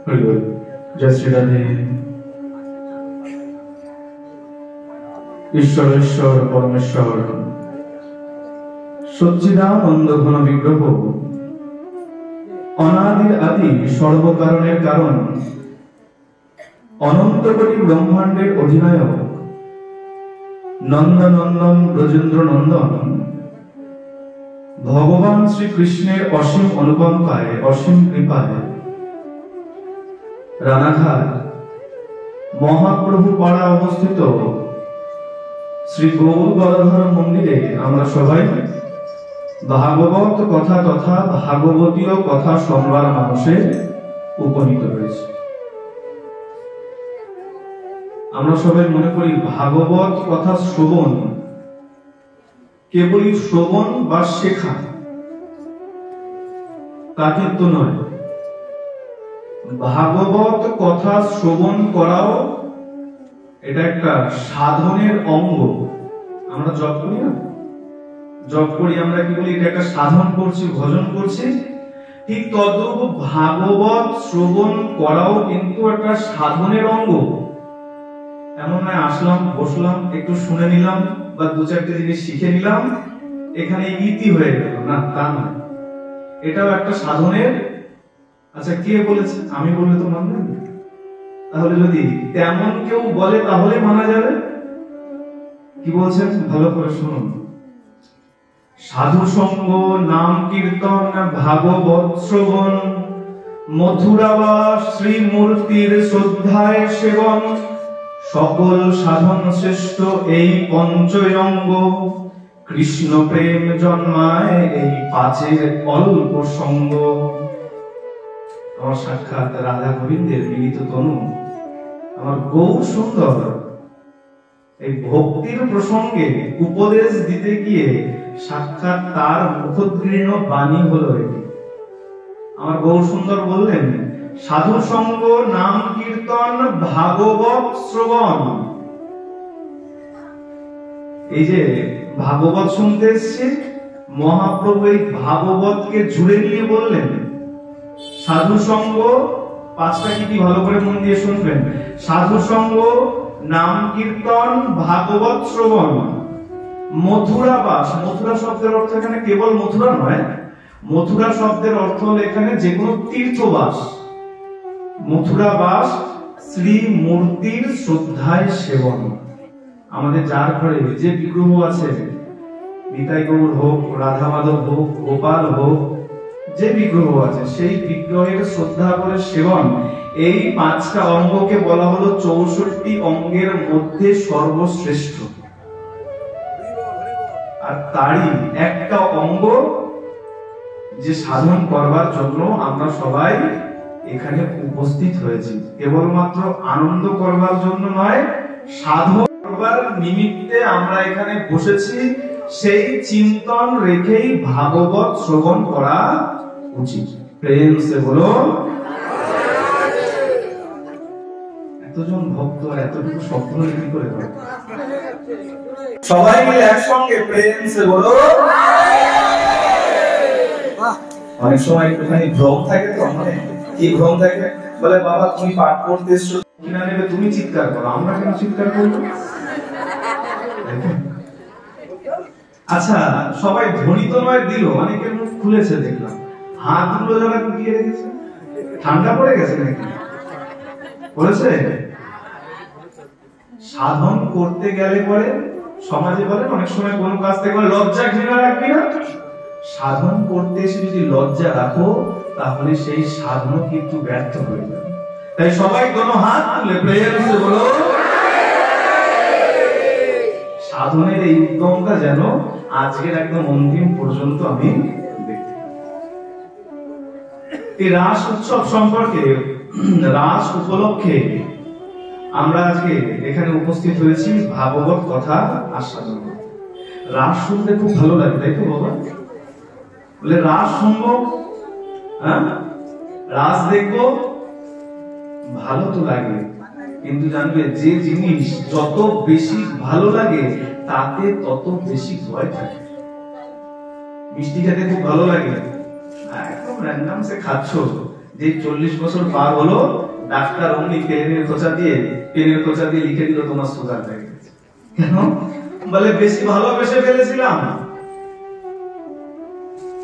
जय श्री राधे। ईश्वर ईश्वर परमेश्वर सच्चिदानंद घन विग्रह अनादिर आदि सर्वकारणेर कारण अनंत कोटि ब्रह्मांडेर अधिनायक नंदनंदन ब्रजेंद्र नंदन भगवान श्री कृष्णेर असीम अनुकंपाय असीम कृपाय रानाघाट महाप्रभु पाड़ा अवस्थित श्री गौर गदाधर मंदिरे आमरा सबाई भागवत कथा तथा भागवतीय कथा शुनबार मानसे उपनीत हয়েছে। আমরা সবাই মনে করি ভাগবত কথা শ্রবণ কেবলই শ্রবণ বা শেখা, তা কিন্তু নয়। ভাগবত কথা শ্রবণ করাও এটা একটা সাধনের অঙ্গ। আমরা জপ করি না, জপ করি আমরা কি বলি, এটা একটা সাধন করছি, ভজন করছি। ঠিক তদ্রূপ ভাগবত শ্রবণ করাও কিন্তু একটা সাধনের অঙ্গ। এমন নয় আসলাম বসলাম একটু শুনে নিলাম বা দু চারটে জিনিস শিখে নিলাম এখানে ইতি হয়ে গেল, না তা নয়। এটাও একটা সাধনের। আচ্ছা কে বলেছে? আমি বললে তো মানবেন? তাহলে যদি তেমন কেউ বলে তাহলে মানা যাবে। কি বলছেন ভালো করে শুনুন। সাধু সঙ্গ নাম কীর্তন ভাগবত শ্রবণ মথুরাবাস শ্রী মূর্তির শ্রদ্ধায় সেবন সকল সাধন শ্রেষ্ঠ এই পঞ্চয়ঙ্গ কৃষ্ণ প্রেম জন্মায় এই পাঁচের অল্প সঙ্গ। আমার সাক্ষাৎ রাধা গোবিন্দের মিলিত তনু আমার গৌর সুন্দর এই ভক্তির প্রসঙ্গে উপদেশ দিতে গিয়ে সাক্ষাৎ তার মুখোদ্গীর্ণ বাণী হলো এটি। আমার গৌর সুন্দর বললেন সাধু সঙ্গ নাম কীর্তন ভাগবত শ্রবণ। এই যে ভাগবত শুনতে এসছে, মহাপ্রভু এই ভাগবতকে জুড়ে নিয়ে বললেন সাধু সঙ্গ। পাঁচটা কি ভালো করে মন দিয়ে শুনবেন। সাধু সঙ্গ নাম কীর্তন ভাগবত শ্রবণ মথুরাবাস। মথুরা শব্দের অর্থ এখানে কেবল মথুরা নয়, মথুরা শব্দের অর্থ হলো এখানে যে কোনো তীর্থবাস। মথুরাবাস শ্রী মূর্তির শ্রদ্ধায় সেবন। আমাদের যার ঘরে যে বিগ্রহ আছে, নিতাই গৌর হোক, রাধা মাধব হোক, গোপাল হোক, যে বিগ্রহ আছে সেই বিগ্রহের শ্রদ্ধা করে সেবন। এই পাঁচটা অঙ্গকে বলা হলো 64 অঙ্গের মধ্যে সর্বশ্রেষ্ঠ। আর তারই একটা অঙ্গ যে সাধন করবার জন্য আমরা সবাই এখানে উপস্থিত হয়েছি, কেবলমাত্র আনন্দ করবার জন্য নয়, সাধন করবার নিমিত্তে আমরা এখানে বসেছি। সেই চিন্তন রেখেই ভাগবত শ্রবণ করা উচিত। প্রেম সে বলো। এতজন ভক্ত আর এতটুকু শব্দ কি করে হয়? সবাই মিলে একসঙ্গে প্রেম সে বলো। অনেক সময় একটুখানি ভ্রম থাকে, তো মানে কি ভ্রম থাকে, বলে বাবা তুমি পাঠ করতে এসছো কিনা নেবে, তুমি চিৎকার করো, আমরা কেন চিৎকার করবো? আচ্ছা সবাই ধ্বনিত নয় দিল, অনেকের মুখ খুলেছে দেখলাম, হাতগুলো যারা গুটিয়ে রেখেছে। ঠান্ডা পড়ে গেছে নাকি? বলেছে সাধন করতে গেলে পরে সমাজে বলে অনেক সময় কোনো কাজ থেকে লজ্জা ঘৃণা রাখবি না। সাধন করতে এসে যদি লজ্জা রাখো তাহলে সেই সাধন কিন্তু ব্যর্থ হয়ে যাবে। তাই সবাই কোনো হাত তুলে প্রেম সে বলো। সাধনের এই উদ্যমটা যেন আজকের একদম অন্তিম পর্যন্ত আমি দেখি। এই রাস উৎসব সম্পর্কে, রাস উপলক্ষে আমরা আজকে এখানে উপস্থিত হয়েছি ভাগবত কথা আস্বাদন করতে। রাস শুনতে খুব ভালো লাগে, তাই তো বাবা? বলে রাস শুনবো, হ্যাঁ রাস দেখবো, ভালো তো লাগে, কিন্তু জানবে যে জিনিস যত বেশি ভালো লাগে তাতে তত বেশি ভয় থাকে। মিষ্টি খেতে খুব ভালো লাগে, একদম র্যান্ডম সে খাচ্ছ, যে 40 বছর পার হলো, ডাক্তার অমনি পেনের খোঁচা দিয়ে লিখে দিল তোমার সুগার হয়ে গেছে। কেন? বলে বেশি ভালোবেসে ফেলেছিলাম।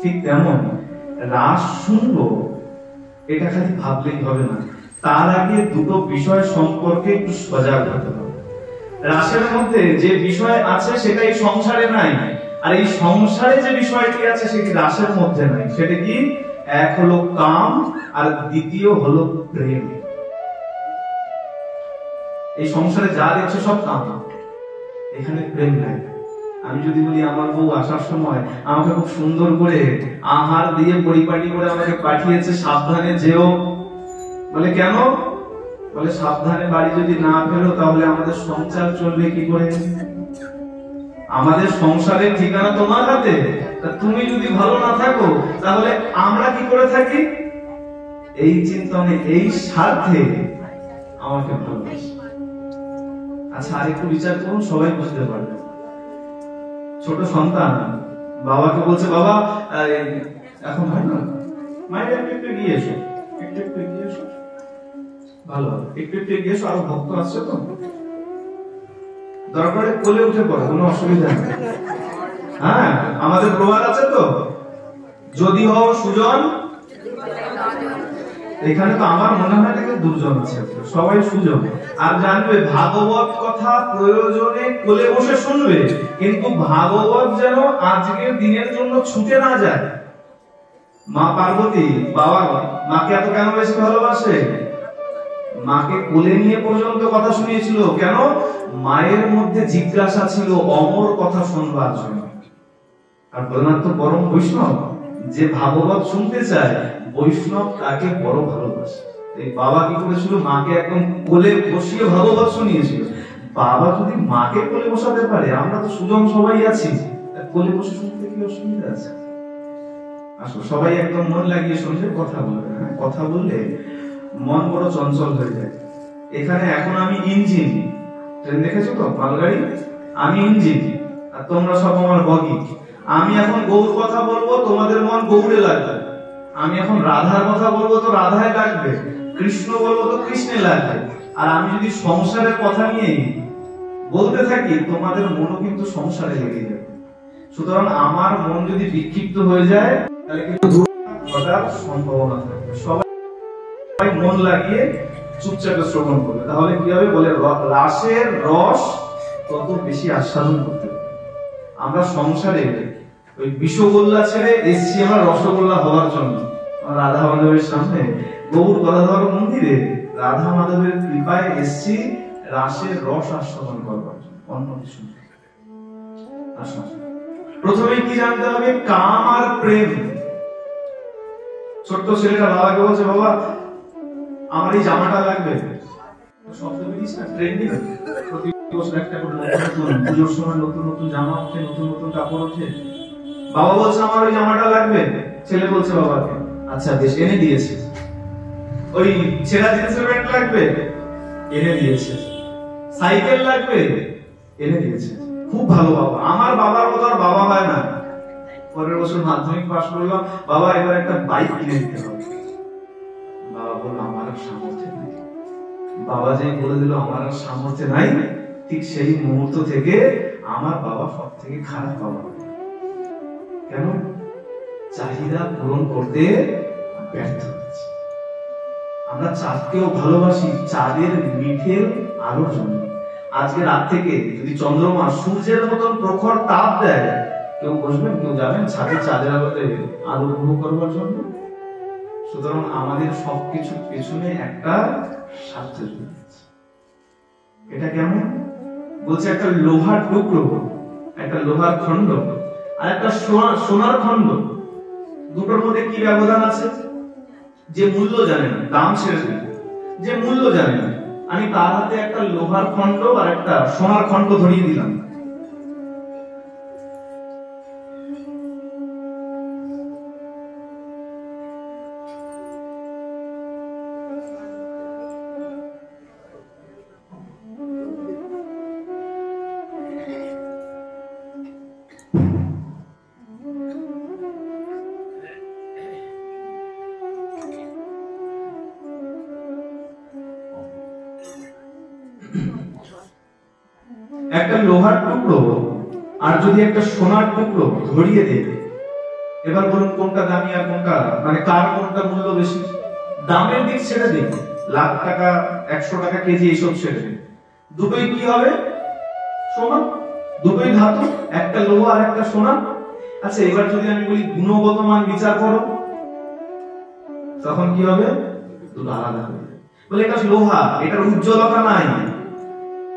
ঠিক তেমন রাস শুনবো, এটা খালি ভাবলেই হবে না, তার আগে দুটো বিষয় সম্পর্কে একটু সজাগ হতে হবে। রাসের মধ্যে যে বিষয় আছে সেটাই সংসারে নাই, আর এই সংসারে যে বিষয়টি আছে সেটি রাসের মধ্যে নাই। সেটা কি? এক হলো কাম, আর দ্বিতীয় হলো প্রেম। এই সংসারে যা দেখছো সব কাম, এখানে প্রেম নাই। আমি যদি বলি আমার বউ আসার সময় আমাকে খুব সুন্দর করে আহার দিয়ে পরিপাটি করে আমাকে পাঠিয়েছে, সাবধানে যেও, বলে কেন? বলে সাবধানে বাড়ি যদি না ফেরো তাহলে আমাদের সংসার চলবে কি করে? আমাদের সংসারের ঠিকানা তোমার হাতে, তুমি যদি ভালো না থাকো তাহলে আমরা কি করে থাকি? এই চিন্তনে, এই স্বার্থে আমাকে ভালোবাসে। আচ্ছা, আরেকটু বিচার করুন, সবাই বুঝতে পারবে। ছোট সন্তান বাবাকে বলছে, বাবা এখন হয় না, মায়ের একটু একটু এগিয়ে এসো, একটু একটু এগিয়ে এসো, ভালো একটু একটু এগিয়ে এসো, আরো ভক্ত আসছে তো, দরকারে কোলে উঠে পড়ো, কোনো অসুবিধা নেই। হ্যাঁ, আমাদের প্রবাদ আছে তো, যদি হও সুজন। এখানে তো আমার মনে হয় না দুর্জন আছে, সবাই সুজন। আর জানবে ভাগবত কথা প্রয়োজনে কোলে বসে শুনবে, কিন্তু ভাগবত যেন আজকের দিনের জন্য ছুটে না যায়। মা পার্বতী বাবা মাকে এত কেন বেশি ভালোবাসে? মাকে কোলে নিয়ে পর্যন্ত কথা শুনিয়েছিল। কেন? মায়ের মধ্যে জিজ্ঞাসা ছিল অমর কথা শুনবার জন্য। আর প্রধানত পরম বৈষ্ণব যে ভাগবত শুনতে চায়, বৈষ্ণব তাকে বড় ভালোবাসে। এই বাবা কি করেছিল? মাকে একদম কোলে বসিয়ে ভাগবত শুনিয়েছিল। বাবা যদি মাকে কোলে বসাতে পারে, আমরা তো সুজন সবাই আছি, কোলে বসে শুনতে কি অসুবিধা আছে? আসো সবাই একদম মন লাগিয়ে শুনছে, কথা বলবে। হ্যাঁ, কথা বললে মন বড় চঞ্চল হয়ে যায়। এখানে এখন আমি ইঞ্জিন, ট্রেন দেখেছো তো, মালগাড়ি, আমি ইঞ্জিন আর তোমরা সব আমার বগি। আমি এখন গৌর কথা বলবো, তোমাদের মন গৌরে লাগবে। আমি এখন রাধার কথা বলবো তো রাধায় লাগবে, কৃষ্ণ বলবো তো কৃষ্ণে লাগবে। আর আমি যদি সংসারের কথা নিয়ে বলতে থাকি, তোমাদের মনও কিন্তু সংসারে লেগে যাবে। সুতরাং আমার মন যদি বিক্ষিপ্ত হয়ে যায়, তাহলে কিন্তু ঘটার সম্ভাবনা থাকবে। সবাই মন লাগিয়ে চুপচাপে শ্রবণ করবে, তাহলে কি হবে? বলে রাসের রস তত বেশি আস্বাদন করতে হবে। আমরা সংসারে ওই বিষগোল্লা ছেড়ে এসছি আমরা রসগোল্লা হওয়ার জন্য। রাধা মাধবের সামনে, গৌর গদাধর মন্দিরে রাধা মাধবের কৃপায় এসছি রাসের রস আস্বাদন করবার জন্য, অন্য কিছু। প্রথমে কি জানতে হবে? কাম আর প্রেম। ছোট্ট ছেলেটা বাবাকে বলছে, বাবা আমার এই জামাটা লাগবে। শব্দ বেরিয়েছে না, ট্রেন্ডিং, প্রতি বছর একটা করে নতুন, পুজোর সময় নতুন নতুন জামা ওঠে, নতুন নতুন কাপড় ওঠে। বাবা বলছে আমার ওই জামাটা লাগবে। ছেলে বলছে বাবাকে, আচ্ছা বেশ, এনে দিয়েছে। ওই ছেঁড়া জিন্সের প্যান্ট লাগবে, এনে দিয়েছে। সাইকেল লাগবে, এনে দিয়েছে। খুব ভালো বাবা, আমার বাবার মতো আর বাবা হয় না। পরের বছর মাধ্যমিক পাশ করলাম, বাবা এবার একটা বাইক কিনে দিতে হবে। বাবা বললো আমার আর সামর্থ্য নাই। বাবা যে বলে দিল আমার আর সামর্থ্য নাই, ঠিক সেই মুহূর্ত থেকে আমার বাবা সব থেকে খারাপ বাবা। কেন? চাহিদা পূরণ করতে ব্যর্থ হচ্ছে। আমরা চাঁদকেও ভালোবাসি চাঁদের মিঠের আলোর জন্য। আজকে রাত থেকে যদি চন্দ্রমা সূর্যের মতন প্রখর তাপ দেয়, কেউ বসবেন, কেউ যাবেন ছাদে চাঁদের আলোতে আলো উপভোগ করবার জন্য? সুতরাং আমাদের সবকিছুর পেছনে একটা স্বার্থ রয়েছে। এটা কেমন? বলছে একটা লোহার টুকরো, একটা লোহার খন্ড আর একটা সোনার খন্ড, দুটোর মধ্যে কি ব্যবধান আছে? যে মূল্য জানে না, দাম ছেড়ে দেবে, যে মূল্য জানে না, আমি তার হাতে একটা লোহার খন্ড আর একটা সোনার খন্ড ধরিয়ে দিলাম। একটা লোহার টুকরো আর যদি একটা সোনার টুকরো ধরিয়ে দেবে, এবার বলুন কোনটা দামি আর কোনটা, মানে কার কোনটা মূল্য বেশি? দামের দিক ছেড়ে দিন, লাখ টাকা 100 টাকা কেজি এসব ছেড়ে দিন, দুটোই কি হবে? সমান, দুটোই ধাতু, একটা লোহা আর একটা সোনা। আচ্ছা এবার যদি আমি বলি গুণগত মান বিচার করো, তখন কি হবে? দুটো আলাদা হবে। বলে এটা লোহা, এটার উজ্জ্বলতা নাই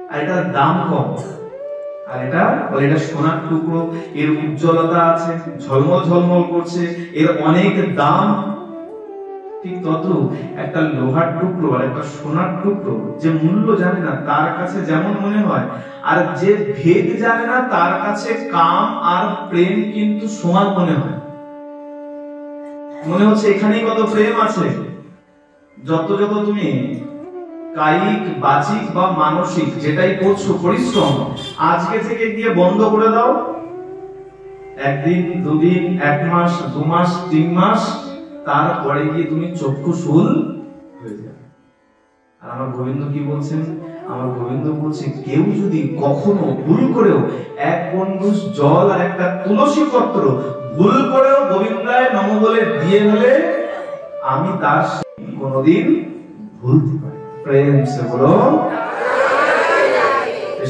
আর এটার দাম কম, আর এটা বলে এটা সোনার টুকরো, এর উজ্জ্বলতা আছে, ঝলমল ঝলমল করছে, এর অনেক দাম। ঠিক তত একটা লোহার টুকরো আর একটা সোনার টুকরো যে মূল্য জানে না তার কাছে যেমন মনে হয়, আর যে ভেদ জানে না তার কাছে কাম আর প্রেম কিন্তু সমান মনে হয়। মনে হচ্ছে এখানেই কত প্রেম আছে। যত যত তুমি কায়িক, বাচিক বা মানসিক যেটাই করছো পরিশ্রম, আজকে থেকে গিয়ে বন্ধ করে দাও। একদিন, দুদিন, 1 মাস, 2 মাস, 3 মাস, তারপরে গিয়ে তুমি চক্ষুশূল হয়ে যাবে। আর আমার গোবিন্দ কি বলছেন? আমার গোবিন্দ বলছে কেউ যদি কখনো ভুল করেও 1 গণ্ডূষ জল আর একটা তুলসী পত্র ভুল করেও গোবিন্দায় নম বলে দিয়ে গেলে আমি তার কোনদিন ভুলতে পারি। প্রেম সে বলো,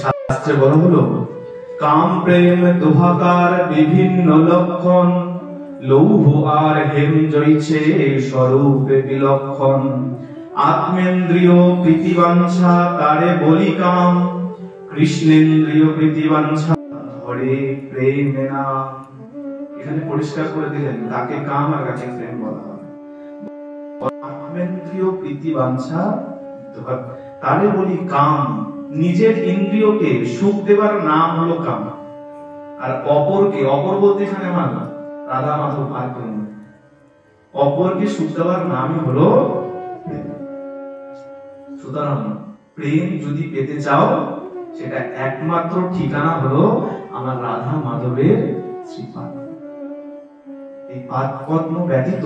শাস্ত্রে বলা হলো কাম প্রেম দুহাকার বিভিন্ন লক্ষণ, লৌহ আর হেম জয়ছে স্বরূপে বিলক্ষণ। আত্মেন্দ্রিয় প্রীতিবাঞ্ছা তারে বলি কাম, কৃষ্ণেন্দ্রিয় প্রীতিবাঞ্ছা ধরে প্রেমে নাম। এখানে পরিষ্কার করে দিলেন কাকে কাম আর কাকে প্রেম বলা হয়। আত্মেন্দ্রিয় প্রীতিবাঞ্ছা তারে বলি কাম, নিজের ইন্দ্রিয়কে সুখ দেবার নাম হলো কাম। আর অপরকে, অপর বলতে এখানে মানে রাধা মাধব আর কেউ নয়, অপরকে সুখ দেওয়ার নামই হলো প্রেম। সুতরাং প্রেম যদি পেতে চাও সেটা একমাত্র ঠিকানা হলো আমার রাধা মাধবের শ্রীপাদ। এই পাদ পদ্ম ব্যতীত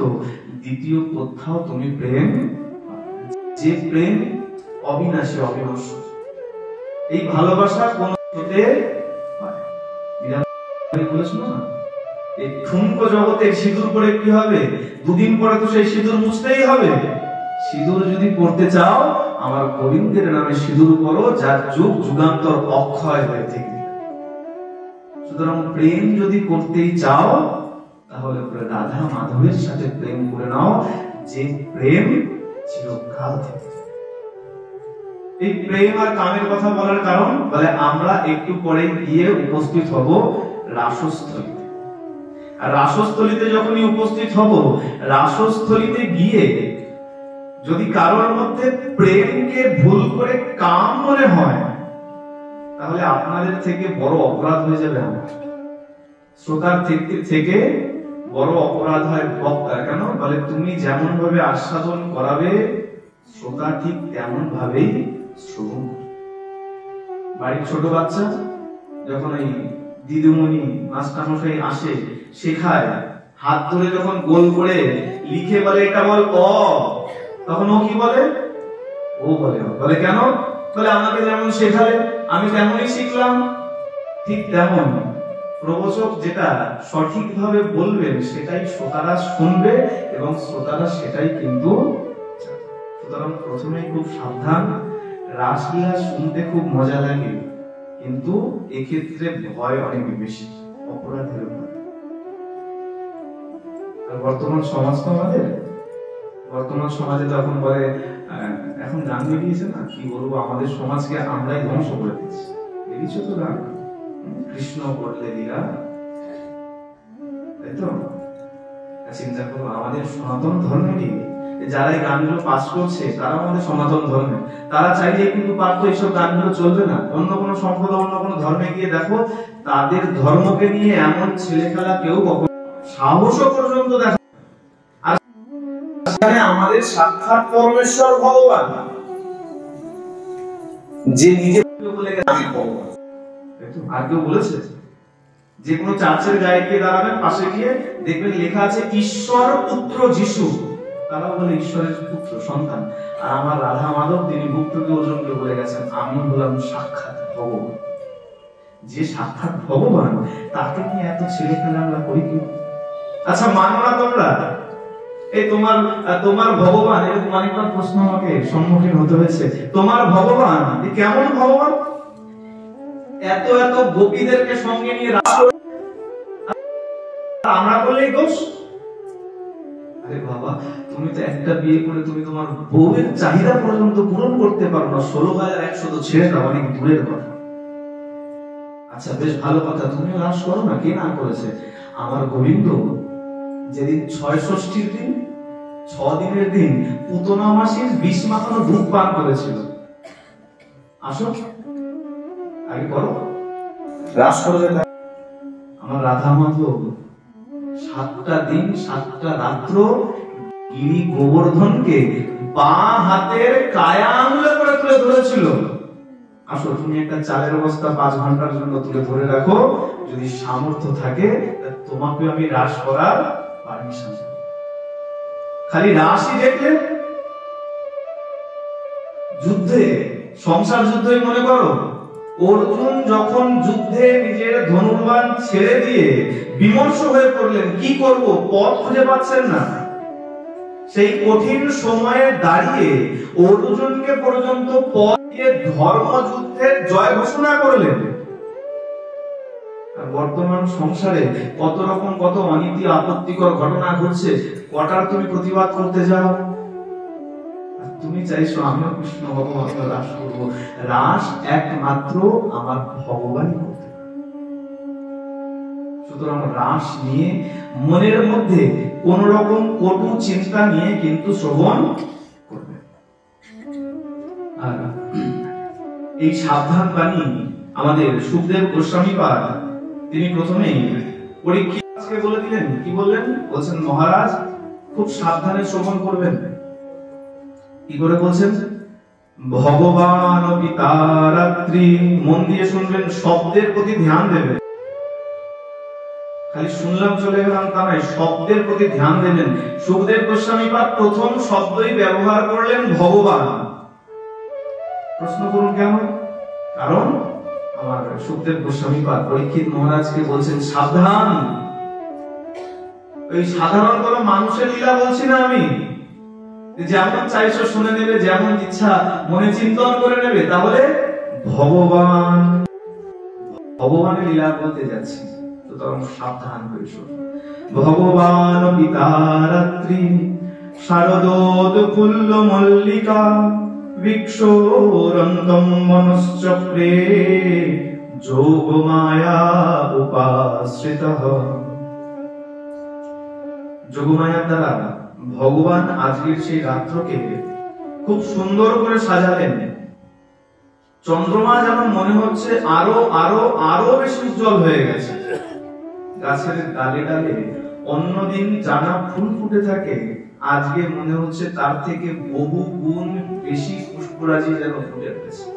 দ্বিতীয় কোথাও তুমি প্রেম, যে প্রেম অবিনাশী, অবিনশ্বর। এই ভালোবাসা কোন হতে পারে বলেছিল না, এই ঠুনকো জগতের সিঁদুর পরে কি হবে? 2 দিন পরে তো সেই সিঁদুর মুছতেই হবে। সিঁদুর যদি পড়তে চাও আমার গোবিন্দের নামে সিঁদুর পরো, যার যুগ যুগান্তর অক্ষয় হয়ে থেকে। সুতরাং প্রেম যদি করতেই চাও তাহলে রাধা মাধবের সাথে প্রেম করে নাও, যে প্রেম চিরকাল থেকে। এই প্রেম আর কামের কথা বলার কারণ বলে আমরা একটু পরে গিয়ে উপস্থিত হব রাসস্থলীতে। আর রাসস্থলীতে যখনই উপস্থিত হব, রাসস্থলীতে গিয়ে যদি কারোর মধ্যে প্রেমকে ভুল করে কাম মনে হয়, তাহলে আপনাদের থেকে বড় অপরাধ হয়ে যাবে আমার। শ্রোতার থেকে বড় অপরাধ হয় বক্তার। কেন? বলে তুমি যেমন ভাবে আস্বাদন করাবে শ্রোতা ঠিক তেমন ভাবেই শ্রবণ। বাড়ির ছোট বাচ্চা যখন এই দিদিমণি মাস্টারমশাই আসে শেখায়, হাত ধরে যখন গোল করে লিখে বলে এটা বল অ, তখন ও কি বলে? ও বলে। বলে কেন? বলে আমাকে যেমন শেখালে আমি তেমনই শিখলাম। ঠিক তেমন প্রবচক যেটা সঠিকভাবে বলবেন সেটাই শ্রোতারা শুনবে এবং শ্রোতারা সেটাই কিন্তু। সুতরাং প্রথমেই খুব সাবধান। রাসলীলা শুনতে খুব মজা লাগে, কিন্তু এক্ষেত্রে ভয় অনেক বেশি, অপরাধের ভয়। আর বর্তমান সমাজ তো আমাদের, বর্তমান সমাজে তখন বলে এখন গান বেরিয়েছে না, কি বলবো, আমাদের সমাজকে আমরাই ধ্বংস করে দিচ্ছি। বেরিয়েছে তো গান, কৃষ্ণ করলে লীলা, তাই তো? চিন্তা করবো আমাদের সনাতন ধর্মেরই যারা এই গানগুলো পাস করছে তারা আমাদের সনাতন ধর্মে। তারা চাইলে কিন্তু পারতো এইসব গানগুলো চলবে না। অন্য কোনো সম্প্রদায়, অন্য কোনো ধর্মে গিয়ে দেখো তাদের ধর্মকে নিয়ে এমন ছেলে খেলা কেউ কখনো সাহসও পর্যন্ত দেখে। আর সেখানে আমাদের সাক্ষাৎ পরমেশ্বর ভগবান যে নিজে বলে গেছে আমি ভগবান, আর কেউ বলেছে? যে কোনো চার্চের গায়ে গিয়ে দাঁড়াবেন, পাশে গিয়ে দেখবেন লেখা আছে ঈশ্বর পুত্র যিশু। তারাও বলে ঈশ্বরের পুত্র সন্তান। আর আমার রাধা মাধব তিনি গুপ্তকে অর্জুনকে বলে গেছেন আমি হলাম সাক্ষাৎ ভগবান। যে সাক্ষাৎ ভগবান তাকে নিয়ে এত ছেলে খেলা আমরা করি কি? আচ্ছা মানো না তোমরা এই তোমার ভগবান, এরকম অনেকবার প্রশ্ন আমাকে সম্মুখীন হতে হয়েছে, তোমার ভগবান কেমন ভগবান? এত এত গোপীদেরকে সঙ্গে নিয়ে আমরা বললেই দোষ? আরে বাবা, তুমি তো একটা বিয়ে করে তুমি তোমার বউয়ের চাহিদা পর্যন্ত পূরণ করতে পারো না, 16,100 তো ছেড়ে দাও, অনেক দূরের কথা। আচ্ছা বেশ ভালো কথা, তুমিও রাস করো না, কে না করেছে? আমার গোবিন্দ যেদিন ৬৬ দিন ৬ দিনের দিন পুতনা মাসির ২০ মাখানো দুধ পান করেছিল। আসো আগে করো রাস করো। আমার রাধা মাধব ৭টা দিন ৭টা রাত্র গিরি গোবর্ধনকে বাঁ হাতের কায়া আঙুলে করে তুলে ধরেছিল। আসো তুমি একটা চালের বস্তা ৫ ঘন্টার জন্য তুলে ধরে রাখো, যদি সামর্থ্য থাকে তোমাকে আমি রাস করার পারমিশন দেব। খালি রাসই দেখলে যুদ্ধে, সংসার যুদ্ধই মনে করো, অর্জুন যখন যুদ্ধে নিজের ধনুর্বাণ ছেড়ে দিয়ে বিমর্ষ হয়ে পড়লেন, কি করব পথ খুঁজে পাচ্ছেন না, সেই কঠিন সময়ে দাঁড়িয়ে অর্জুনকে পর্যন্ত পথ দিয়ে ধর্মযুদ্ধের জয় ঘোষণা করলেন। বর্তমান সংসারে কত রকম কত অনীতি আপত্তিকর ঘটনা ঘটছে, কটার তুমি প্রতিবাদ করতে যাও? তুমি চাইছো আমিও কৃষ্ণ ভগবানকে রাস করবো, রাস একমাত্র আমার ভগবানই করতে পারে। সুতরাং রাস নিয়ে মনের মধ্যে কোন রকম কটু চিন্তা নিয়ে কিন্তু শ্রবণ করবে। আর এই সাবধান বাণী আমাদের সুখদেব গোস্বামী পাদ তিনি প্রথমেই পরীক্ষিতকে বলে দিলেন। কি বললেন? বলছেন মহারাজ খুব সাবধানে শ্রবণ করবেন। কি করে বলছেন? ভগবান পিতারাত্রি, মন দিয়ে শুনবেন, শব্দের প্রতি ধ্যান দেবেন। খালি শুনলাম চলে গেলাম তা নয়, শব্দের প্রতি ধ্যান দেবেন। সুখদেব গোস্বামী পাদ প্রথম শব্দই ব্যবহার করলেন ভগবান। প্রশ্ন করুন কেন? কারণ আমার সুখদেব গোস্বামী পাদ পরীক্ষিত মহারাজকে বলছেন সাবধান। ওই সাধারণ কোন মানুষের লীলা বলছি না আমি, যেমন চাইছো শুনে নেবে, যেমন ইচ্ছা মনে চিন্তন করে নেবে, তাহলে ভগবানের লীলা বলতে যাচ্ছি, সুতরাং সাবধান করে শোনো। ভগবান পিতারাত্রি শারদোৎফুল্ল মল্লিকা বিক্ষোরন্তম মনশ্চক্রে যোগমায়া উপাশ্রিতঃ। যোগমায়ার দ্বারা ভগবান আজকের সেই রাত্রকে খুব সুন্দর করে সাজালেন। চন্দ্রমা যেমন মনে হচ্ছে আরো আরো আরো বেশি উজ্জ্বল হয়ে গেছে। গাছের ডালে ডালে অন্যদিন জানা ফুল ফুটে থাকে, আজকে মনে হচ্ছে তার থেকে বহু গুণ বেশি পুষ্পরাজি যেন ফুটে উঠেছে।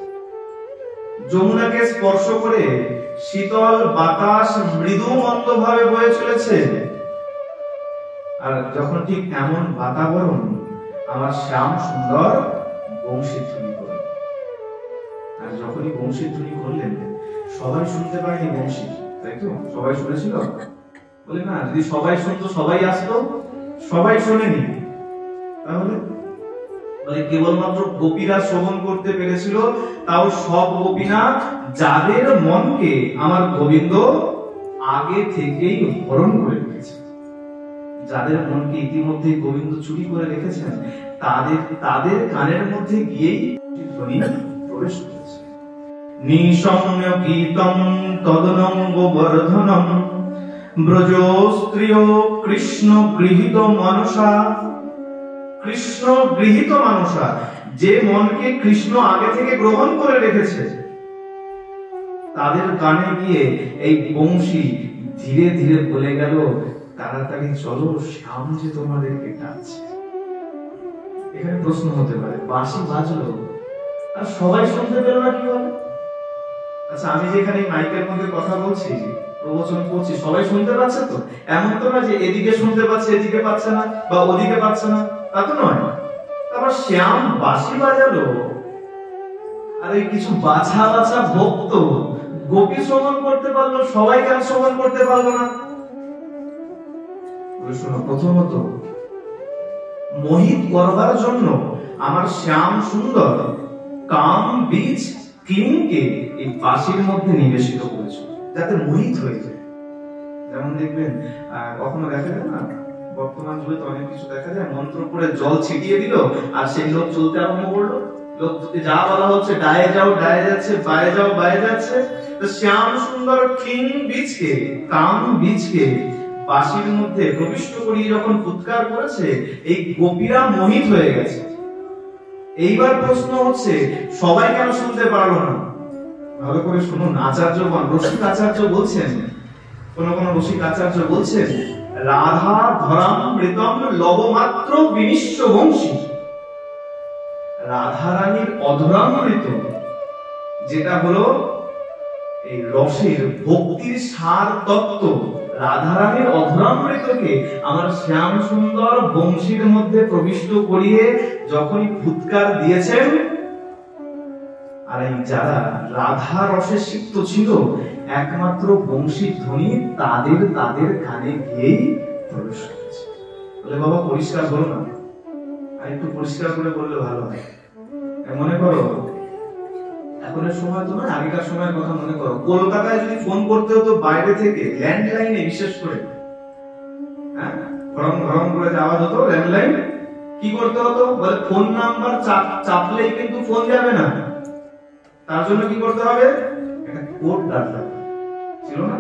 যমুনাকে স্পর্শ করে শীতল বাতাস মৃদু মন্দ ভাবে বয়ে চলেছে। আর যখন ঠিক এমন বাতাবরণ, আমার শ্যাম সুন্দর বংশী ধ্বনি করলেন। আর যখনই বংশী ধ্বনি করলেন, সবাই শুনতে পায়নি বংশী, তাই তো? সবাই শুনেছিল? বলে না, যদি সবাই শুনতো সবাই আসতো, সবাই শোনেনি। তাহলে বলে কেবলমাত্র গোপীরা শ্রবণ করতে পেরেছিল, তাও সব গোপীরা যাদের মনকে আমার গোবিন্দ আগে থেকেই হরণ করে রেখেছে, যাদের মনকে ইতিমধ্যে গোবিন্দ চুরি করে রেখেছেন, তাদের কানের মধ্যে গিয়েই ধ্বনি প্রবেশ করেছে। নিঃসম্য গীতম তদনঙ্গ বর্ধনম ব্রজস্ত্রিয় কৃষ্ণ গৃহীত মানসা। কৃষ্ণ গৃহীত মানসা, যে মনকে কৃষ্ণ আগে থেকে গ্রহণ করে রেখেছে, তাদের কানে গিয়ে এই বংশী ধীরে ধীরে বলে গেল, তাড়াতাড়ি চলো, শ্যাম যে তোমাদেরকে ডাকছে। এখানে প্রশ্ন হতে পারে, বাঁশি বাজলো আর সবাই শুনতে পেল না কিভাবে? আচ্ছা, আমি যেখানে মাইকের মধ্যে কথা বলছি, প্রবচন করছি, সবাই শুনতে পাচ্ছে তো? এমন তো না যে এদিকে শুনতে পাচ্ছে এদিকে পাচ্ছে না, বা ওদিকে পাচ্ছে না। তা তো নয়। তারপর শ্যাম বাঁশি বাজালো, আর এই কিছু বাছা বাছা ভক্ত গোপী শ্রবণ করতে পারলো, সবাই কেন শ্রবণ করতে পারলো না? শোনো, প্রথমত মোহিত করবার জন্য আমার শ্যাম সুন্দর কাম বীজ কিংকে এই বাঁশির মধ্যে নিবেশিত করেছে, যাতে মোহিত হয়ে যায়। যেমন দেখবেন কখনো দেখা যায় না, বর্তমান যুগে তো অনেক কিছু দেখা যায়, মন্ত্র করে জল ছিটিয়ে দিল আর সেই লোক চলতে আরম্ভ করলো। লোক যা বলা হচ্ছে ডায়ে যাও ডায়ে যাচ্ছে, বায়ে যাও বায়ে যাচ্ছে। তো শ্যাম সুন্দর কিং বীজকে কাম বীজকে বাঁশির মধ্যে প্রবিষ্ট করিয়ে যখন ফুৎকার করেছে, এই গোপীরা মোহিত হয়ে গেছে। এইবার প্রশ্ন হচ্ছে, সবাই কেন শুনতে পারলো না? ভালো করে শুনুন, আচার্যগণ, রসিক আচার্য বলছেন, কোন রসিক আচার্য বলছেন, রাধা ধরামৃতম লবমাত্র বিনিশ্চ বংশী। রাধা রানীর অধরামৃত, যেটা হলো এই রসের ভক্তির সার তত্ত্ব, রাধারানীর অধরামৃতকে আমার শ্যাম সুন্দর বংশীর মধ্যে প্রবিষ্ট করিয়ে যখনই ফুৎকার দিয়েছেন, আর এই যারা রাধা রসে সিক্ত ছিল, একমাত্র বংশী ধ্বনি তাদের তাদের কানে গিয়েই প্রবেশ করেছে। বলে বাবা পরিষ্কার হলো না? আর একটু পরিষ্কার করে বললে ভালো হয়। মনে করো, এখনের সময় তো নয়, আগেকার সময়ের কথা মনে করো, কলকাতায় যদি ফোন করতে হতো বাইরে থেকে, ল্যান্ডলাইনে বিশেষ করে, হ্যাঁ, ঘরম ঘরম করে আওয়াজ হতো ল্যান্ডলাইন, কি করতে হতো? বলে ফোন নাম্বার চাপলেই কিন্তু ফোন যাবে না, তার জন্য কি করতে হবে? একটা কোড ডালতে হবে, ছিল না?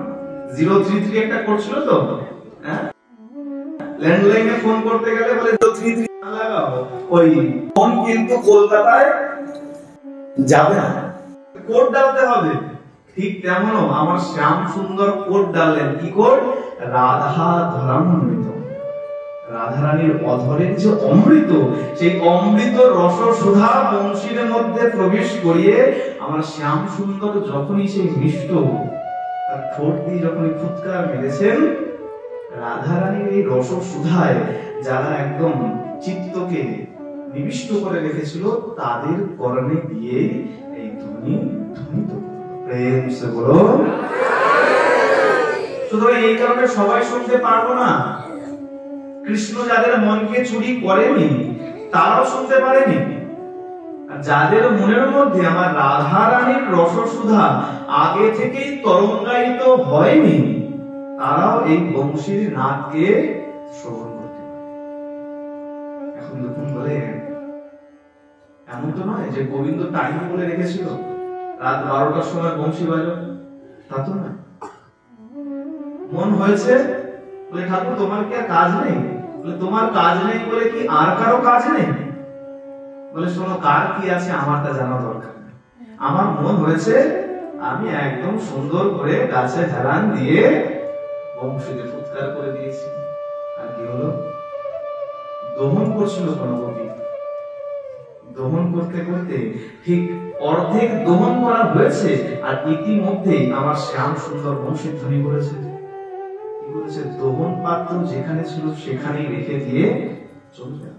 033 একটা কোড ছিল তো, হ্যাঁ, ল্যান্ডলাইনে ফোন করতে গেলে বলে 033 না লাগাও, ওই ফোন কিন্তু কলকাতায় যাবে না, কোড ডালতে হবে। ঠিক তেমনও আমার শ্যাম সুন্দর কোড ডাললেন। কি কোড? রাধা ধরামৃত। রাধারানীর অধরের যে অমৃত, সেই অমৃত রস সুধা বংশীর মধ্যে প্রবেশ করিয়ে আমার শ্যাম সুন্দর যখনই সেই মিষ্ট তার ঠোঁট দিয়ে যখনই ফুৎকার মেরেছেন, রাধারানীর এই রস সুধায় যারা একদম চিত্তকে নিবিষ্ট করে রেখেছিল, তাদের কর্ণে দিয়ে এই ধ্বনি ধ্বনিত। প্রেম সে বলো। সুতরাং এই কারণে সবাই শুনতে পারবো না। কৃষ্ণ যাদের মনকে চুরি করেনি, তারাও শুনতে পারেনি। আর যাদের মনের মধ্যে আমার রাধা রানীর রসসুধা আগে থেকেই তরঙ্গায়িত হয়নি, তারাও এই বংশীর নাদকে শ্রবণ করতে পারে। এখন দেখুন, বলে এমন তো নয় যে গোবিন্দ টাইম বলে রেখেছিল রাত 12টার সময় বংশী বাজো, তা তো না। মন হয়েছে বলে ঠাকুর তোমার কি আর কাজ নেই? বলে তোমার কাজ নেই বলে কি আর কারো কাজ নেই? বলে শোনো, কার কি আছে আমার তা জানা দরকার নেই। আমার মন হয়েছে, আমি একদম সুন্দর করে গাছে হেলান দিয়ে বংশীকে ফুৎকার করে দিয়েছি। আর কি হলো? দমন করছিল কোন গোপী, দমন করতে করতে ঠিক অর্ধেক দমন করা হয়েছে, আর ইতিমধ্যেই আমার শ্যাম সুন্দর বংশী ধ্বনি করেছে। কি করেছে? দমন পাত্র যেখানে ছিল সেখানেই রেখে দিয়ে চলে গেল।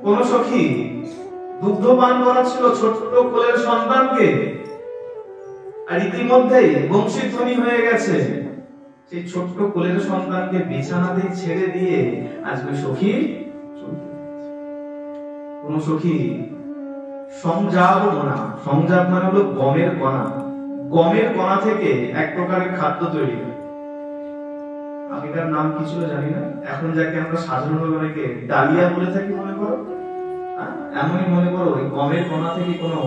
কোন সখী দুগ্ধ পান করাচ্ছিল ছোট্ট কোলের সন্তানকে, আর ইতিমধ্যেই বংশী ধ্বনি হয়ে গেছে। সেই ছোট্ট কোলের সন্তানকে বিছানাতে ছেড়ে দিয়ে আজকে সখী চলতে গেছে। কোন সখী সংজাব মোনা, সংজাব মানে হলো গমের কণা, গমের কণা থেকে এক প্রকারের খাদ্য তৈরি হয়। আগেকার নাম কি ছিল জানি না, এখন যাকে আমরা সাধারণভাবে অনেকে ডালিয়া বলে থাকি মনে করো, এমনই মনে করো ওই গমের কণা থেকে কোনো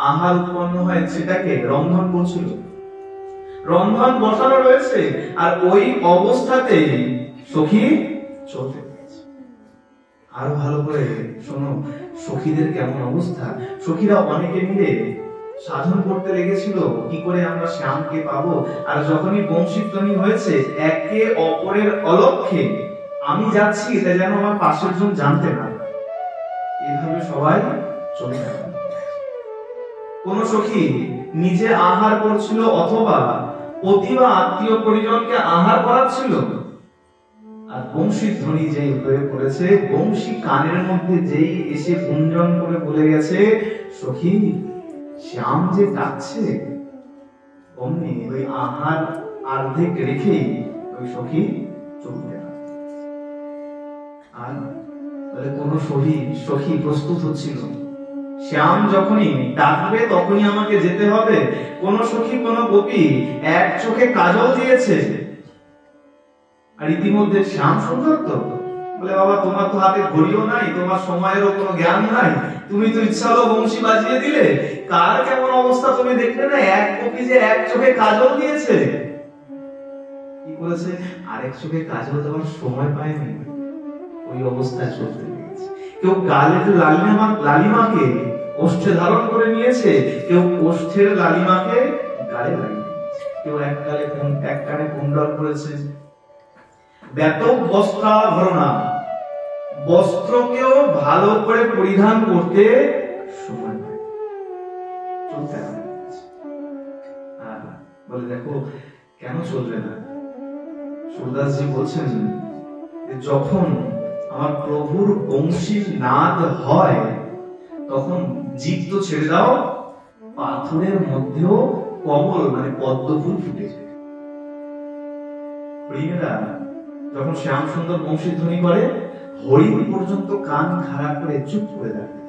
আহার উৎপন্ন হয়, সেটাকে রন্ধন করছিল, রন্ধন বসানো রয়েছে, আর ওই অবস্থাতে সখী চলতে গেছে। আরো ভালো করে শোনো, সখীদের কেমন অবস্থা। সখীরা অনেকে মিলে সাধন করতে লেগেছিল কি করে আমরা শ্যামকে পাবো। আর যখনই বংশীধ্বনি হয়েছে, একে অপরের অলক্ষ্যে আমি যাচ্ছি এটা যেন আমার পাশের জন জানতে না, এইভাবে সবাই চলে গেল। কোন সখী নিজে আহার করছিল অথবা অতি বা আত্মীয় পরিজনকে আহার করাচ্ছিল, আর বংশীর ধ্বনি যেই হয়ে পড়েছে, বংশী কানের মধ্যে যেই এসে গুঞ্জন করে বলে গেছে, সখী শ্যাম যে ডাকছে, অমনি ওই আহার অর্ধেক রেখেই ওই সখী চলতে আর কোন সখী প্রস্তুত হচ্ছিল। শ্যাম যখনই ডাকবে তখনই আমাকে যেতে হবে। কোন সখী কোন গোপী এক চোখে কাজল দিয়েছে, আর ইতিমধ্যে শ্যাম সুন্দর তো বলে, বাবা তোমার তো হাতে ঘড়িও নাই, তোমার সময়েরও কোনো জ্ঞান নাই, তুমি তো ইচ্ছা হলো বংশী বাজিয়ে দিলে, কার কেমন অবস্থা তুমি দেখলে না, এক গোপী যে এক চোখে কাজল দিয়েছে। কি করেছে, আরেক চোখে কাজল দেওয়ার সময় পায়নি, ওই অবস্থায় চলতে লেগেছে। কেউ গালের লালিমাকে ওষ্ঠে ধারণ করে নিয়েছে, কেউ ওষ্ঠের লালিমাকে গালে লাগিয়ে নিয়েছে, কেউ এক কানে কুণ্ডল করেছে। ব্যাপক বস্ত্রাভরণা, বস্ত্রকেও ভালো করে পরিধান করতে সময় পায়, চলতে বলে দেখো কেন চলবে না। সুরদাসজি বলছেন যে যখন আমার প্রভুর বংশীর নাদ হয় তখন জিভ তো ছেড়ে দাও, পাথরের মধ্যেও কমল মানে পদ্ম ফুল ফুটে যায়। হরিণেরা যখন শ্যাম সুন্দর বংশী ধ্বনি করে, হরিণ পর্যন্ত কান খাড়া করে চুপ করে থাকে।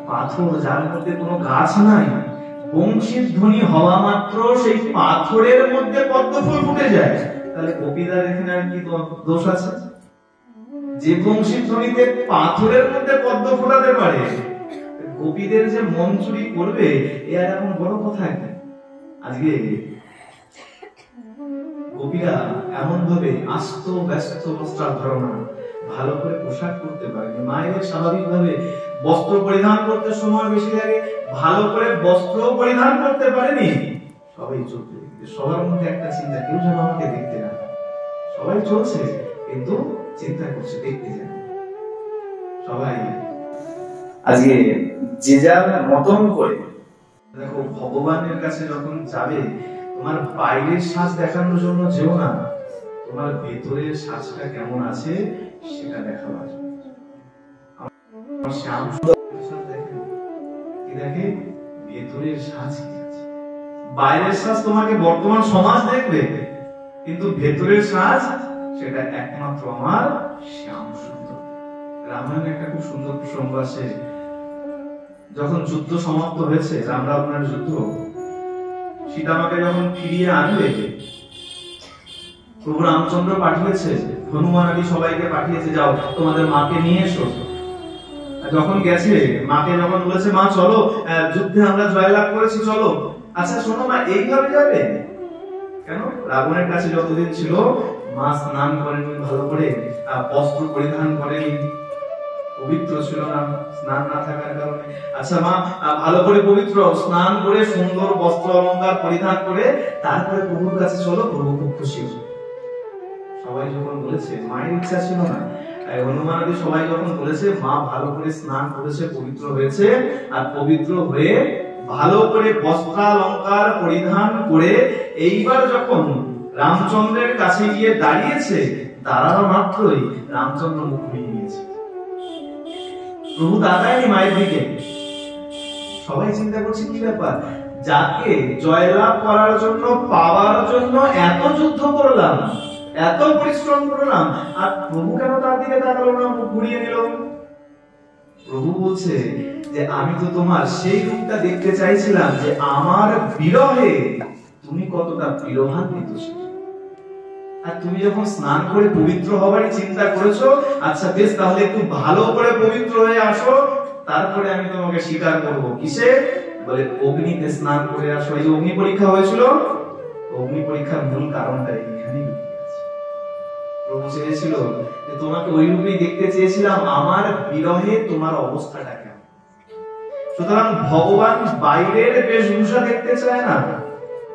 পাথর যার মধ্যে কোনো গাছ নাই, বংশীর ধ্বনি হওয়া মাত্র সেই পাথরের মধ্যে পদ্ম ফুল ফুটে যায়। তাহলে গোপীরা এখানে আর কি দোষ আছে? যে বংশীর ধ্বনিতে পাথরের মধ্যে পদ্ম ফোটাতে পারে, গোপীদের যে মন চুরি করবে এর এখন বড় কথা কি? আজকে গোপীরা এমন ভাবে আস্ত ব্যস্ত বস্ত্রাভরণা, ভালো করে পোশাক পরতে পারেনি। মায়েদের স্বাভাবিক ভাবে বস্ত্র পরিধান করতে সময় বেশি লাগে, ভালো করে বস্ত্র পরিধান করতে পারেনি। সবাই চলতে, সবার মধ্যে একটা চিন্তা, কেউ যেন আমাকে দেখতে না। সবাই চলছে কিন্তু চিন্তা করছে দেখতে যেন সবাই আজকে যে যার মতন করে। দেখো ভগবানের কাছে যখন যাবে, তোমার বাইরের সাজ দেখানোর জন্য যেও না, তোমার ভেতরের সাজটা কেমন আছে সেটা দেখাবার জন্য। শ্যাম সুন্দর দেখে ভেতরের সাজ কি আছে। বাইরের সাজ তোমাকে বর্তমান সমাজ দেখবে, কিন্তু ভেতরের সাজ সেটা একমাত্র আমার শ্যাম সুন্দর। রামায়ণে একটা খুব সুন্দর প্রসঙ্গ আছে। যখন যুদ্ধ সমাপ্ত হয়েছে, রাম রাবণের যুদ্ধ, সীতামাকে যখন ফিরিয়ে আনবে, প্রভু রামচন্দ্র পাঠিয়েছে, হনুমান আদি সবাইকে পাঠিয়েছে, যাও তোমাদের মাকে নিয়ে এসো। যখন গেছে, মাকে যখন বলেছে, মা চলো যুদ্ধে আমরা জয়লাভ করেছি, চলো। আচ্ছা শোনো মা, এইভাবে যাবে কেন? রাবণের কাছে যতদিন ছিল, মা স্নান করেনি ভালো করে, বস্ত্র পরিধান করেনি, পবিত্র ছিল না স্নান না থাকার কারণে। আচ্ছা মা ভালো করে পবিত্র স্নান করে সুন্দর বস্ত্র অলংকার পরিধান করে তারপরে প্রভুর কাছে চলো, প্রভু খুব খুশি হবে। সবাই যখন বলেছে, মায়ের ইচ্ছা ছিল না, হনুমান আদি সবাই যখন বলেছে, মা ভালো করে স্নান করেছে, পবিত্র হয়েছে, আর পবিত্র হয়ে ভালো করে বস্ত্রালঙ্কার পরিধান করে এইবার যখন রামচন্দ্রের কাছে গিয়ে দাঁড়িয়েছে, দাঁড়ানো মাত্রই রামচন্দ্র মুখ ঘুরিয়ে নিয়েছে। প্রভু তাকায়নি মায়ের দিকে। সবাই চিন্তা করছে কি ব্যাপার, যাকে জয়লাভ করার জন্য, পাওয়ার জন্য এত যুদ্ধ করলাম, এত পরিশ্রম করলাম, আর প্রভু কেন তার দিকে তাকালো না, মুখ ঘুরিয়ে নিল? প্রভু বলছে যে আমি তো তোমার সেই রূপটা দেখতে চাইছিলাম, যে আমার বিরহে তুমি কতটা বিরহান্বিত ছিলে। আর তুমি যখন স্নান করে পবিত্র হবারই চিন্তা করেছো, আচ্ছা বেশ, তাহলে একটু ভালো করে পবিত্র হয়ে আসো, তারপরে আমি তোমাকে স্বীকার করবো। কিসে? বলে অগ্নিতে স্নান করে আসো। এই যে অগ্নি পরীক্ষা হয়েছিল, অগ্নি পরীক্ষার মূল কারণটা এখানেই আছে। প্রভু চেয়েছিল যে তোমাকে ওই রূপেই দেখতে চেয়েছিলাম, আমার বিরহে তোমার অবস্থাটা কেমন। সুতরাং ভগবান বাইরের বেশভূষা দেখতে চায় না,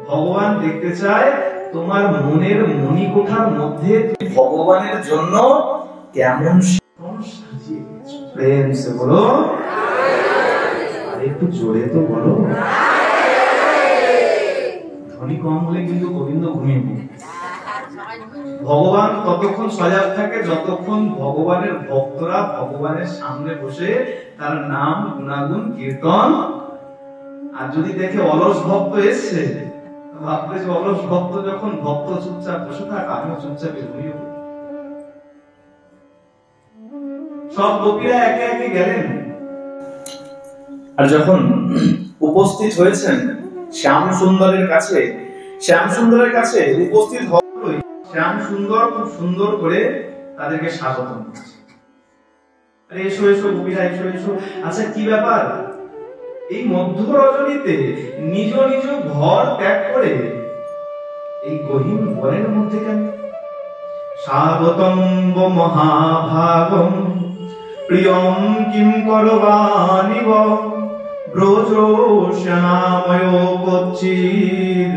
ভগবান দেখতে চায় তোমার মনের মণিকোঠার মধ্যে ভগবানের জন্য কেমন সাজিয়ে গেছো। প্রেম সে বলো, আর একটু জোরে তো বলো। ধ্বনি কম হলে কিন্তু গোবিন্দ ঘুমিয়ে পড়ে। ভগবান ততক্ষণ সজাগ থাকে যতক্ষণ ভগবানের ভক্তরা ভগবানের সামনে বসে তার নাম গুণাগুণ কীর্তন। আর যদি দেখে অলস ভক্ত এসছে, ভাববে যে অলস ভক্ত যখন ভক্ত চুপচাপ বসে থাক, আমিও চুপচাপ ঘুমিয়ে পড়ি। সব গোপীরা একে একে গেলেন, আর যখন উপস্থিত হয়েছেন শ্যাম সুন্দরের কাছে, শ্যাম সুন্দরের কাছে উপস্থিত হওয়াই শ্যাম সুন্দর খুব সুন্দর করে তাদেরকে স্বাগত করছে। আরে এসো এসো গোপীরা, এসো এসো। আচ্ছা কি ব্যাপার, এই মধ্য রজনীতে নিজ নিজ ঘর ত্যাগ করে এই গহীন বনের মধ্যে কেন? স্বাগতম মহাভাগম প্রিয়ম কিম করবানিব ব্রজোষ্যাময় কচ্চিদ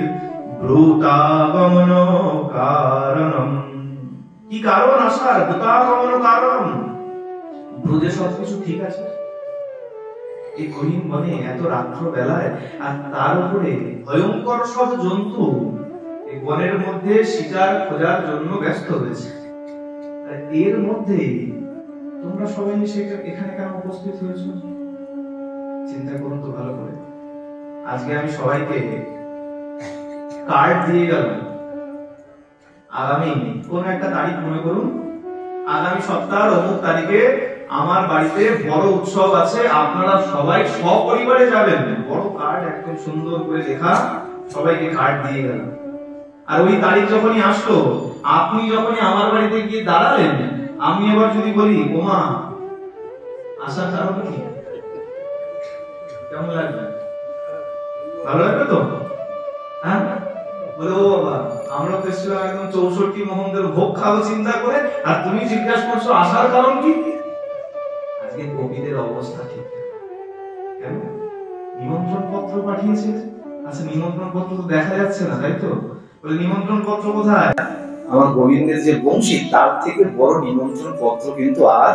ব্রুতাগমন কারণম। কি কারণ আসার? ব্রুতাগমন কারণ। ব্রজে সবকিছু ঠিক আছে, এই গহীন বনে এত রাত্র বেলায়, আর তার উপরে ভয়ঙ্কর সব জন্তু এই বনের মধ্যে শিকার খোঁজার জন্য ব্যস্ত হয়েছে। আর এর মধ্যে তোমরা সবাই এসে এখানে কেন উপস্থিত হয়েছো? চিন্তা করুন তো ভালো করে। আজকে আমি সবাইকে কার্ড দিয়ে গেলাম, আগামী কোন একটা তারিখ মনে করুন, আগামী সপ্তাহের অমুক তারিখে আমার বাড়িতে বড় উৎসব আছে, আপনারা সবাই সপরিবারে যাবেন। বড় কার্ড একদম সুন্দর করে লেখা, সবাইকে কার্ড দিয়ে গেলাম। আর ওই তারিখ যখনই আসলো, আপনি যখনই আমার বাড়িতে গিয়ে দাঁড়ালেন, আমি এবার যদি বলি ওমা আসার কারণ কি, কেমন লাগবে? ভালো লাগবে তো? হ্যাঁ, বলে ও বাবা আমরা তো এসেছিলাম একদম 64 মোহনদের ভোগ খাবো চিন্তা করে, আর তুমি জিজ্ঞাসা করছো আসার কারণ কি? আজকে কবিদের অবস্থা ঠিক কেন? নিমন্ত্রণ পত্র পাঠিয়েছে। আচ্ছা নিমন্ত্রণ পত্র তো দেখা যাচ্ছে না, তাই তো? বলে নিমন্ত্রণ পত্র কোথায়? আমার গোবিন্দের যে বংশী, তার থেকে বড় নিমন্ত্রণ পত্র কিন্তু আর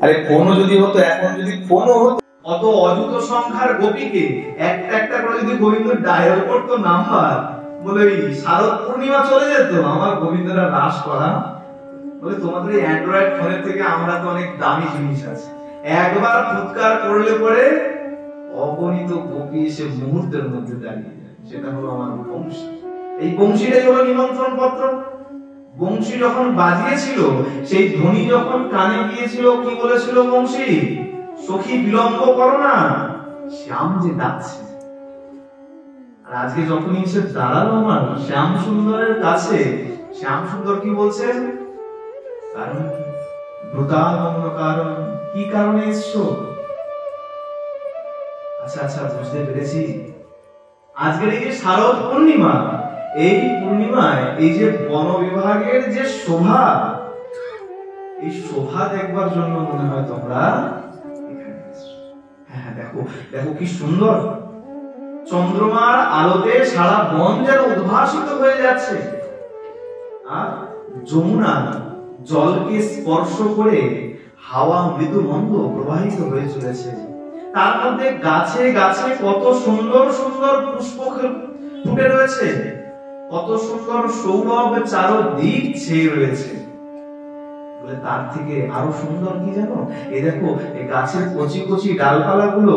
আরে ফোনও যদি হতো, এখন যদি ফোনও হতো, অত অযুত সংখ্যার গোপীকে একটা একটা করে যদি গোবিন্দ ডায়াল করতো নাম্বার, বলে শারদ পূর্ণিমা চলে যেত, আমার গোবিন্দরা রাস করা। বলে তোমাদের এই অ্যান্ড্রয়েড ফোনের থেকে আমরা তো অনেক দামি জিনিস আছে, একবার ফুৎকার করলে পরে অগণিত গোপী এসে মুহূর্তের মধ্যে দাঁড়িয়ে যায়। সেটা হলো আমার বংশী। এই বংশীটাই হলো নিমন্ত্রণ পত্র। বংশী যখন বাজিয়েছিল, সেই ধ্বনি যখন কানে গিয়েছিল, কি বলেছিল বংশী? সখী বিলম্ব করো না, শ্যাম যে ডাকছে। আর আজকে যখন এসে দাঁড়ালো আমার শ্যাম সুন্দরের কাছে, শ্যাম সুন্দর কি বলছেন? কারণ কি? ব্রুতাগমন কারণ। কি কারণে এসছো? আচ্ছা আচ্ছা বুঝতে পেরেছি, আজকের এই যে শারদ পূর্ণিমা, এই পূর্ণিমায় এই যে বন বিভাগের যে শোভা, এই শোভা দেখবার জন্য মনে হয় তোমরা এখানে এসেছো। হ্যাঁ দেখো দেখো কি সুন্দর, চন্দ্রমার আলোতে সারা বন যেন উদ্ভাসিত হয়ে যাচ্ছে। আর যমুনা জলকে স্পর্শ করে হাওয়া মৃদু মন্দ প্রবাহিত হয়ে চলেছে। তার মধ্যে গাছে গাছে কত সুন্দর সুন্দর পুষ্প ফুটে রয়েছে, কত সুন্দর সৌরভ চারদিক ছেয়ে রয়েছে। বলে তার থেকে আরো সুন্দর কি জানো? এই দেখো এই গাছের কচি কচি ডালপালা গুলো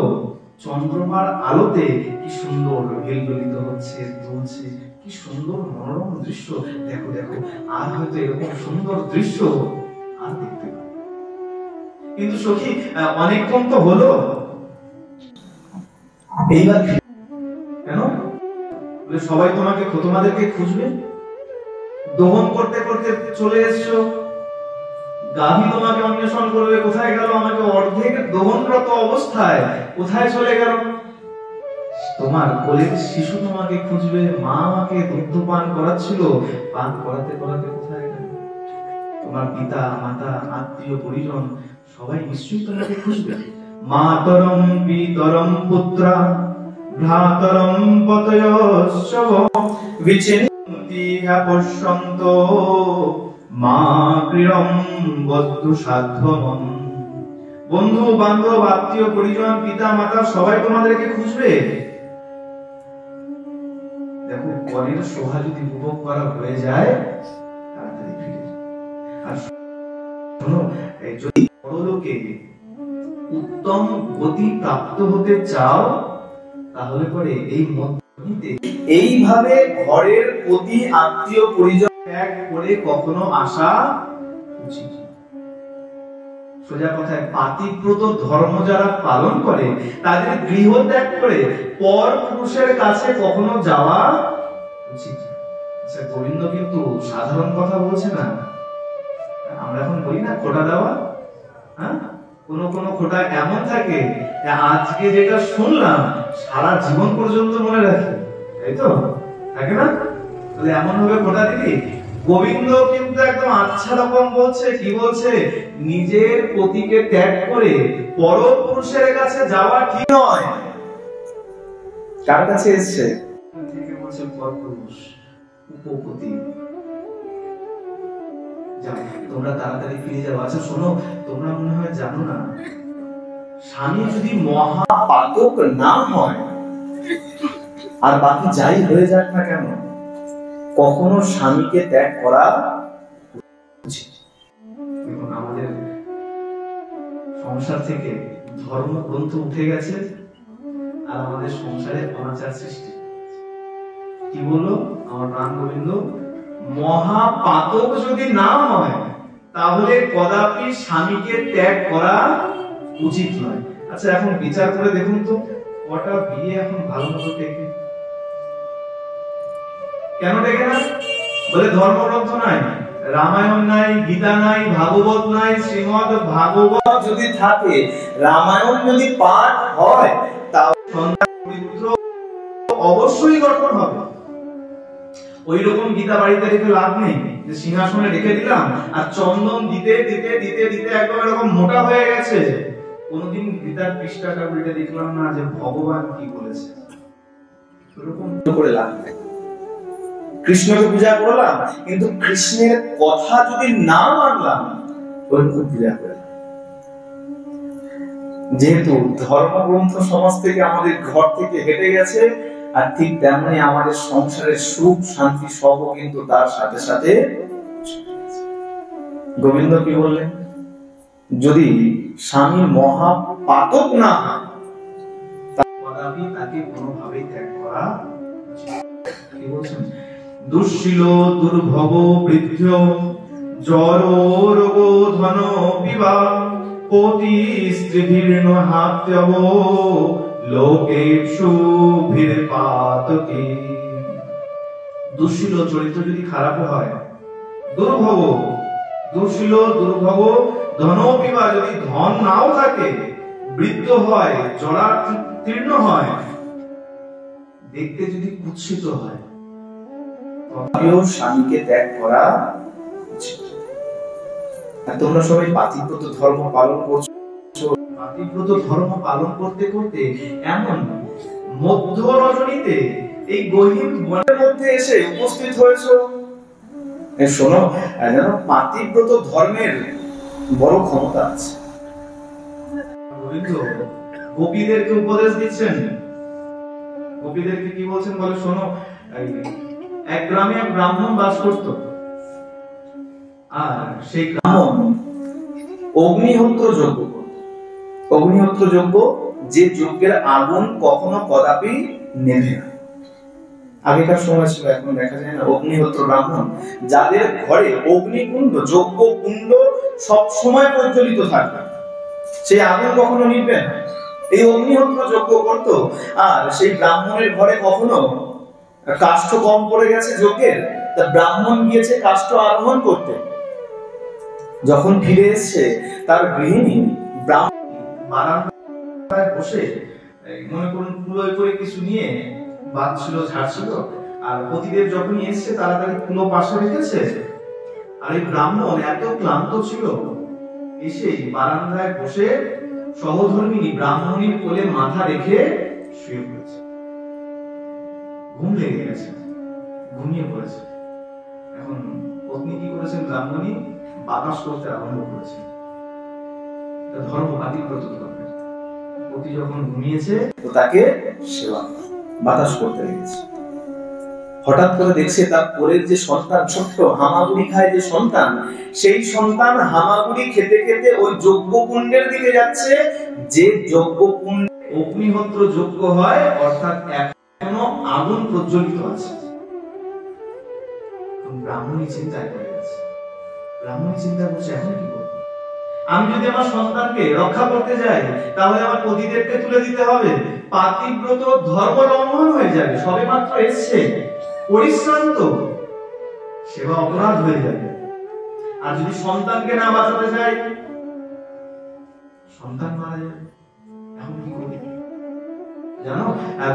চন্দ্রমার আলোতে কি সুন্দর হিলদোলিত হচ্ছে, দুলছে। কি সুন্দর মনোরম দৃশ্য। দেখো দেখো, আর হয়তো এরকম সুন্দর দৃশ্য আর দেখতে পাবো। কিন্তু সখী অনেকক্ষণ তো হলো, এইবার কেন? সবাই তোমাদেরকে খুঁজবে, দহন করতে করতে চলে এসছো, গাভী তোমাকে অন্বেষণ করবে, কোথায় গেল? আমাকে অর্ধেক দহনরত অবস্থায় কোথায় চলে গেল? তোমার কোলের শিশু তোমাকে খুঁজবে, মা আমাকে দুগ্ধ পান করাচ্ছিল, পান করাতে করাতে কোথায় গেল? তোমার পিতা মাতা আত্মীয় পরিজন সবাই নিশ্চয়ই তোমাকে খুঁজবে। মাতরম পিতরম পুত্রা ভ্রাতরম পতয়স্যব বিচিন্তি পশ্যন্ত মা প্রিয়ম বদ্ধু সাধ্যমন। বন্ধু বান্ধব আত্মীয় পরিজন পিতা মাতা সবাই তোমাদেরকে খুঁজবে। দেখো বনের শোভা যদি উপভোগ করা হয়ে যায় তাড়াতাড়ি ফিরে যাও। আর শোনো, যদি পরলোকে উত্তম গতি প্রাপ্ত হতে চাও তাহলে পরে এই মধ্যে এইভাবে ঘরের প্রতি আত্মীয় পরিজন ত্যাগ করে কখনো আসা উচিত। সোজা কথায় পাতিব্রত ধর্ম যারা পালন করে তাদের গৃহ ত্যাগ করে পর পুরুষের কাছে কখনো যাওয়া উচিত। আচ্ছা, গোবিন্দ কিন্তু সাধারণ কথা বলছে না। আমরা এখন বলি না খোটা দেওয়া, হ্যাঁ, কোন কোন খোটা এমন থাকে যে আজকে যেটা শুনলাম সারা জীবন পর্যন্ত মনে রাখি, তাই তো থাকে না? তাহলে এমন ভাবে খোটা দিলি। গোবিন্দ কিন্তু একদম আচ্ছা রকম বলছে, কি বলছে? নিজের পতিকে ত্যাগ করে পরপুরুষের কাছে যাওয়া ঠিক নয়। কার কাছে এসেছে? থেকে বলছে পরপুরুষ, উপপতি। যাও, তোমরা তাড়াতাড়ি ফিরে যাও। আচ্ছা শোনো, তোমরা মনে হয় জানো না, স্বামী যদি মহাপাতক না হয় আর বাকি যাই হয়ে যাক না কেন, কখনো স্বামীকে ত্যাগ করা উচিত। দেখুন, আমাদের সংসার থেকে ধর্মগ্রন্থ উঠে গেছে আর আমাদের সংসারে অনাচার সৃষ্টি। কি বললো আমার প্রাণ গোবিন্দ? মহাপাতক যদি না হয় তাহলে কদাপি স্বামীকে ত্যাগ করা উচিত নয়। আচ্ছা, এখন বিচার করে দেখুন তো, কটা বিয়ে এখন ভালো মতো টেকে? কেন টেকে না? বলে ধর্মগ্রন্থ নাই, রামায়ণ নাই, গীতা নাই, ভাগবত নাই। শ্রীমদ ভাগবত যদি থাকে, রামায়ণ যদি পাঠ হয়, তাহলে সন্তান চরিত্র অবশ্যই গঠন হবে। ওই রকম গীতা বাড়িতে রেখে লাভ নেই যে সিংহাসনে রেখে দিলাম আর চন্দন দিতে দিতে দিতে দিতে একদম এরকম মোটা হয়ে গেছে। কোনদিন গীতার পৃষ্ঠাটা উল্টে দেখলাম না যে ভগবান কি বলেছে। এরকম করে লাভ নেই। কৃষ্ণকে পূজা করলাম কিন্তু কৃষ্ণের কথা যদি না মানলাম, ওইরকম পূজা করলাম। যেহেতু ধর্মগ্রন্থ সমাজ থেকে আমাদের ঘর থেকে হেঁটে গেছে, আর ঠিক তেমনি আমাদের সংসারের সুখ শান্তি সব কিন্তু তার সাথে সাথে। গোবিন্দ কি বললেন? যদি স্বামী মহাপাতক না হয় তথাপি তাকে কোনোভাবেই ত্যাগ করা উচিত। কি বলছেন? দুঃশীল দুর্ভগ বৃদ্ধ জর রোগ ধন বিবা পতি স্ত্রীভীর্ণ হাত্যব লোকেষু ভির পাতকে। দুঃশীল চরিত্র যদি খারাপ হয়, দুর্ভগ, দুঃশীল দুর্ভগ ধন বিবা, যদি ধন নাও থাকে, বৃদ্ধ হয়, জরাতীর্ণ হয়, দেখতে যদি কুৎসিত হয়, তথাপিও স্বামীকে ত্যাগ করা উচিত। আর তোমরা সবাই পাতিব্রত ধর্ম পালন করছো। পাতিব্রত ধর্ম পালন করতে করতে এমন মধ্য রজনীতে এই গহীন বনের মধ্যে এসে উপস্থিত হয়েছো। শোনো, জানো পাতিব্রত ধর্মের বড় ক্ষমতা আছে। গোবিন্দ গোপীদেরকে উপদেশ দিচ্ছেন। গোপীদেরকে কি বলছেন বলে শোনো, এক গ্রামে এক ব্রাহ্মণ বাস করত, আর সেই ব্রাহ্মণ অগ্নিহোত্র যজ্ঞ করত। অগ্নিহোত্র যজ্ঞ, যে যজ্ঞের আগুন কখনো কদাপি নেভে না। আগেকার সময় ছিল, এখন দেখা যায় না। অগ্নিহোত্র ব্রাহ্মণ, যাদের ঘরে অগ্নিকুণ্ড, যজ্ঞ কুণ্ড সব সময় প্রজ্বলিত থাকবে, সেই আগুন কখনো নিভবে না। এই অগ্নিহোত্র যজ্ঞ করত, আর সেই ব্রাহ্মণের ঘরে কখনো কাষ্ঠ কম পড়ে গেছে যজ্ঞের, তা ব্রাহ্মণ গিয়েছে কাষ্ঠ আরোহণ করতে। যখন ফিরে এসছে, তার গৃহিণী বারান্দায় বসে মনে করুন কুলোয় করে কিছু নিয়ে বাঁধছিল, ঝাড়ছিল, আর পতিদেব যখনই এসছে তাড়াতাড়ি কুলো পাশে রেখেছে। আর এই ব্রাহ্মণ এত ক্লান্ত ছিল, এসে বারান্দায় বসে সহধর্মিনী ব্রাহ্মণীর কোলে মাথা রেখে শুয়ে পড়েছে। ঘুম লেগে গেছে, ঘুমিয়ে পড়েছে। এখন পত্নী কি করেছেন? ব্রাহ্মণী বাতাস করতে আরম্ভ করেছে। ধর্ম পাতিব্রত ধর্মের। পতি যখন ঘুমিয়েছে তো তাকে সেবা বাতাস করতে লেগেছে। হঠাৎ করে দেখছে তার কোলের যে সন্তান, ছোট্ট হামাগুড়ি খায় যে সন্তান, সেই সন্তান হামাগুড়ি খেতে খেতে ওই যজ্ঞকুণ্ডের দিকে যাচ্ছে, যে যজ্ঞকুণ্ডে অগ্নিহোত্র যজ্ঞ হয়, অর্থাৎ এখনো আগুন প্রজ্বলিত আছে। ব্রাহ্মণী চিন্তায় পড়ে গেছে। ব্রাহ্মণী চিন্তা করছে এখন কি করব? আমি যদি আমার সন্তানকে রক্ষা করতে যাই তাহলে আমার পতিদেবকে তুলে দিতে হবে, পাতিব্রত ধর্ম লঙ্ঘন হয়ে যাবে, সবে মাত্র এসছে, পরিশ্রান্ত, সেবা অপরাধ হয়ে যাবে। আর যদি সন্তানকে না বাঁচাতে যাই, সন্তান মারা যাবে। এখন কি করবে জানো?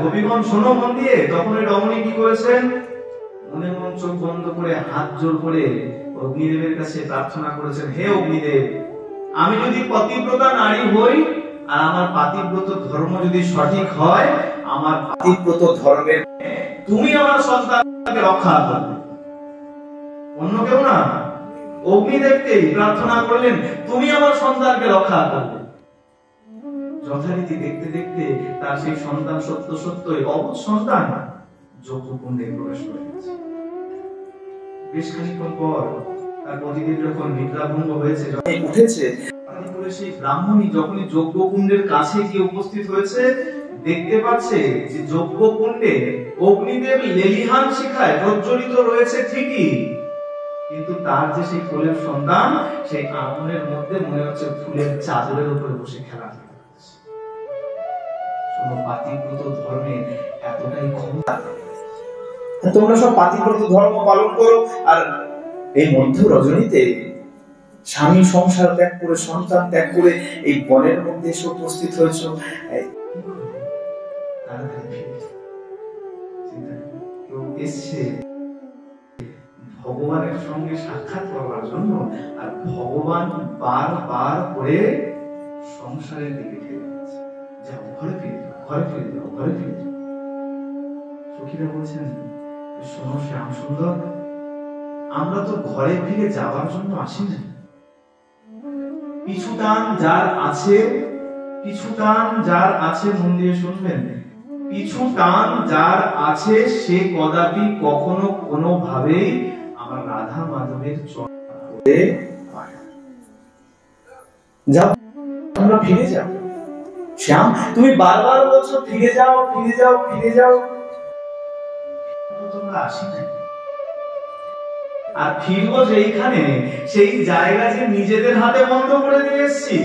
গোপীগণ শোনো মন দিয়ে। তখন ওই রমণী কি করেছেন? মনে মন চোখ বন্ধ করে হাত জোর করে অগ্নিদেবের কাছে প্রার্থনা করেছেন, হে অগ্নিদেব, আমি যদি পতিব্রতা নারী হই আর আমার পাতিব্রত ধর্ম যদি সঠিক হয়, আমার পাতিব্রত ধর্মের তুমি আমার সন্তানকে রক্ষা করবে, অন্য কেউ না। অগ্নিদেবকে প্রার্থনা করলেন, তুমি আমার সন্তানকে রক্ষা করবে। যথারীতি দেখতে দেখতে তার সেই সন্তান সত্য সত্যই অবুঝ সন্তান যজ্ঞকুণ্ডে প্রবেশ করে গেছে। বেশ খানিকক্ষণ পর তার পতিদেব যখন নিদ্রাভঙ্গ হয়েছে, যখন উঠেছে, সেই ব্রাহ্মণী যখনই যজ্ঞকুণ্ডের কাছে গিয়ে উপস্থিত হয়েছে, দেখতে পাচ্ছে যে যজ্ঞকুণ্ডে অগ্নিদেব লেলিহান শিখায় প্রজ্বলিত রয়েছে ঠিকই, কিন্তু তার যে সেই কোলের সন্তান, সেই আগুনের মধ্যে মনে হচ্ছে ফুলের চাদরের উপরে বসে খেলা করছে। পাতিব্রত ধর্মে এতটাই ক্ষমতা। তোমরা সব পাতিব্রত ধর্ম পালন করো, আর এই মধ্য রজনীতে স্বামী সংসার ত্যাগ করে, সন্তান ত্যাগ করে এই বনের মধ্যে এসে উপস্থিত হয়েছ। ভগবানের সঙ্গে সাক্ষাৎ করার জন্য, আর ভগবান বারবার করে সংসারের দিকে ঠেলে দিচ্ছে, যাও ঘরে ফিরে যাও, ঘরে ফিরে যাও, ঘরে ফিরে যাও। সখীরা বলছেন, শোনো শ্যাম সুন্দর, আমরা তো ঘরে ফিরে যাওয়ার জন্য আসি না। পিছু টান যার আছে, পিছু টান যার আছে, মন দিয়ে শুনবেন, পিছু টান যার আছে সে কদাপি কখনো কোনো ভাবেই আমার রাধা মাধবের চরণে যাও, আমরা ফিরে যাও। শ্যাম, তুমি বারবার বলছো ফিরে যাও, ফিরে যাও, ফিরে যাও, তোমরা আসি না। আর ফিরবো যেইখানে, সেই জায়গা যে নিজেদের হাতে বন্ধ করে দিয়ে এসেছি।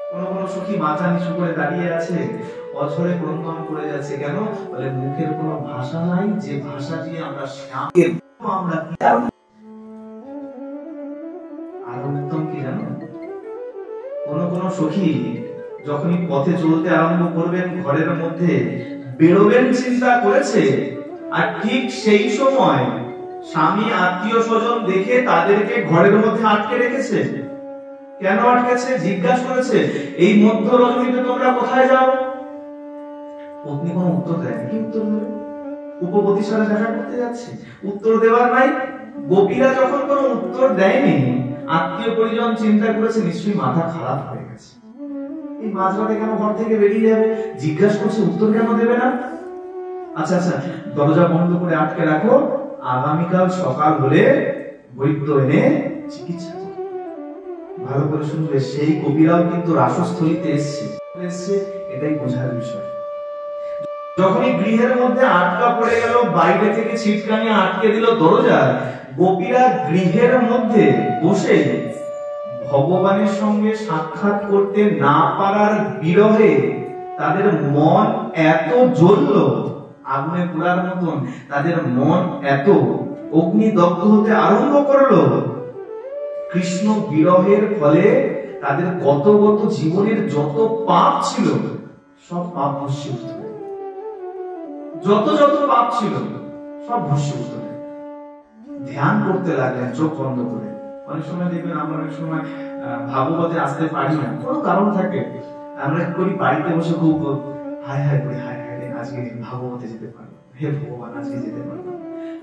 কোন কোন সখী মাথা নিচু করে দাঁড়িয়ে আছে, অঝরে ক্রন্দন করে যাচ্ছে। কেন? বলে মুখের কোনো ভাষা নাই, যে ভাষা দিয়ে আমরা শ্যামকে আমরা আর উত্তম কি জানো? কোন কোন সখী যখনই পথে চলতে আরম্ভ করবেন, ঘরের মধ্যে বেরোবেন চিন্তা করেছে, আর ঠিক সেই সময় স্বামী আত্মীয় স্বজন দেখে তাদেরকে ঘরের মধ্যে আটকে রেখেছে। কেন আটকেছে? জিজ্ঞাসা করেছে, এই মধ্য রজনীতে তোমরা কোথায় যাও? পত্নী কোনো উত্তর দেয়নি। কি উত্তর দেবে? উপপতির সাথে দেখা করতে যাচ্ছে, উত্তর দেওয়ার নাই। গোপীরা যখন কোনো উত্তর দেয়নি, আত্মীয় পরিজন চিন্তা করেছে নিশ্চয়ই মাথা খারাপ হয়ে গেছে, এই মাঝরাতে কেন ঘর থেকে বেরিয়ে যাবে? জিজ্ঞাসা করছে, উত্তর কেন দেবে না? আচ্ছা আচ্ছা, দরজা বন্ধ করে আটকে রাখো, আগামীকাল সকাল হলে বৈদ্য এনে চিকিৎসা করবে। ভালো করে শুনবে, সেই কবিরাও কিন্তু রাসস্থলীতে এসছে, এটাই বোঝার বিষয়। যখনই গৃহের মধ্যে আটকা পড়ে গেল, বাইরে থেকে ছিটকানি আটকে দিল দরজা, গোপীরা গৃহের মধ্যে বসে ভগবানের সঙ্গে সাক্ষাৎ করতে না পারার বিরহে তাদের মন এত জ্বলল, আগুনে পোড়ার মতন তাদের মন এত অগ্নিদগ্ধ হতে আরম্ভ করলো। কৃষ্ণ বিরহের ফলে তাদের গত জীবনের যত পাপ ছিল, সব পাপ ভস্মীভূত হয়ে গেল। যত পাপ ছিল সব ভস্মীভূত হয়ে গেল। ধ্যান করতে লাগলেন চোখ বন্ধ করে। অনেক সময় দেখবেন আমরা অনেক সময় ভাগবতে আসতে পারি না, কোনো কারণ থাকে। আমরা করি বাড়িতে বসে খুব হায় হায় করি, হায় হায় আজকে ভাগবতে যেতে পারবো, হে ভগবান আজকে যেতে পারবো।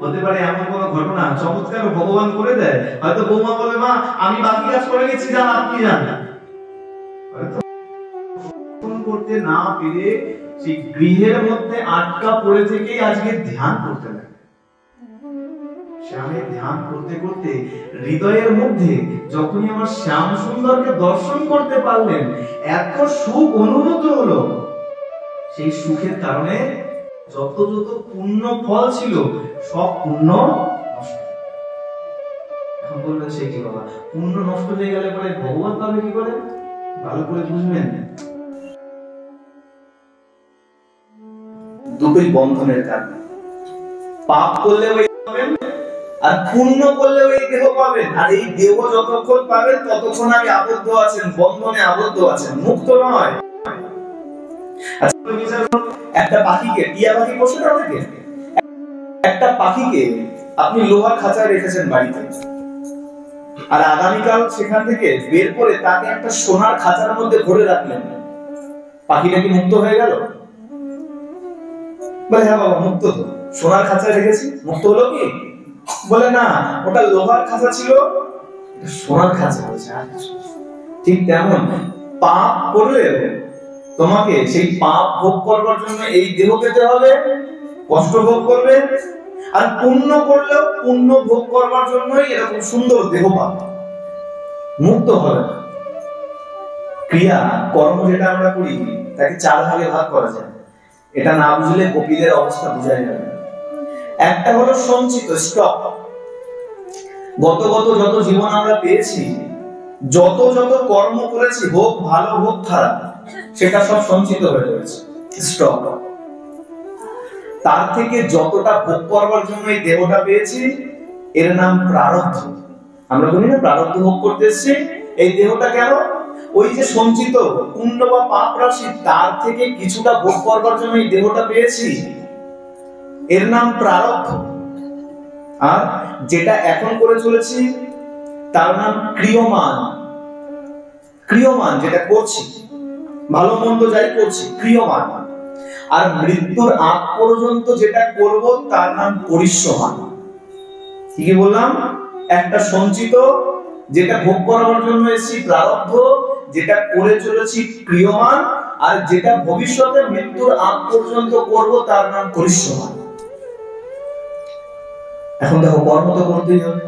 হতে পারে এমন কোন ঘটনা চমৎকার ভগবান করে দেয়, হয়তো বৌমা বলবে, মা আমি বাকি কাজ করে গেছি, যান আপনি যান। করতে না পেরে সেই গৃহের মধ্যে আটকা পড়ে থেকেই আজকে ধ্যান করতে লাগে। শ্যামের ধ্যান করতে করতে হৃদয়ের মধ্যে যখনই আমার শ্যাম সুন্দরকে দর্শন করতে পারলেন, এত সুখ অনুভূত হলো। সেই সুখের কারণে যত যত পুণ্য ফল ছিল সব পুণ্য নষ্ট। এখন বলবেন সে কি বাবা, পুণ্য নষ্ট হয়ে গেলে পরে ভগবান পাবে কি করে? ভালো করে বুঝবেন, দুটোই বন্ধনের কারণ। পাপ করলে ওই পাবেন, আর পুণ্য করলে ওই দেহ পাবেন। আর এই দেহ যতক্ষণ পাবেন ততক্ষণ আগে আবদ্ধ আছেন, বন্ধনে আবদ্ধ আছেন, মুক্ত নয়। একটা পাখিকে, টিয়া পাখি পোষেন অনেকে, একটা পাখিকে আপনি লোহার খাঁচায় রেখেছেন বাড়িতে, আর আগামীকাল সেখান থেকে বের করে তাকে একটা সোনার খাঁচার মধ্যে ভরে রাখলেন, পাখিটা কি মুক্ত হয়ে গেল? বলে হ্যাঁ বাবা মুক্ত তো, সোনার খাঁচায় রেখেছি, মুক্ত হলো কি? বলে না, ওটা লোহার খাঁচা ছিল, সোনার খাঁচা হয়েছে। ঠিক তেমন পাপ করলে তোমাকে সেই পাপ ভোগ করবার জন্য এই দেহ পেতে হবে, কষ্ট ভোগ করবে। আর পুণ্য করলেও পুণ্য ভোগ করবার জন্যই এরকম সুন্দর দেহ পাবে, মুক্ত হবে না। ক্রিয়া কর্ম যেটা আমরা করি তাকে 4 ভাগে ভাগ করা যায়। এটা না বুঝলে গোপীদের অবস্থা বোঝা যাবে না। একটা হলো সঞ্চিত স্টক, গত যত জীবন আমরা পেয়েছি, যত কর্ম করেছি, হোক ভালো হোক খারাপ, সেটা সব সঞ্চিত হয়ে রয়েছে স্টক। তার থেকে যতটা ভোগ করবার জন্য এই দেহটা পেয়েছি, এর নাম প্রারব্ধ। আমরা বলি না প্রারব্ধ ভোগ করতে এসেছি। এই দেহটা কেন? ওই যে সঞ্চিত পুণ্য বা পাপ রাশি, তার থেকে কিছুটা ভোগ করবার জন্য এই দেহটা পেয়েছি, এর নাম প্রারব্ধ। আর যেটা এখন করে চলেছি তার নাম ক্রিয়মান। ক্রিয়মান যেটা করছি, ভালো মন্দ যাই করছি, ক্রিয়মান। আর মৃত্যুর আগ পর্যন্ত যেটা করব তার নাম পরিশ্রমান। কি বললাম? একটা সঞ্চিত, যেটা ভোগ করার জন্য এসেছি প্রারব্ধ, যেটা করে চলেছি ক্রিয়মান, আর যেটা ভবিষ্যতে মৃত্যুর আগ পর্যন্ত করব তার নাম পরিশ্রমান। এখন দেখো, কর্ম তো করতেই হবে,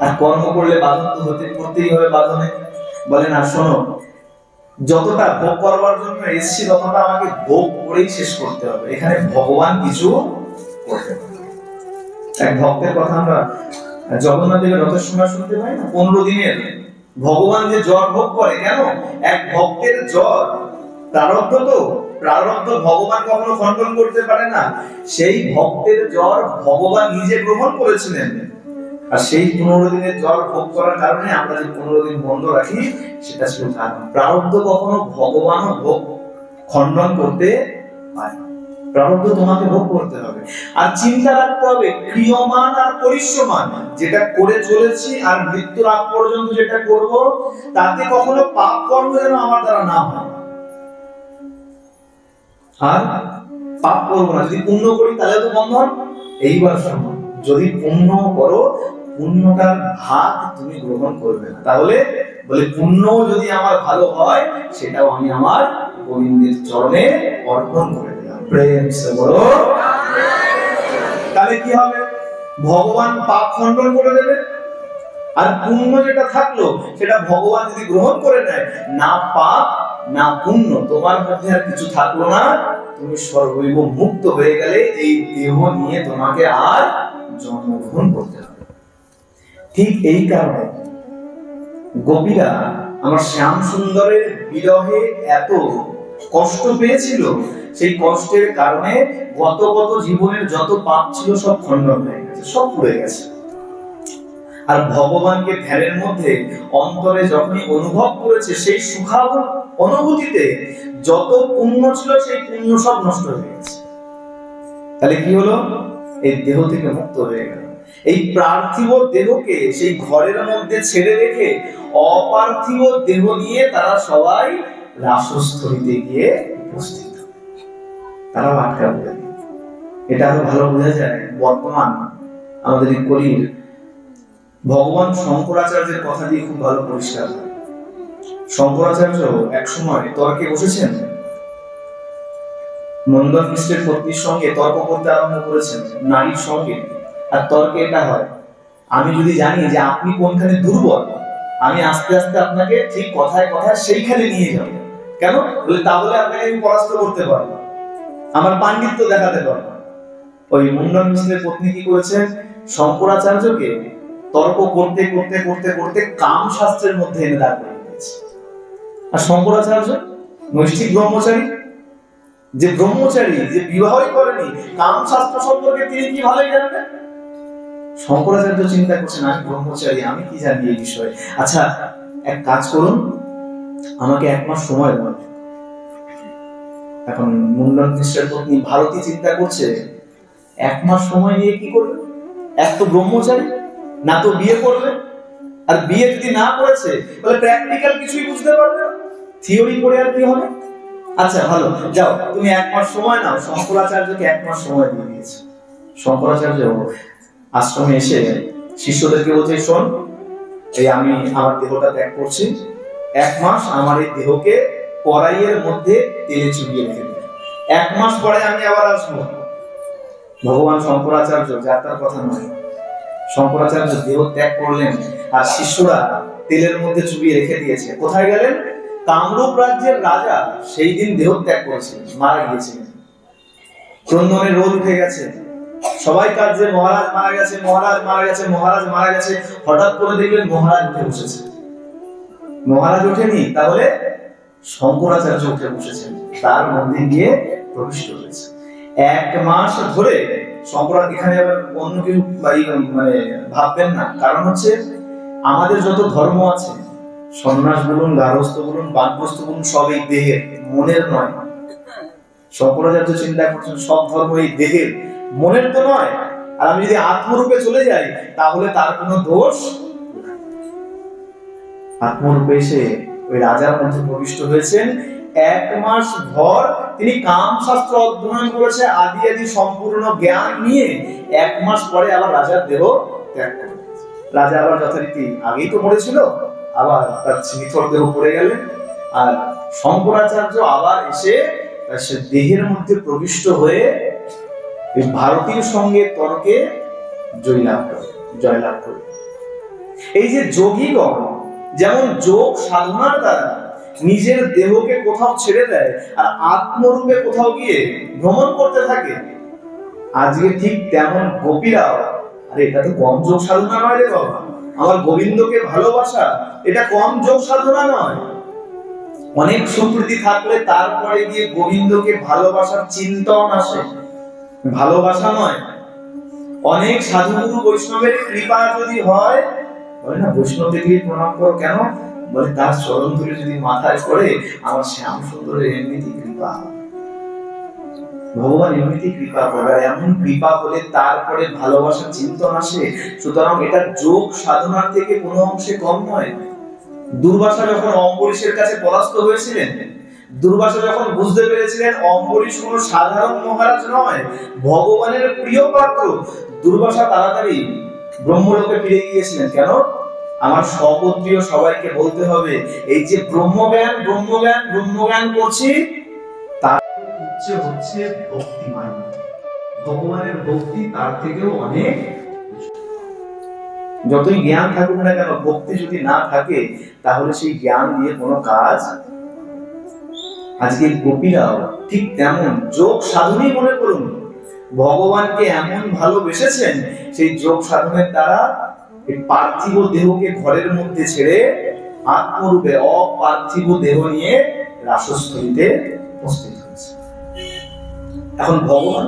আর কর্ম করলে বাধন তো করতেই হবে, বাধনে। বলে না শোনো, যতটা ভোগ করবার জন্য এসেছি ততটা আমাকে ভোগ করেই শেষ করতে হবে, এখানে ভগবান কিছু করতে পারে। এক ভক্তের কথা আমরা জগন্নাথ দেবের রথের সময় শুনতে পাই না, 15 দিনের ভগবান যে জ্বর ভোগ করে, কেন? এক ভক্তের জ্বর প্রারব্ধ, তো প্রারব্ধ ভগবান কখনো খণ্ডন করতে পারে না। সেই ভক্তের জ্বর ভগবান নিজে গ্রহণ করেছিলেন, আর সেই 15 দিনের জ্বর ভোগ করার কারণে আমরা যে 15 দিন বন্ধ রাখি, সেটা ছিল কারণ। প্রারব্ধ কখনো ভগবানও ভোগ খণ্ডন করতে পারে না, প্রারব্ধ তোমাকে ভোগ করতে হবে। আর চিন্তা রাখতে হবে ক্রিয়মান আর পরিশ্রমান, যেটা করে চলেছি আর মৃত্যুর আগ পর্যন্ত যেটা করব, তাতে কখনো পাপ কর্ম যেন আমার দ্বারা না হয়। আর পাপ করবো না, যদি পুণ্য করি তাহলে তো বন্ধন। এইবার শোনো, যদি পুণ্য করো, পুণ্যটার ভাগ তুমি গ্রহণ করবে না। তাহলে বলে পুণ্য যদি আমার ভালো হয়, সেটাও আমি আমার গোবিন্দের চরণে অর্পণ করে দিলাম। প্রেম সে বলো। তাহলে কি হবে? ভগবান পাপ খণ্ডন করে দেবে, আর পুণ্য যেটা থাকলো সেটা ভগবান যদি গ্রহণ করে নেয়, না পাপ না পুণ্য, তোমার মধ্যে আর কিছু থাকলো না, তুমি সর্বৈব মুক্ত হয়ে গেলে। এই দেহ নিয়ে তোমাকে আর জন্মগ্রহণ করতে হবে। ঠিক এই কারণে গোপীরা আমার শ্যাম সুন্দরের বিরহে এত কষ্ট পেয়েছিল, সেই কষ্টের কারণে গত জীবনের যত পাপ ছিল সব খণ্ডন হয়ে গেছে, সব পুড়ে গেছে। আর ভগবানকে ধ্যানের মধ্যে অন্তরে যখনই অনুভব করেছে, সেই সুখাব অনুভূতিতে যত পুণ্য ছিল সেই পুণ্য সব নষ্ট হয়ে গেছে। তাহলে কি হলো? এই দেহ থেকে মুক্ত হয়ে গেল। এই পার্থিব দেহকে সেই ঘরের মধ্যে ছেড়ে রেখে অপার্থিব দেহ নিয়ে তারা সবাই রাসস্থলীতে গিয়ে উপস্থিত। তারা আটকা পড়ে। এটা আরো ভালো বোঝা যায় বর্তমান আমাদের এই কলির ভগবান শঙ্করাচার্যের কথা দিয়ে খুব ভালো পরিষ্কার হয়। শঙ্করাচার্য এক সময় তর্কে বসেছেন, নন্দন মিশ্রের পত্নীর সঙ্গে তর্ক করতে আরম্ভ করেছেন, নারীর সঙ্গে। আর তর্কে এটা হয়, আমি যদি জানি যে আপনি কোনখানে দুর্বল, আমি আস্তে আস্তে আপনাকে ঠিক কথায় কথায় সেইখানে নিয়ে যাবো। কেন বলে? তাহলে আপনাকে আমি পরাস্ত করতে পারবো, আমার পাণ্ডিত্য দেখাতে পারবো। ওই মুন্ডন মিশ্রের পত্নী কি করেছেন? শঙ্করাচার্যকে তর্ক করতে করতে করতে করতে কাম শাস্ত্রের মধ্যে এনে দাঁড় করে দিয়েছে। আর শঙ্করাচার্য নৈষ্ঠিক ব্রহ্মচারী, যে ব্রহ্মচারী, যে বিবাহই করেনি, কাম শাস্ত্র সম্পর্কে তিনি কি ভালোই জানবেন? শঙ্করাচার্য চিন্তা করছেন, আমি ব্রহ্মচারী, আমি কি জানি এই বিষয়ে। আচ্ছা, এক কাজ করুন, আমাকে 1 মাস সময় দেন। এখন মুন্ডন মিশ্রের পত্নী ভারতী চিন্তা করছে, 1 মাস সময় নিয়ে কি করবে? এক তো ব্রহ্মচারী, না তো বিয়ে করবে, আর বিয়ে যদি না করেছে তাহলে প্র্যাকটিক্যাল কিছুই বুঝতে পারবে না, থিওরি পড়ে আর কি হবে। আচ্ছা ভালো, যাও তুমি 1 মাস সময় নাও। শঙ্করাচার্যকে 1 মাস সময় দিয়ে দিয়েছে। শঙ্করাচার্য আশ্রমে এসে শিষ্যদেরকে বলছে, শোন, এই আমি আমার দেহটা ত্যাগ করছি, 1 মাস আমার এই দেহকে কড়াইয়ের মধ্যে তেলে চুবিয়ে রেখে দেবে, 1 মাস পরে আমি আবার আসবো। ভগবান শঙ্করাচার্য যাত্রার কথা নয়, শঙ্করাচার্য দেহ ত্যাগ করলেন, আর শিষ্যরা তেলের মধ্যে চুবিয়ে রেখে দিয়েছে। কোথায় গেলেন? কামরূপ রাজ্যের রাজা সেই দিন দেহ ত্যাগ করেছিলেন, মারা গিয়েছিলেন। ক্রন্দনের রোল উঠে গেছে, সবাই কাজে মহারাজ মারা গেছে, মহারাজ মারা গেছে, মহারাজ মারা গেছে। হঠাৎ করে দেখলেন মহারাজ উঠে বসেছে। মহারাজ ওঠেনি, তাহলে শঙ্করাচার্য উঠে বসেছেন, তার মধ্যে গিয়ে প্রবিষ্ট হয়েছে। 1 মাস ধরে শঙ্করাচার্য, এখানে আবার অন্য কিছু মানে ভাববেন না, কারণ হচ্ছে আমাদের যত ধর্ম আছে, সন্ন্যাস বলুন, গার্হস্থ্য বলুন, বানপ্রস্থ বলুন, সব এই দেহের, মনের নয়। শঙ্করাচার্য চিন্তা করছেন সব ধর্ম এই দেহের, মনের তো নয়। আর আমি যদি আত্মরূপে চলে যাই তাহলে তার কোনো দোষ। আত্মরূপে এসে ওই রাজার মধ্যে প্রবিষ্ট হয়েছেন। 1 মাস ভর তিনি কাম শাস্ত্র অধ্যয়ন করেছে, আদি আদি সম্পূর্ণ জ্ঞান নিয়ে 1 মাস পরে আবার রাজার দেহ ত্যাগ করে। রাজা আবার যথারীতি, আগেই তো মরেছিল, আবার তার নিথর দেহ পড়ে গেলেন। আর শঙ্করাচার্য আবার এসে সে দেহের মধ্যে প্রবিষ্ট হয়ে ভারতীর সঙ্গে তর্কে জয়লাভ করে। এই যে যোগীগণ যেমন যোগ সাধনার দ্বারা নিজের দেহকে কোথাও ছেড়ে দেয় আর আত্মরূপে কোথাও গিয়ে ভ্রমণ করতে থাকে, আজকে ঠিক তেমন গোপীরাও, আরে এটা তো কম যোগ সাধনা নয় রে বাবা, আমার গোবিন্দকে ভালোবাসা এটা কম যোগ সাধনা নয়। অনেক সুপ্রীতি থাকলে তারপরে গিয়ে গোবিন্দকে ভালোবাসার চিন্তন আসে, ভালোবাসা নয়। অনেক সাধুগুরু বৈষ্ণবের কৃপা যদি হয়, বলে না বৈষ্ণব দেখলে প্রণাম করো, কেন? বলে তার চরণ ধরে যদি মাথায় পড়ে, আমার শ্যাম সুন্দরের এমনিতেই কৃপা, ভগবান এমনিতেই কৃপা করে। এমন কৃপা হলে তারপরে ভালোবাসার চিন্তন আসে। সুতরাং এটা যোগ সাধনার থেকে কোনো অংশে কম নয়। দুর্বাসা যখন অম্বরীশের কাছে পরাস্ত হয়েছিলেন, দুর্বাসা যখন বুঝতে পেরেছিলেন অম্বরীশ কোনো সাধারণ মহারাজ নয়, ভগবানের প্রিয় পাত্র, দুর্বাসা তাড়াতাড়ি ব্রহ্মলোকে ফিরে গিয়েছিলেন। কেন? আমার স্বগোত্রীয় সবাইকে বলতে হবে, এই যে ব্রহ্মজ্ঞান ব্রহ্মজ্ঞান ব্রহ্মজ্ঞান করছি, তার উচ্চে হচ্ছে ভক্তি মার্গ। ভগবানের ভক্তি তার থেকেও অনেক। যতই জ্ঞান থাকুক না কেন, ভক্তি যদি না থাকে তাহলে সেই জ্ঞান দিয়ে কোনো কাজ। আজকে গোপীরাও ঠিক তেমন যোগ সাধনই মনে করুন, ভগবানকে এমন ভালোবেসেছেন, সেই যোগ সাধনের দ্বারা এই পার্থিব দেহকে ঘরের মধ্যে ছেড়ে আত্মরূপে অপার্থিব দেহ নিয়ে রাসস্থলীতে উপস্থিত হয়েছে। এখন ভগবান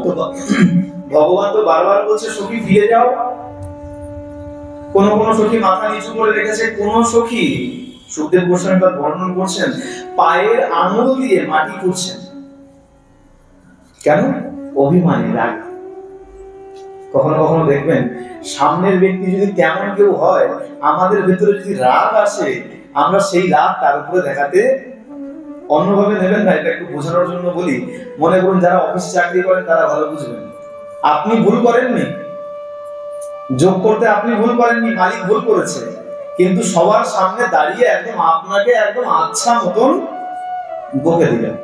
তো বারবার বলছে, সখী ফিরে যাও। কোন কোন সখী মাথা নিচু করে রেখেছে, কোন সখী, সুখদেব গোস্বামী বর্ণন করছেন, পায়ের আঙুল দিয়ে মাটি খুঁড়ছেন। কেন? অভিমানী, রাগ। কখনো কখনো দেখবেন সামনের ব্যক্তি যদি তেমন কেউ হয়, আমাদের ভেতরে যদি রাগ আসে, আমরা সেই রাগ তার উপরে দেখাতে অন্যভাবে নেবেন না। এটা একটু বোঝানোর জন্য বলি। মনে করুন যারা অফিস চাকরি করেন তারা ভালো বুঝবেন। আপনি ভুল করেননি, যোগ করতে আপনি ভুল করেননি, মালিক ভুল করেছে, কিন্তু সবার সামনে দাঁড়িয়ে একদম আপনাকে একদম আচ্ছা মতন বকে দিলেন,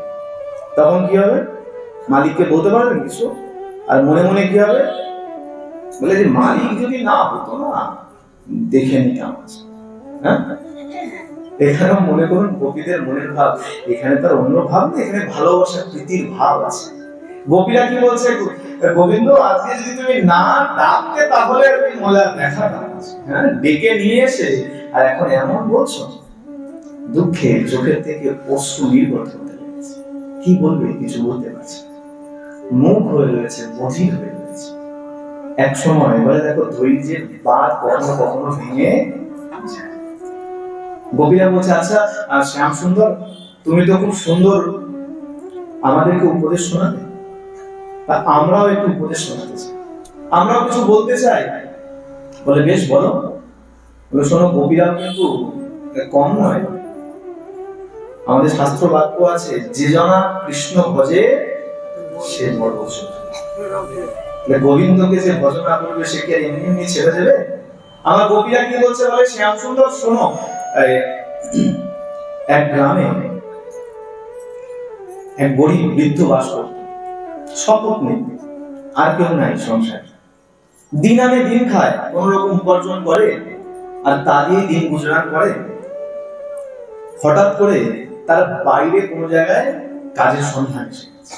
তখন কি হবে? মালিককে বলতে পারবেন কিছু? আর মনে মনে কি হবে? বলে যে মালিক যদি না হতো না, দেখে নিতাম। হ্যাঁ, এখানে মনে করুন গোপীদের মনের ভাব, এখানে তার অন্য ভাব নেই, এখানে ভালোবাসা প্রীতির ভাব আছে। গোপীরা কি বলছে, গোবিন্দ আজকে যদি তুমি না ডাকতে তাহলে আর কি মজা দেখাটা, হ্যাঁ, ডেকে নিয়ে এসে আর এখন এমন বলছো। দুঃখে চোখের থেকে অশ্রু নির্গত হতে লেগেছে। কি বলবে কিছু বলতে পারছে, মুখ হয়ে রয়েছে, বধির হয়ে রয়েছে। এক সময় বলে দেখো ধৈর্যের বাঁধ কখনো কখনো ভেঙে যায়। গোপীরা বলছে আচ্ছা শ্যাম সুন্দর, তুমি তো খুব সুন্দর আমাদেরকে উপদেশ শোনাবে, তা আমরাও একটু উপদেশ শোনাতে চাই, আমরাও কিছু বলতে চাই। বলে বেশ বলো। বলে শোনো, গোপীরা কিন্তু কম নয়। আমাদের শাস্ত্র বাক্য আছে, যে জনা কৃষ্ণ ভজে সে বড় সুখ। গোবিন্দকে যে ভজনা করবে সে কি এমনি এমনি ছেড়ে দেবে? আমার গোপীরা কি বলছে, বলে শ্যাম সুন্দর শোনো, এক গ্রামে এক গরিব বৃদ্ধ বাস করত, শপথ নেই, আর কেউ নাই সংসার, দিন আনে দিন খায়, কোন রকম উপার্জন করে আর তা দিয়ে দিন গুজরান করে। হঠাৎ করে তার বাইরে কোনো জায়গায় কাজের সন্ধান এসে গেছে।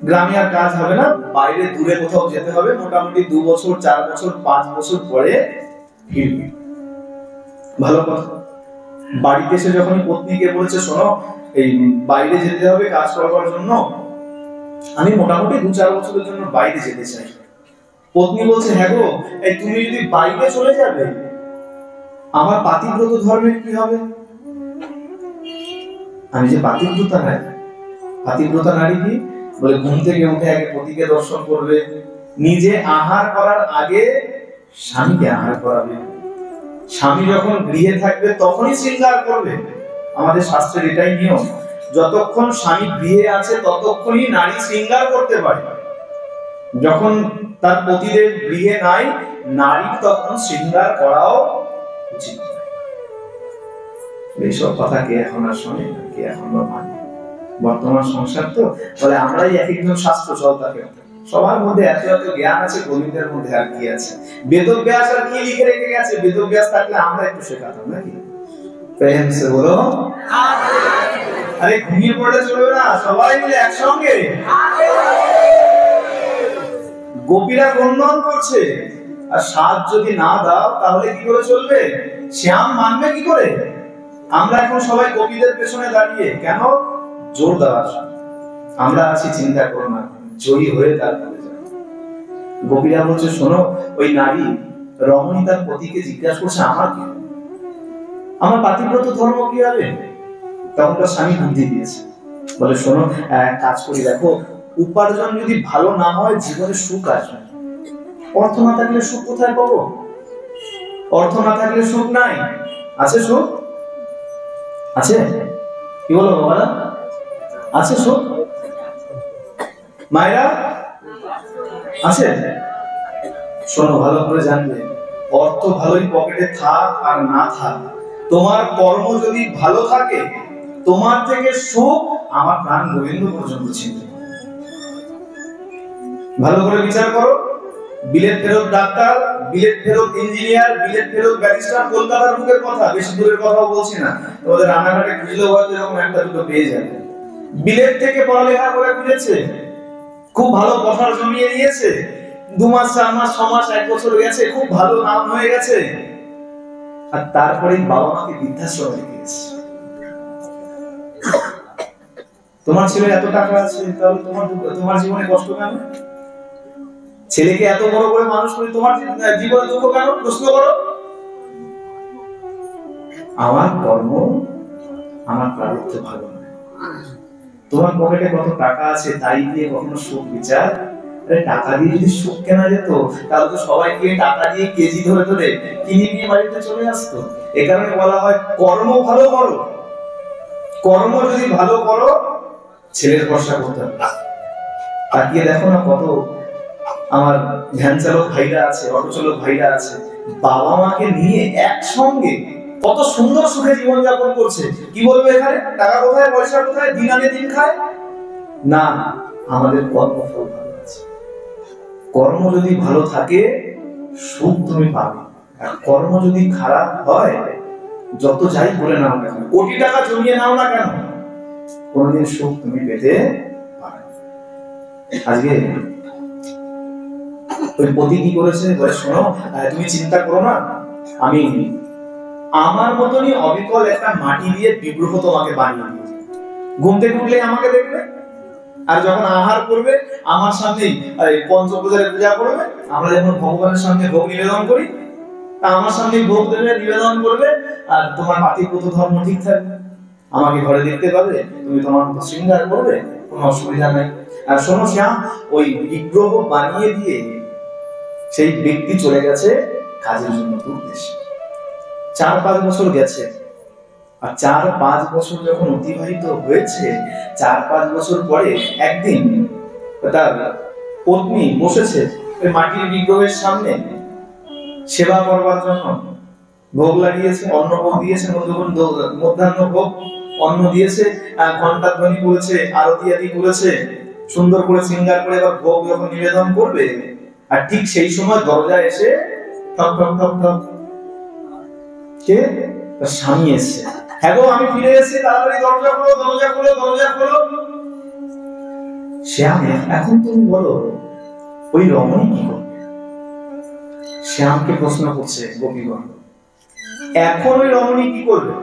গ্রামে আর কাজ হবে না, বাইরে দূরে কোথাও যেতে হবে, মোটামুটি 2 বছর 4 বছর 5 বছর পরে ফিরবে। ভালো কথা। বাড়িতে এসে যখন পত্নীকে বলেছে শোনো, এই বাইরে যেতে হবে কাজ করবার জন্য, আমি মোটামুটি 2-4 বছরের জন্য বাইরে যেতে চাই। পত্নী বলছে হ্যাঁ গো, এই তুমি যদি বাইরে চলে যাবে আমার পাতিব্রত ধর্মের কি হবে? আমি যে পাতিব্রতা নাই, পাতিব্রতা নারী কি? বলে ঘুম থেকে উঠে আগে পতিকে দর্শন করবে, নিজে আহার করার আগে স্বামীকে আহার করাবে, স্বামী যখন গৃহে থাকবে তখনই শৃঙ্গার করবে। আমাদের শাস্ত্রের এটাই নিয়ম, যতক্ষণ স্বামী গৃহে আছে ততক্ষণই নারী শৃঙ্গার করতে পারে, যখন তার পতিদেব গৃহে নাই নারী তখন শৃঙ্গার করাও উচিত। এইসব কথা কে এখন আর শোনে, কে এখন বা মানে? বর্তমান সংসার তো বলে আমরাই এক একজন শাস্ত্র চলতাকে, সবার মধ্যে এত এত জ্ঞান আছে, গোবিন্দের মধ্যে আর কি আছে? বেদব্যাস আর কি লিখে রেখে গেছে? বেদব্যাস থাকলে আমরা একটু শেখাতাম নাকি? প্রেম সে বলো আরে ঘুমিয়ে পড়লে চলবে না, সবাই মিলে একসঙ্গে। গোপীরা বন্ধন করছে, আর সাথ যদি না দাও তাহলে কি করে চলবে? শ্যাম মানবে কি করে? আমরা এখন সবাই গোপীদের পেছনে দাঁড়িয়ে, কেন? জোর দেওয়ার জন্য। আমরা আছি, চিন্তা করো না, জয়ী হয়ে তারপরে যাও। গোপীরা বলছে শোনো, ওই নারী রমণী তার পতিকে জিজ্ঞাসা করছে আমার কি, আমার পাতিব্রত ধর্ম কি হবে? তখন তার স্বামী বুদ্ধি দিয়েছে, বলে শোনো এক কাজ করি, দেখো উপার্জন যদি ভালো না হয় জীবনে সুখ আসবে। অর্থ না থাকলে সুখ কোথায় পাবো? অর্থ না থাকলে সুখ নাই। আছে সুখ? আছে? কি বলো বাবারা? আছে সুখ? মায়েরা আছে? শোনো, ভালো করে জানবে, অর্থ ভালোই পকেটে থাক আর না থাক, তোমার কর্ম যদি ভালো থাকে তোমার থেকে সুখ আমার প্রাণ গোবিন্দ পর্যন্ত ছিনবে। ভালো করে বিচার করো, বিলেত ফেরত ডাক্তার, বিলেত ফেরত ইঞ্জিনিয়ার, বিলেত ফেরত ব্যারিস্টার, কলকাতার বুকের কথা, বেশি দূরের কথাও বলছি না, তোমাদের রান্নাঘাটে খুঁজলেও হয়তো এরকম একটা দুটো পেয়ে যাবে। বিলেত থেকে পড়ালেখা করে ফিরেছে, খুব ভালো কথার জমিয়ে দিয়েছে, 2 মাস 4 মাস 6 মাস 1 বছর গেছে, খুব ভালো নাম হয়ে গেছে, আর তারপরে বাবা মাকে বৃদ্ধাশ্রমে রেখে গেছে। তোমার ছেলে এত টাকা আছে, তাহলে তোমার জীবনে কষ্ট কেন? ছেলেকে এত বড় করে মানুষ করে তোমার জীবনে দুঃখ কেন? প্রশ্ন করো। আমার কর্ম, আমার প্রারব্ধ ভালো নয়। তোমার পকেটে কত টাকা আছে তাই দিয়ে কখনো সুখ বিচার? আরে টাকা দিয়ে যদি সুখ কেনা যেত তাহলে তো সবাই গিয়ে টাকা দিয়ে কেজি ধরে ধরে কিনে নিয়ে বাড়িতে চলে আসতো। এ কারণে বলা হয় কর্ম ভালো করো। কর্ম যদি ভালো করো ছেলের ভরসা করতে হবে। তাকিয়ে দেখো না কত আমার ভ্যান চালক ভাইরা আছে, অটো চালক ভাইরা আছে, বাবা মাকে নিয়ে একসঙ্গে কত সুন্দর সুখে জীবন যাপন করছে। কি বলবে এখানে? টাকা কোথায়, পয়সা কোথায়, দিন আনে দিন খায়? না, আমাদের কর্মফল ভালো আছে। কর্ম যদি ভালো থাকে সুখ তুমি পাবে, আর কর্ম যদি খারাপ হয় যত যাই বলে নাও না কেন, কোটি টাকা জমিয়ে নাও না কেন, কোনদিন সুখ তুমি পেতে পারবে না। আজকে ওই পতি কি করেছে বলে, শোনো তুমি চিন্তা করো না, আমি আমার মতনই অবিকল একটা মাটি দিয়ে বিগ্রহ তোমাকে বানিয়ে দিয়েছি। ঘুম থেকে উঠলে আমাকে দেখবে, আর যখন আহার করবে আমার সামনেই পঞ্চপূজারে পূজা করবে। আমরা যখন ভগবানের সামনে ভোগ নিবেদন করি, আমার সামনে ভোগ দেবে, নিবেদন করবে, আর তোমার পাতিব্রত ধর্ম ঠিক থাকবে। আমাকে ঘরে দেখতে পাবে, তুমি তোমার মতো শৃঙ্গার করবে, কোনো অসুবিধা নাই। আর শোনো শ্যাম, ওই বিগ্রহ বানিয়ে দিয়ে সেই ব্যক্তি চলে গেছে কাজের জন্য দূর দেশে। 4-5 বছর গেছে, আর 4-5 বছর যখন অতিবাহিত হয়েছে, 4-5 বছর পরে একদিন তার পত্নী বসেছে ওই মাটির বিগ্রহের সামনে সেবা করবার জন্য। ভোগ লাগিয়েছে, অন্ন ভোগ দিয়েছে, মধ্যাহ্ন ভোগ অন্ন দিয়েছে, ঘন্টা ধ্বনি করেছে, আরতি আদি করেছে, সুন্দর করে শৃঙ্গার করে এবার ভোগ যখন নিবেদন করবে, আর ঠিক সেই সময় দরজা এসে ঠক ঠক ঠক ঠক, কে? তার স্বামী এসে, হ্যাঁ গো আমি ফিরে এসেছি, তাড়াতাড়ি দরজা খোলো, দরজা খোলো, দরজা খোলো। শ্যাম, এখন তুমি বলো ওই রমণী কি করবে? শ্যামকে প্রশ্ন করছে গোপীগণ, এখন ওই রমণী কি করবে?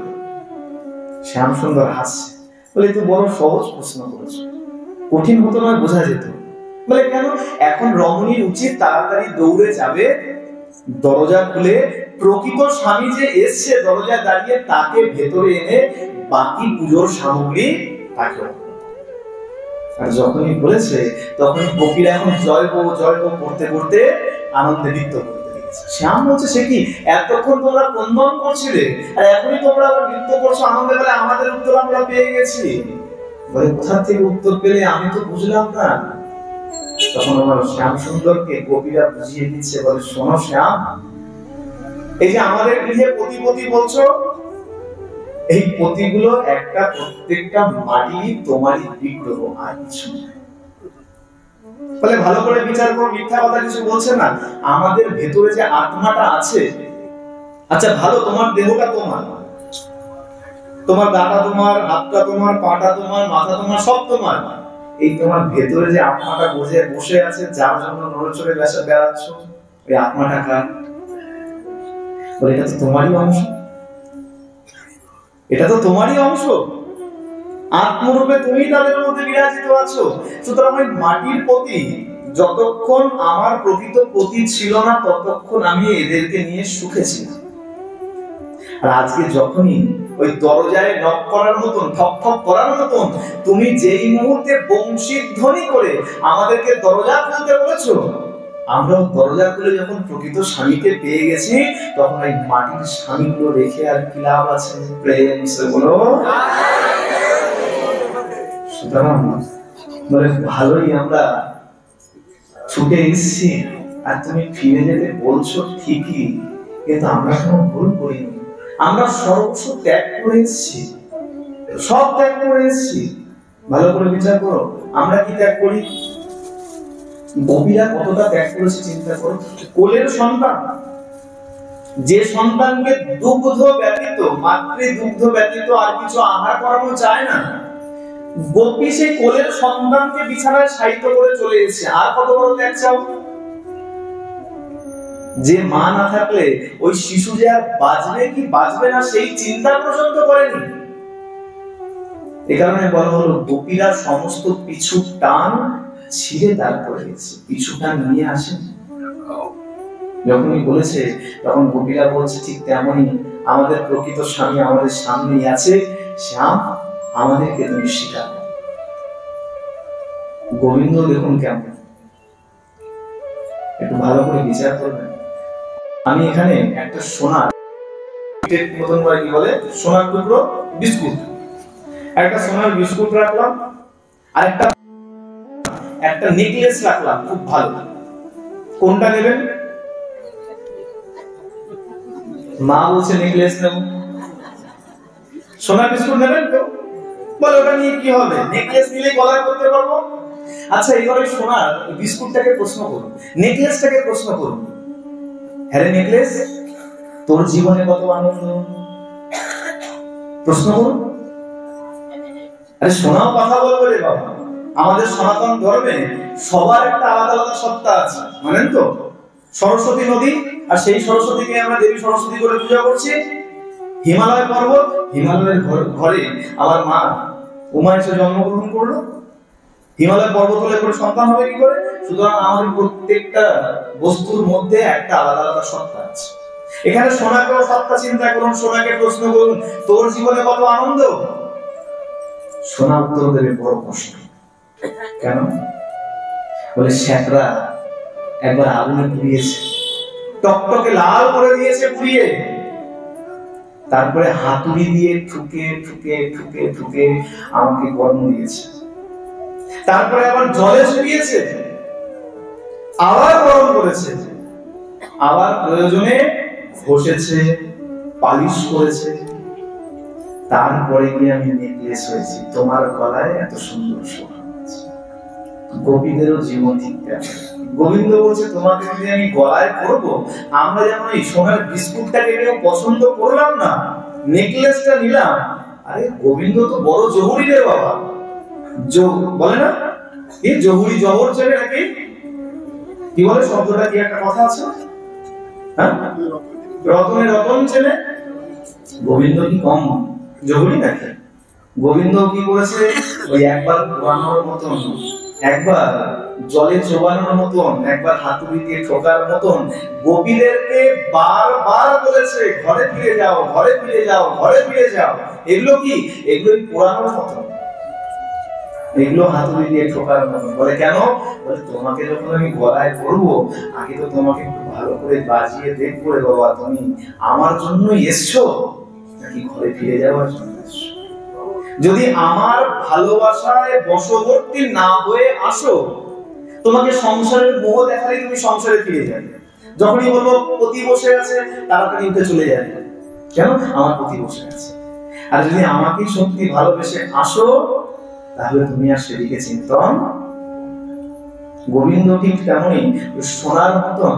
শ্যাম সুন্দর হাসছে, বলে তো বড় সহজ প্রশ্ন করেছো, কঠিন হতো না, বোঝা যেত। বলে কেন? এখন রমণীর উচিত তাড়াতাড়ি দৌড়ে যাবে, দরজা খুলে প্রকৃত স্বামী যে এসছে দরজা দাঁড়িয়ে তাকে ভেতরে এনে বাকি পুজোর সামগ্রী তাকে। আর যখনই বলেছে তখন গোপীরা এখন জয় হো করতে করতে আনন্দে নৃত্য করতে লেগেছে। শ্যাম বলছে, সে কি এতক্ষণ তোমরা ক্রন্দন করছিলে, আর এখনই তোমরা আবার নৃত্য করছো আনন্দে? বলে আমাদের উত্তর আমরা পেয়ে গেছি। বলে কোথা থেকে উত্তর পেলে? আমি তো বুঝলাম না। তখন আমার শ্যাম সুন্দরকে গোপীরা বুঝিয়ে দিচ্ছে, বলে শোনো শ্যাম, এই যে আমাদের গৃহে পতি বলছো, এই পতিগুলো একটা প্রত্যেকটা মাটি তোমারই বিগ্রহ, আর কিছু না। বলে ভালো করে বিচার করো, মিথ্যা কথা কিছু বলছে না। আমাদের ভেতরে যে আত্মাটা আছে, আচ্ছা ভালো, তোমার দেহটা তোমার, তোমার গাটা তোমার, হাতটা তোমার, পাটা তোমার, মাথা তোমার, সব তোমার। এই তোমার ভেতরে যে আত্মাটা বসে আছে, যার জন্য নড়েচড়ে বেড়াচ্ছ, ওই আত্মাটা কার? বলে এটা তো তোমারই অংশ, এটা তো তোমারই অংশ, আত্মরূপে তুমি তাদের মধ্যে বিরাজিত আছো। সুতরাং ওই মাটির পতি যতক্ষণ আমার প্রকৃত পতি ছিল না, ততক্ষণ আমি এদেরকে নিয়ে সুখে ছিলাম। আর আজকে যখনই ওই দরজায় নক করার মতন, ঠক ঠক করার মতন তুমি যেই মুহূর্তে বংশীর ধ্বনি করে আমাদেরকে দরজা খুলতে বলেছো, আমরাও দরজা খুলে যখন প্রকৃত স্বামীকে পেয়ে গেছি, তখন ওই মাটির স্বামীগুলো রেখে আর কি লাভ আছে? প্রেম সে বলো। সুতরাং বলে ভালোই আমরা ছুটে এসেছি, আর তুমি ফিরে যেতে বলছো ঠিকই, কিন্তু আমরা কোনো ভুল করিনি। আমরা সর্বস্ব ত্যাগ করে এসেছি, সব ত্যাগ করে এসেছি। ভালো করে বিচার করো, আমরা কি ত্যাগ করি? গোপীরা কতটা ত্যাগ করেছে চিন্তা করো। কোলের সন্তান, যে সন্তানকে দুগ্ধ ব্যতীত, মাতৃ দুগ্ধ ব্যতীত আর কিছু আহার করানো যায় না, গোপী সেই কোলের সন্তানকে বিছানায় শায়িত করে চলে এসেছে। আর কত বড় ত্যাগ চাও? যে মা না থাকলে ওই শিশু যে আর বাঁচবে কি বাঁচবে না সেই চিন্তা পর্যন্ত করেনি। এ কারণে বলা হলো গোপীরা সমস্ত পিছু টান ছিঁড়ে তারপরে এসেছে, পিছু টান নিয়ে আসেন। যখনই বলেছে তখন গোপীরা বলছে ঠিক তেমনই আমাদের প্রকৃত স্বামী আমাদের সামনেই আছে, শ্যাম আমাদেরকে তুমি শিখা। গোবিন্দ দেখুন কেমন, একটু ভালো করে বিচার করবেন। আমি এখানে একটা সোনার মতন করে কি বলে সোনার টুকরো বিস্কুট, একটা সোনার বিস্কুট রাখলাম, আর একটা নেকলেস রাখলাম, খুব ভালো। কোনটা নেবেন? মা বলছে নেকলেস নেব। সোনার বিস্কুট নেবেন তো? বলে ওটা নিয়ে কি হবে? নেকলেস নিলে গলায় করতে পারবো, আচ্ছা এইবারে সোনার বিস্কুটটাকে প্রশ্ন করুন, নেকলেসটাকে প্রশ্ন করুন, হ্যাঁ নেকলেস তোর জীবনে কত আনন্দ, প্রশ্ন করুন। আরে সোনাও কথা বলবে রে বাবা। আমাদের সনাতন ধর্মে সবার একটা আলাদা আলাদা সত্তা আছে, মানেন তো? সরস্বতী নদী, আর সেই সরস্বতীকে আমরা দেবী সরস্বতী করে পূজা করছি। হিমালয় পর্বত, হিমালয়ের ঘরে আমার মা উমা এসে জন্মগ্রহণ করলো। হিমালয় পর্বত হলে করে সন্তান হবে কি করে? সুতরাং আমাদের প্রত্যেকটা বস্তুর মধ্যে একটা আলাদা আলাদা সত্তা আছে। এখানে সোনাকেও সত্তা চিন্তা করুন, সোনাকে প্রশ্ন করুন, তোর জীবনে কত আনন্দ? সোনা উত্তর দেবে বড় কষ্ট। কেন? বলে শ্যাকরা একবার আগুনে পুড়িয়েছে, টকটকে লাল করে দিয়েছে পুড়িয়ে, তারপরে হাতুড়ি দিয়ে ঠুকে ঠুকে ঠুকে ঠুকে আমাকে গরম দিয়েছে, তারপরে আবার জলে চুবিয়েছে, আবার গরম করেছে, আবার প্রয়োজনে ঘষেছে, পালিশ করেছে, তারপরে গিয়ে আমি নেকলেস হয়েছি। তোমার গলায় এত সুন্দর সোনা আছে। গোপীদেরও জীবন ঠিক তেমন। গোবিন্দ বলছে তোমাকে যদি আমি গলায় করবো, আমরা যেমন এই সোনার বিস্কুটটাকে কেউ পছন্দ করলাম না, নেকলেসটা নিলাম, আরে গোবিন্দ তো বড় জহুরি রে বাবা। বলে না এই জহুরি জহর চেনে নাকি? কি বলে শব্দটা, কি একটা কথা আছে, হ্যাঁ রতনে রতন চেনে। গোবিন্দ কি কম জহুরি নাকি? গোবিন্দ কি করেছে, ওই একবার পুরানোর মতন, একবার জলে চোবানোর মতন, একবার হাতুড়ি দিয়ে ঠোকার মতন গোপীদেরকে বারবার বলেছে ঘরে ফিরে যাও, ঘরে ফিরে যাও, ঘরে ফিরে যাও। এগুলো কি? এগুলো পুরানোর মতন, এগুলো হাতুড়ি দিয়ে ঠোকার মতন। বলে কেন? বলে তোমাকে যখন আমি গলায় করবো, আগে তো তোমাকে একটু ভালো করে বাজিয়ে দেখবো রে বাবা, তুমি আমার জন্যই এসছো নাকি ঘরে ফিরে যাওয়ার জন্য এসছো। যদি আমার ভালোবাসায় বশবর্তী না হয়ে আসো, তোমাকে সংসারের মোহ দেখালে তুমি সংসারে ফিরে যাবে। যখনই বলবো পতি বসে আছে, তাড়াতাড়ি উঠে চলে যাবে। কেন? আমার পতি বসে আছে। আর যদি আমাকে সত্যি ভালোবেসে আসো, তাহলে তুমি আর সেদিকে চিন্তন। গোবিন্দ ঠিক তেমনই সোনার মতন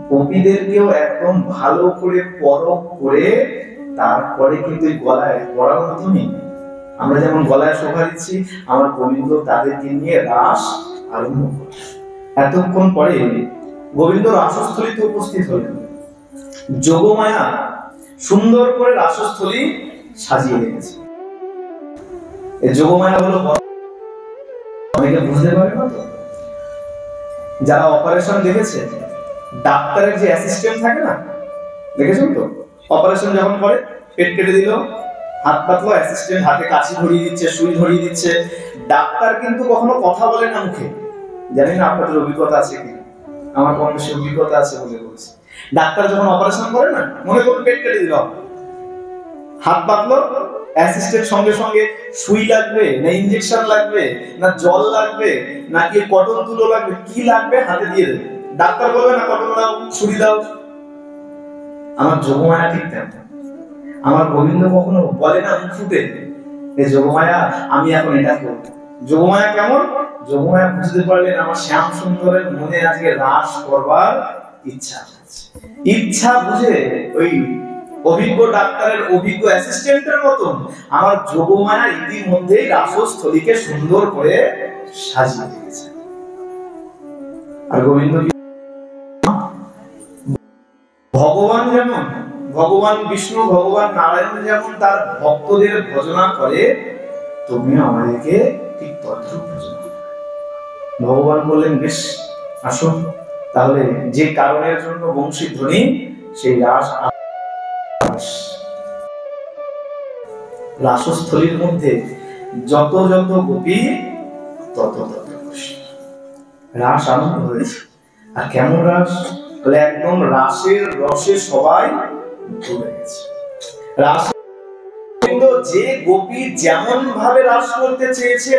গোপীদেরকেও একদম ভালো করে পরখ করে তারপরে কিন্তু গলায় পড়ার মতনই আমরা যেমন গলায় শোভা দিচ্ছি, আমার গোবিন্দ তাদেরকে নিয়ে রাস আরম্ভ করে। এতক্ষণ পরে গোবিন্দ রাসস্থলীতে উপস্থিত হলেন। যোগমায়া সুন্দর করে রাসস্থলী সাজিয়ে রেখেছে। এই যোগমায়া হলো, অনেকে বুঝতে পারে না তো, যারা অপারেশন দেখেছে, ডাক্তারের যে অ্যাসিস্ট্যান্ট থাকে না, দেখেছেন তো? অপারেশন যখন করে, পেট কেটে দিল, হাত পাতলো, অ্যাসিস্ট্যান্ট হাতে কাঁচি ধরিয়ে দিচ্ছে, সুই ধরিয়ে দিচ্ছে। ডাক্তার কিন্তু কখনো কথা বলে না মুখে। জানি না আপনাদের অভিজ্ঞতা আছে কি? আমার কম বেশি অভিজ্ঞতা আছে বলে বলছি। ডাক্তার যখন অপারেশন করে না, মনে করুন পেট কেটে দিল, হাত পাতলো, অ্যাসিস্ট্যান্ট সঙ্গে সঙ্গে সুই লাগবে না ইনজেকশন লাগবে না জল লাগবে নাকি কটন তুলো লাগবে, কি লাগবে হাতে দিয়ে দেবে। ডাক্তার বলবে না কটন দাও, সুই দাও। আমার যোগমায়া ঠিক তেমন। আমার গোবিন্দ কখনো বলে না মুখ ফুটে, এই যোগমায়া আমি এখন এটা করব। যোগমায়া কেমন? যোগমায়া বুঝতে পারলেন আমার শ্যাম সুন্দরের মনে আজকে রাস করবার ইচ্ছা আছে। ইচ্ছা বুঝে ওই অভিজ্ঞ ডাক্তারের অভিজ্ঞ অ্যাসিস্ট্যান্টের মতন আমার যোগমায়া ইতিমধ্যেই রাসস্থলীকে সুন্দর করে সাজিয়ে দিয়েছে। আর গোবিন্দ ভগবান যেমন, ভগবান বিষ্ণু, ভগবান নারায়ণ যেমন তার ভক্তদের ভজনা করে, তুমিও আমাদেরকে ঠিক তদ্রূপ ভজনা করো। ভগবান বললেন বেশ আসুন, তাহলে যে কারণের জন্য বংশীধ্বনি, সেই রাসস্থলীর মধ্যে যত যত গোপী তত তত খুশি। রাস আনন্দ হয়েছে। আর কেমন রাস? বলে একদম রাসের রসে সবাই ডুবে গেছে। রাস যে গোপী যেমন ভাবে রাস করতে চেয়েছে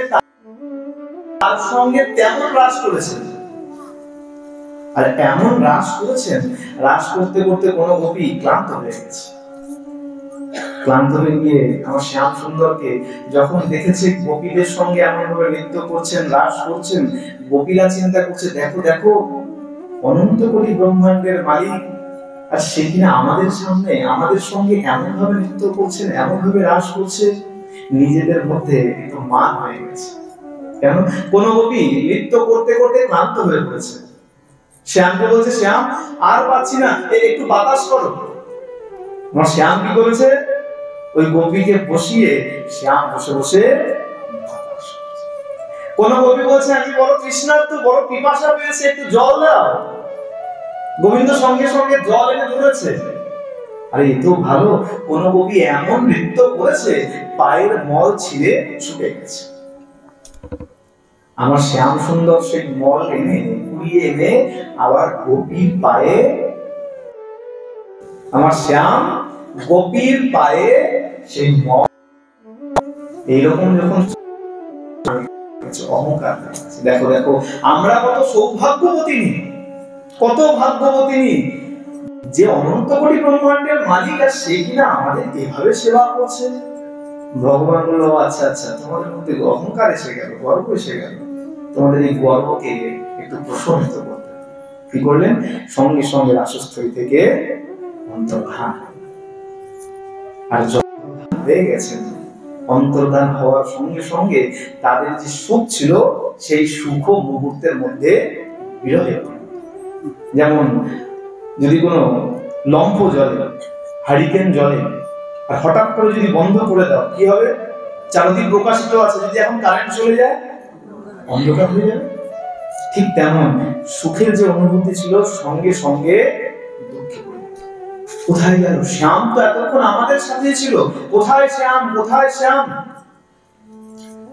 তার সঙ্গে তেমন রাস করেছেন। আর এমন রাস করেছেন, রাস করতে করতে কোন গোপী ক্লান্ত হয়ে গেছে। ক্লান্ত হয়ে গিয়ে আমার শ্যাম সুন্দরকে যখন দেখেছে গোপীদের সঙ্গে এমন ভাবে নৃত্য করছেন, রাস করছেন, গোপীরা চিন্তা করছে দেখো দেখো অনন্ত কোটি ব্রহ্মাণ্ডের মালিক, আর সে কিনা আমাদের সামনে আমাদের সঙ্গে এমন ভাবে নৃত্য করছেন, এমন ভাবে রাস করছে। নিজেদের মধ্যে একটু মান হয়ে গেছে। কেন? কোন গোপী নৃত্য করতে করতে ক্লান্ত হয়ে পড়েছে। শ্যামকে বলছে, শ্যাম আর পাচ্ছি না, একটু বাতাস করো। আমার শ্যাম কি করেছে? ওই গোপীকে বসিয়ে শ্যাম বসে বসে বাতাস করছে। কোন গোপী বলছে, আমি বড় তৃষ্ণার্ত, বড় পিপাসা পেয়েছে, একটু জল দাও। গোবিন্দ সঙ্গে সঙ্গে জল এনে ধরেছে। আরে এ তো ভালো, কোন গোপী এমন নৃত্য করেছে পায়ের মল ছিঁড়ে ছুটে গেছে। আমার শ্যাম সুন্দর সেই মল এনে কুড়িয়ে এনে আবার গোপীর পায়ে, আমার শ্যাম গোপীর পায়ে সেই মল এইরকম যখন অহংকার। দেখো দেখো আমরা কত সৌভাগ্যবতী, কত ভাগ্যবতী যে অনন্ত কোটি ব্রহ্মাণ্ডের মালিক, আর সে কিনা আমাদের এভাবে সেবা করছে। ভগবান বলল, আচ্ছা আচ্ছা তোমাদের মধ্যে অহংকার এসে গেল, গর্ব এসে গেল, তোমাদের এই গর্বকে একটু প্রশমিত করতে। কি করলেন? সঙ্গে সঙ্গে রাসস্থলী থেকে অন্তর্ধান, আর হয়ে গেছেন। অন্তর্ধান হওয়ার সঙ্গে সঙ্গে তাদের যে সুখ ছিল সেই সুখ মুহূর্তের মধ্যে বিরহে। যেমন যদি কোনো লম্ফ জলে, হারিকেন জলে, আর হঠাৎ করে যদি বন্ধ করে দাও কি হবে? চারদিক প্রকাশিত আছে, যদি এখন কারেন্ট চলে যায় অন্ধকার হয়ে যাবে। ঠিক তেমন সুখের যে অনুভূতি ছিল সঙ্গে সঙ্গে দুঃখে পরিণত। কোথায় গেল শ্যাম? তো এতক্ষণ আমাদের সাথে ছিল, কোথায় শ্যাম, কোথায় শ্যাম?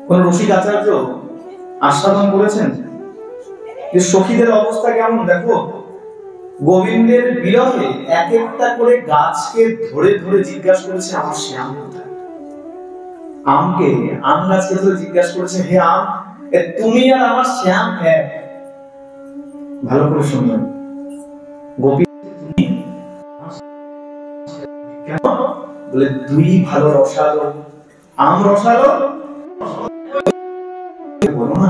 কোন রসিক আচার্য আস্বাদন করেছেন যে সখীদের অবস্থা কেমন। দেখো গোবিন্দের বিরহে এক একটা করে গাছকে ধরে ধরে জিজ্ঞাসা করেছে, আমার শ্যাম কোথায়? আমকে, আম গাছকে ধরে জিজ্ঞাসা করেছে, হে আম তুমি আর আমার শ্যাম এক। ভালো করে শুনবেন, গোপী কেন বলে? দুই ভালো রসালো, আম রসালো বলো না।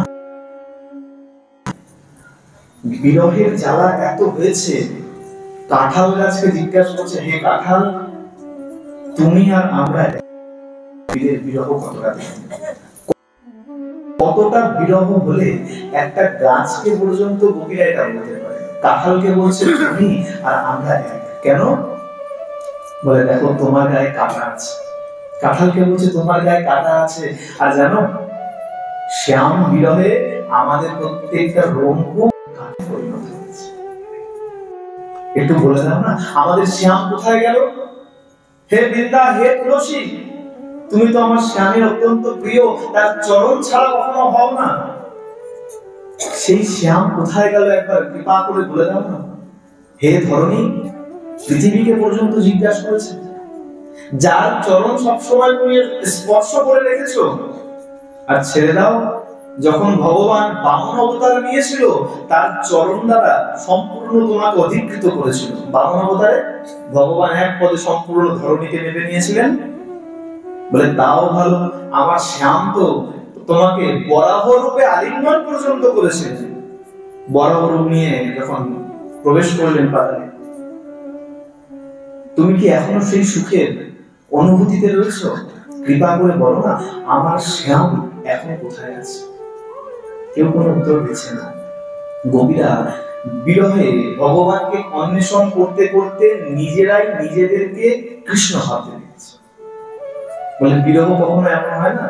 বিরহের জ্বালা এত হয়েছে, কাঁঠাল গাছকে জিজ্ঞাসা করছে, হে কাঁঠাল তুমি আর আমরা বিরহ কতটা বিরহ হলে একটা গাছকে পর্যন্ত গোপীরা এটা বলতে পারে। কাঁঠালকে বলছে তুমি আর আমরা এক। কেন? বলে দেখো তোমার গায়ে কাঁটা আছে। কাঁঠালকে বলছে তোমার গায়ে কাঁটা আছে। আর জানো শ্যাম বিরহে আমাদের প্রত্যেকটা রঙ্গ কাঁটে পরিণত হয়েছে। একটু বলে দাও না, আমাদের শ্যাম কোথায় গেল? হে বৃন্দা, হে তুলসী, তুমি তো আমার শ্যামের অত্যন্ত প্রিয়, তার চরণ ছাড়া কখনো হও না। সেই শ্যাম কোথায় গেল একবার কৃপা করে বলে দাও না। হে ধরণী, পৃথিবীকে পর্যন্ত জিজ্ঞাসা করেছে, যার চরণ সবসময় তুমি স্পর্শ করে রেখেছো, আর ছেড়ে দাও যখন ভগবান বামন অবতার নিয়েছিল তার চরণ দ্বারা সম্পূর্ণ তোমাকে অধিকৃত করেছিল। বামন অবতারে ভগবান এক পদে সম্পূর্ণ ধরণীকে নেবে নিয়েছিলেন। বলে তাও ভালো, আমার শ্যাম তো তোমাকে বরাহ রূপে আলিঙ্গন পর্যন্ত করেছিলেন। বরাহ রূপ নিয়ে যখন প্রবেশ করলেন পাতালে, তুমি কি এখনো সেই সুখের অনুভূতিতে রয়েছো? কৃপা করে বলো না, আমার শ্যাম এখন কোথায় আছে? কেউ কোনো উত্তর দিচ্ছে না। গোপীরা বিরহে ভগবানকে অন্বেষণ করতে করতে নিজেরাই নিজেদেরকে কৃষ্ণ ভাবতে দিচ্ছে। বলে বিরহ কখনো এমন হয় না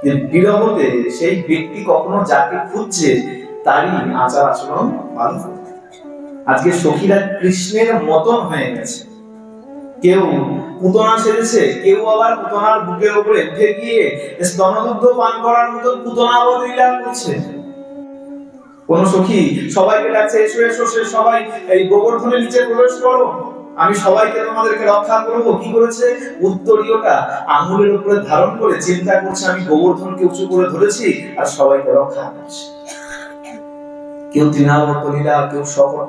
যে বিরহতে সেই ব্যক্তি কখনো যাকে খুঁজছে তারই আচার আচরণ পালন করতে। আজকে সখীরা কৃষ্ণের মতন হয়ে গেছে। কেউ পুতনা সেজেছে, কেউ আবার পুতনার বুকের উপরে উঠে গিয়ে স্তনদুগ্ধ পান করার মতন পুতনা লীলা করছে। কোন সখী সবাইকে ডাকছে, এসো এসো, সে সবাই এই গোবর্ধনের নিচে প্রবেশ করো, আমি সবাইকে তোমাদেরকে রক্ষা করব। কি করেছে? উত্তরীয়টা আঙ্গুলের উপরে ধারণ করে চিন্তা করছে আমি গোবর্ধনকে উঁচু করে ধরেছি আর সবাইকে রক্ষা করছি। কেউ তৃণাবর্ত লীলা, কেউ শপথ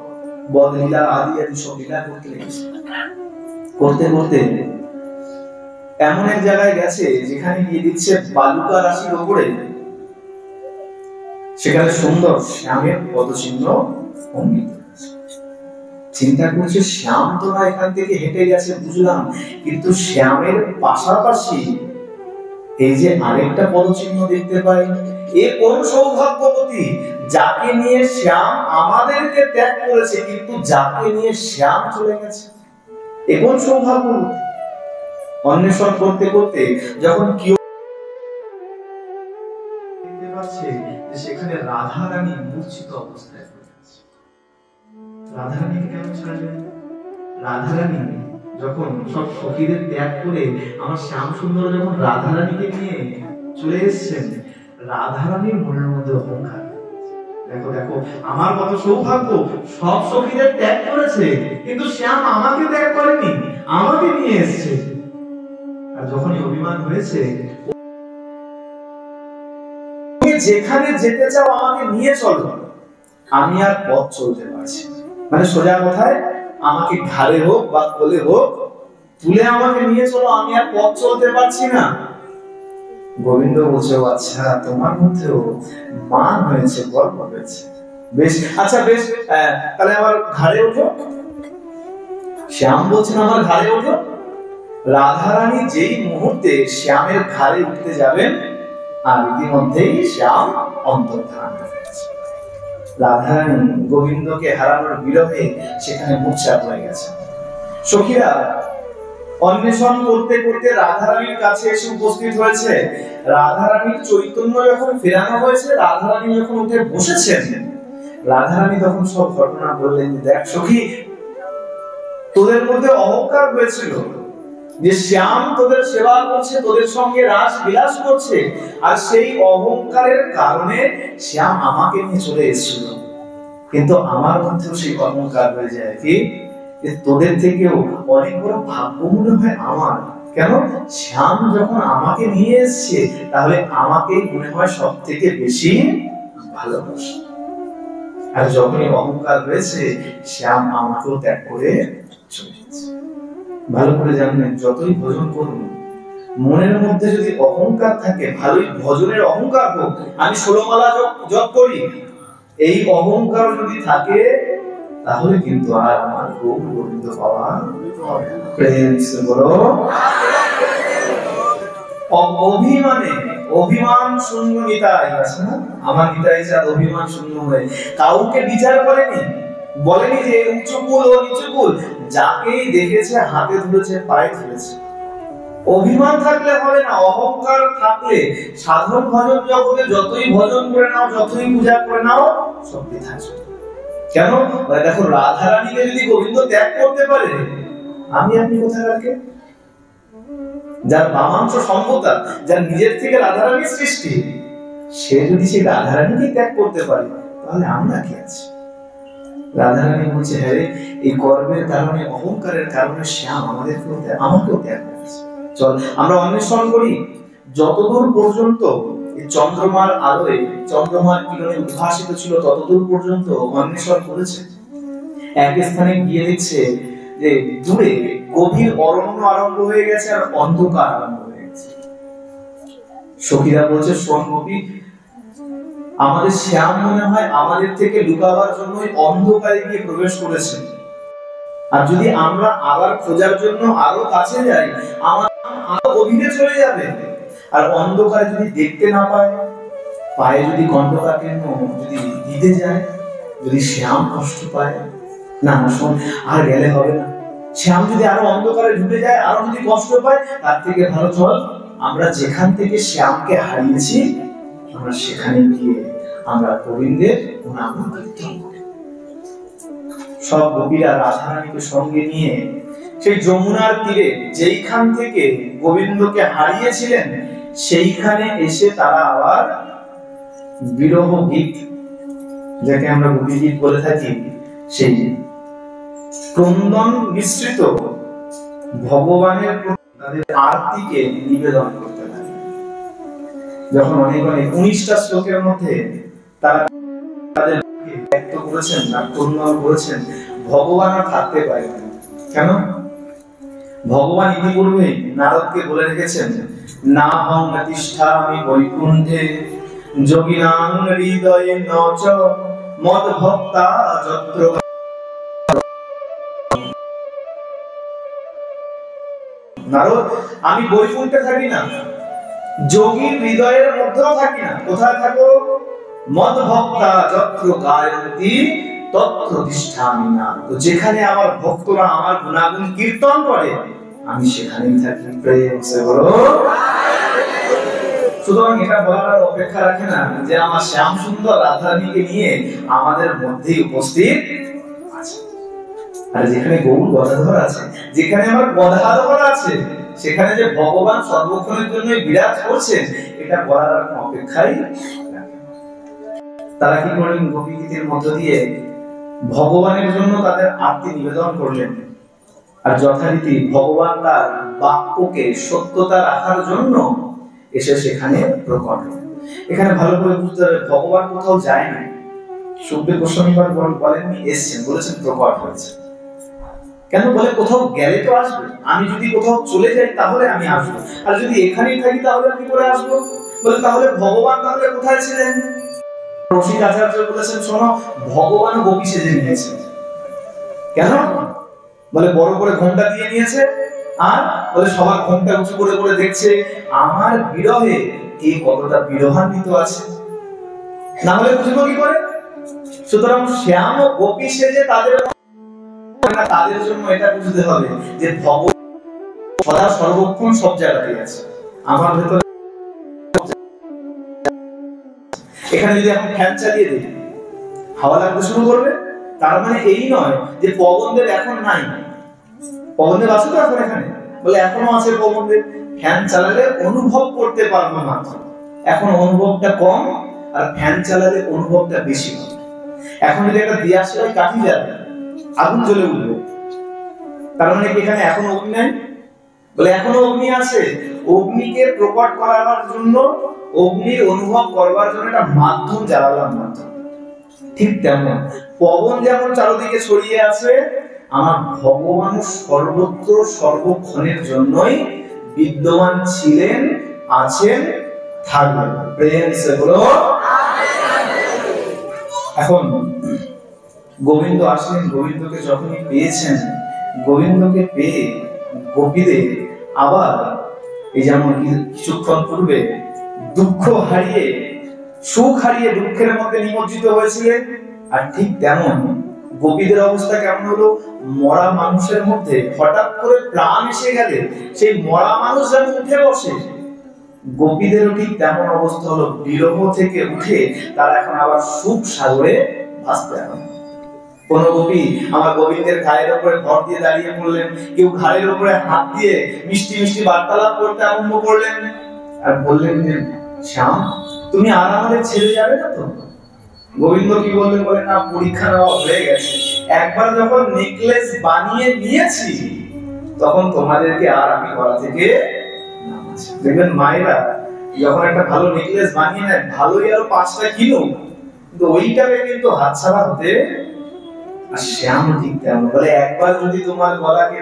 বদ লীলা আদি আদি সব লীলা করতে লেগেছে। করতে করতে এমন এক জায়গায় গেছে যেখানে গিয়ে দিচ্ছে বালুকা রাশির উপরে সেখানে সুন্দর শ্যামের পদচিহ্ন অঙ্কিত। চিন্তা করছে শ্যাম তো না এখান থেকে হেঁটে গেছে বুঝলাম, কিন্তু শ্যামের পাশাপাশি এই যে আরেকটা পদচিহ্ন দেখতে পাই, এ কোন সৌভাগ্যবতী যাকে নিয়ে শ্যাম আমাদেরকে ত্যাগ করেছে, কিন্তু যাকে নিয়ে শ্যাম চলে গেছে। এ কোন সৌভাগ্যবতী? অন্বেষণ করতে করতে যখন কেউ দেখতে পাচ্ছে যে সেখানে রাধা রানী মূর্ছিত অবস্থায় পড়ে আছে। রাধা রানীকে কেন ছাড়লেন? রাধা রানী যখন সব সখীদের ত্যাগ করে আমার শ্যাম সুন্দর যখন রাধা রানীকে নিয়ে চলে এসেছেন, রাধা রানীর মনের মধ্যে অহংকার। দেখো দেখো আমার কত সৌভাগ্য, সব সখীদের ত্যাগ করেছে কিন্তু শ্যাম আমাকে ত্যাগ করেনি, আমাকে নিয়ে এসেছে। আর যখনই অভিমান হয়েছে, তুমি যেখানে যেতে চাও আমাকে নিয়ে চলো, আমি আর পথ চলতে পারছি না। মানে সোজা কথায় আমাকে ঘাড়ে হোক বা কোলে হোক তুলে আমাকে নিয়ে চলো, আমি আর পথ চলতে পারছি না। গোবিন্দ বলছে, আচ্ছা তোমার মধ্যেও মান হয়েছে, গর্ব হয়েছে, বেশ আচ্ছা বেশ, তাহলে আমার ঘাড়ে ওঠো। শ্যাম বলছেন আমার ঘাড়ে ওঠো। রাধারানী যেই মুহূর্তে শ্যামের ঘাড়ে উঠতে যাবেন, আর ইতিমধ্যেই শ্যাম অন্তর্ধান হয়েছে। রাধারানী গোবিন্দকে হারানোর বিরহে সেখানে মূর্ছা হয়ে গেছে। সখীরা অন্বেষণ করতে করতে রাধারানীর কাছে এসে উপস্থিত হয়েছে। রাধারানীর চৈতন্য যখন ফেরানো হয়েছে, রাধারানী যখন উঠে বসেছেন, রাধারানী তখন সব ঘটনা বললেন। দেখ সখী, তোদের মধ্যে অহংকার হয়েছিল যে শ্যাম তোদের সেবা করছে, তোদের সঙ্গে রাস বিলাস করছে, আর সেই অহংকারের কারণে শ্যাম আমাকে নিয়ে চলে এসেছিল। কিন্তু আমার মধ্যেও সেই অহংকার হয়ে যায় কি, তোদের থেকেও অনেক বড় ভাগ্য মনে হয় আমার। কেন? শ্যাম যখন আমাকে নিয়ে এসছে, তাহলে আমাকেই মনে হয় সব থেকে বেশি ভালোবাসে। আর যখনই অহংকার হয়েছে, শ্যাম আমাকেও ত্যাগ করে চলে গেছে। ভালো করে জানবেন, যতই ভজন করুন, মনের মধ্যে যদি অহংকার থাকে, ভালোই ভজনের অহংকার হোক, আমি 16 মালা জপ করি, এই অহংকার যদি থাকে, তাহলে কিন্তু আর আমার গৌর গোবিন্দ পাওয়া হবে না। প্রেম সে বলো। অভিমানে অভিমান শূন্য নিতাই আছে না, আমার নিতাই চাঁদ অভিমান শূন্য হয়ে কাউকে বিচার করেনি, বলেনি যে উঁচু কুল ও নিচু কুল, যাকেই দেখেছে হাতে ধরেছে, পায়ে ধরেছে। অভিমান থাকলে হবে না, অহংকার থাকলে সাধন ভজন জগতে যতই ভজন করে নাও, যতই পূজা করে নাও, সব বৃথা চলে। কেন? দেখো রাধারানীকে যদি গোবিন্দ ত্যাগ করতে পারে, আমি আপনি কোথায় রাখে? যার বামাংশ সম্ভবতা, যার নিজের থেকে রাধারানীর সৃষ্টি, সে যদি সেই রাধারানীকে ত্যাগ করতে পারে, তাহলে আমরা কি আছি? রাধারানী বলছে, হ্যাঁ রে, এই গর্বের কারণে, অহংকারের কারণে শ্যাম আমাকেও ত্যাগ করেছে। চল আমরা অন্বেষণ করি। যতদূর পর্যন্ত চন্দ্রমার আলোয়, চন্দ্রমার কিরণে উদ্ভাসিত ছিল, ততদূর পর্যন্ত অন্বেষণ করেছে। এক স্থানে গিয়ে দেখছে যে দূরে গভীর অরণ্য আরম্ভ হয়ে গেছে, আর অন্ধকার আরম্ভ হয়ে গেছে। সখীরা বলছে, শোন গোপী, আমাদের শ্যাম মনে হয় আমাদের থেকে লুকাবার জন্য অন্ধকারে গিয়ে প্রবেশ করেছে। আর যদি আমরা আবার খোঁজার জন্য আরো কাছে যাই, আমার আরো গভীরে চলে যাবে। আর অন্ধকারে যদি দেখতে না পায়, পায়ে যদি কণ্ঠকাকীর্ণ যদি দিতে যায়, যদি শ্যাম কষ্ট পায়, না না শোন, আর গেলে হবে না। শ্যাম যদি আরো অন্ধকারে ঢুকে যায়, আরো যদি কষ্ট পায়, তার থেকে ভালো চল আমরা যেখান থেকে শ্যামকে হারিয়েছি, আমরা সেখানে গিয়ে আমরা গোবিন্দের নাম কীর্তন করি। সব গোপীরা রাধারানীকে সঙ্গে নিয়ে সেই যমুনার তীরে, যেইখান থেকে গোবিন্দকে হারিয়েছিলেন, সেইখানে এসে তারা আবার বিরহ গীত, যাকে আমরা গোপী গীত বলে থাকি, সেই ক্রন্দন মিশ্রিত ভগবানের তাদের আরতিকে নিবেদন করতে লাগে। যখন অনেক 19টা শ্লোকের মধ্যে তারা তাদের ব্যক্ত করেছেন, ক্রন্দন করেছেন, ভগবান আর থাকতে পারে না। কেন? ভগবান ইতিপূর্বে নারদকে বলে রেখেছেন, না হং তিষ্ঠামি বৈকুণ্ঠে যোগিনাং হৃদয়ে নচ মদ ভক্তা যত্র। নারদ, আমি বৈকুণ্ঠে থাকি না, যোগীর হৃদয়ের মধ্যেও থাকি না। কোথায় থাকো? মদ ভক্তা যত্র গায়ন্তি তত্র তিষ্ঠামি না। তো যেখানে আমার ভক্তরা আমার গুণাগুণ কীর্তন করে আমি সেখানেই থাকি। প্রেম সে বলো। সুতরাং এটা বলার অপেক্ষা রাখে না যে আমার শ্যাম সুন্দর রাধারানীকে নিয়ে আমাদের মধ্যেই উপস্থিত আছে। আর যেখানে গৌর গদাধর আছে, যেখানে আমার গদাধর আছে, সেখানে যে ভগবান সর্বক্ষণের জন্য বিরাজ করছেন, এটা বলার অপেক্ষাই রাখে। তারা কি করলেন? গোপী গীতির মধ্য দিয়ে ভগবানের জন্য তাদের আরতি নিবেদন করলেন। আর যথারীতি ভগবান তার বাক্যকে সত্যতা রাখার জন্য এসে সেখানে প্রকট হলেন। এখানে ভালো করে বুঝতে হবে, ভগবান কোথাও যায়নি। সুখদেব গোস্বামী বলেননি এসছেন, বলেছেন প্রকট হয়েছে। কেন বলে? কোথাও গেলে তো আসবে। আমি যদি কোথাও চলে যাই তাহলে আমি আসবো, আর যদি এখানেই থাকি তাহলে আমি করে আসবো। বলে তাহলে ভগবান তাহলে কোথায় ছিলেন? রসিক আচার্য বলেছেন, শোনো, ভগবান গোপী সেজে নিয়েছে। কেন? বলে বড় করে ঘোমটা দিয়ে নিয়েছে, আর বলে সবার ঘোমটা উঁচু করে করে দেখছে আমার বিরহে কে কতটা বিরহান্বিত আছে। না হলে বুঝবো কি করে? সুতরাং শ্যাম ও গোপী সেজে তাদের জন্য এটা বুঝতে হবে যে ভগবান সদা সর্বক্ষণ সব জায়গাতেই আছে আমার ভেতরে। এখানে যদি এখন ফ্যান চালিয়ে দিই, হাওয়া লাগতে শুরু করবে। তার মানে এই নয় যে পবনদেব এখন নাই। পবনদেব আছে তো এখন এখানে? বলে এখনো আছে পবনদেব। ফ্যান চালালে অনুভব করতে পারবো মাত্র। এখন অনুভবটা কম, আর ফ্যান চালালে অনুভবটা বেশি হবে। এখন যদি একটা দিয়াশলাই কাঠি যাবে, আগুন জ্বলে উঠবে। তার মানে এখানে এখনো অগ্নি নাই? বলে এখনো অগ্নি আছে। অগ্নিকে প্রকট করার জন্য, অগ্নির অনুভব করবার জন্য একটা মাধ্যম জ্বালালাম মাত্র। ঠিক তেমন পবন যেমন চারদিকে ছড়িয়ে আছে, আমার ভগবান সর্বত্র সর্বক্ষণের জন্যই বিদ্যমান ছিলেন, আছেন, থাকবেন। প্রেম সে বলো। এখন গোবিন্দ আসলেন। গোবিন্দকে যখনই পেয়েছেন, গোবিন্দকে পেয়ে গোপীদের আবার এই যেমন কিছুক্ষণ পূর্বে দুঃখ হারিয়ে সুখ হারিয়ে দুঃখের মধ্যে নিমজ্জিত হয়েছিলেন, আর ঠিক তেমন গোপীদের অবস্থা কেমন হলো? মরা মানুষের মধ্যে হঠাৎ করে প্রাণ এসে গেলে সেই মরা মানুষ যেমন উঠে বসে, গোপীদেরও ঠিক তেমন অবস্থা হলো। বিরহ থেকে উঠে তারা এখন আবার সুখ সাগরে ভাসতে আরম্ভ। কোন গোপী আমার গোবিন্দের ঘাড়ের উপরে ভর দিয়ে দাঁড়িয়ে পড়লেন, কেউ ঘাড়ের উপরে হাত দিয়ে মিষ্টি মিষ্টি বার্তালাপ করতে আরম্ভ করলেন, আর বললেন যে শ্যাম, তুমি আর আমাদের ছেড়ে যাবে না তো? গোবিন্দ কি বললেন? বলেন না, পরীক্ষা নেওয়া হয়ে গেছে। একবার যখন নেকলেস বানিয়ে নিয়েছি, তখন তোমাদেরকে আর আমি গলা থেকে নামাচ্ছি। দেখবেন মায়েরা যখন একটা ভালো নেকলেস বানিয়ে নেয়, ভালোই আরো 5টা কিনো, কিন্তু ওইটাকে কিন্তু হাতছাড়া হতে। আর শ্যাম ঠিক তেমন বলে, একবার যদি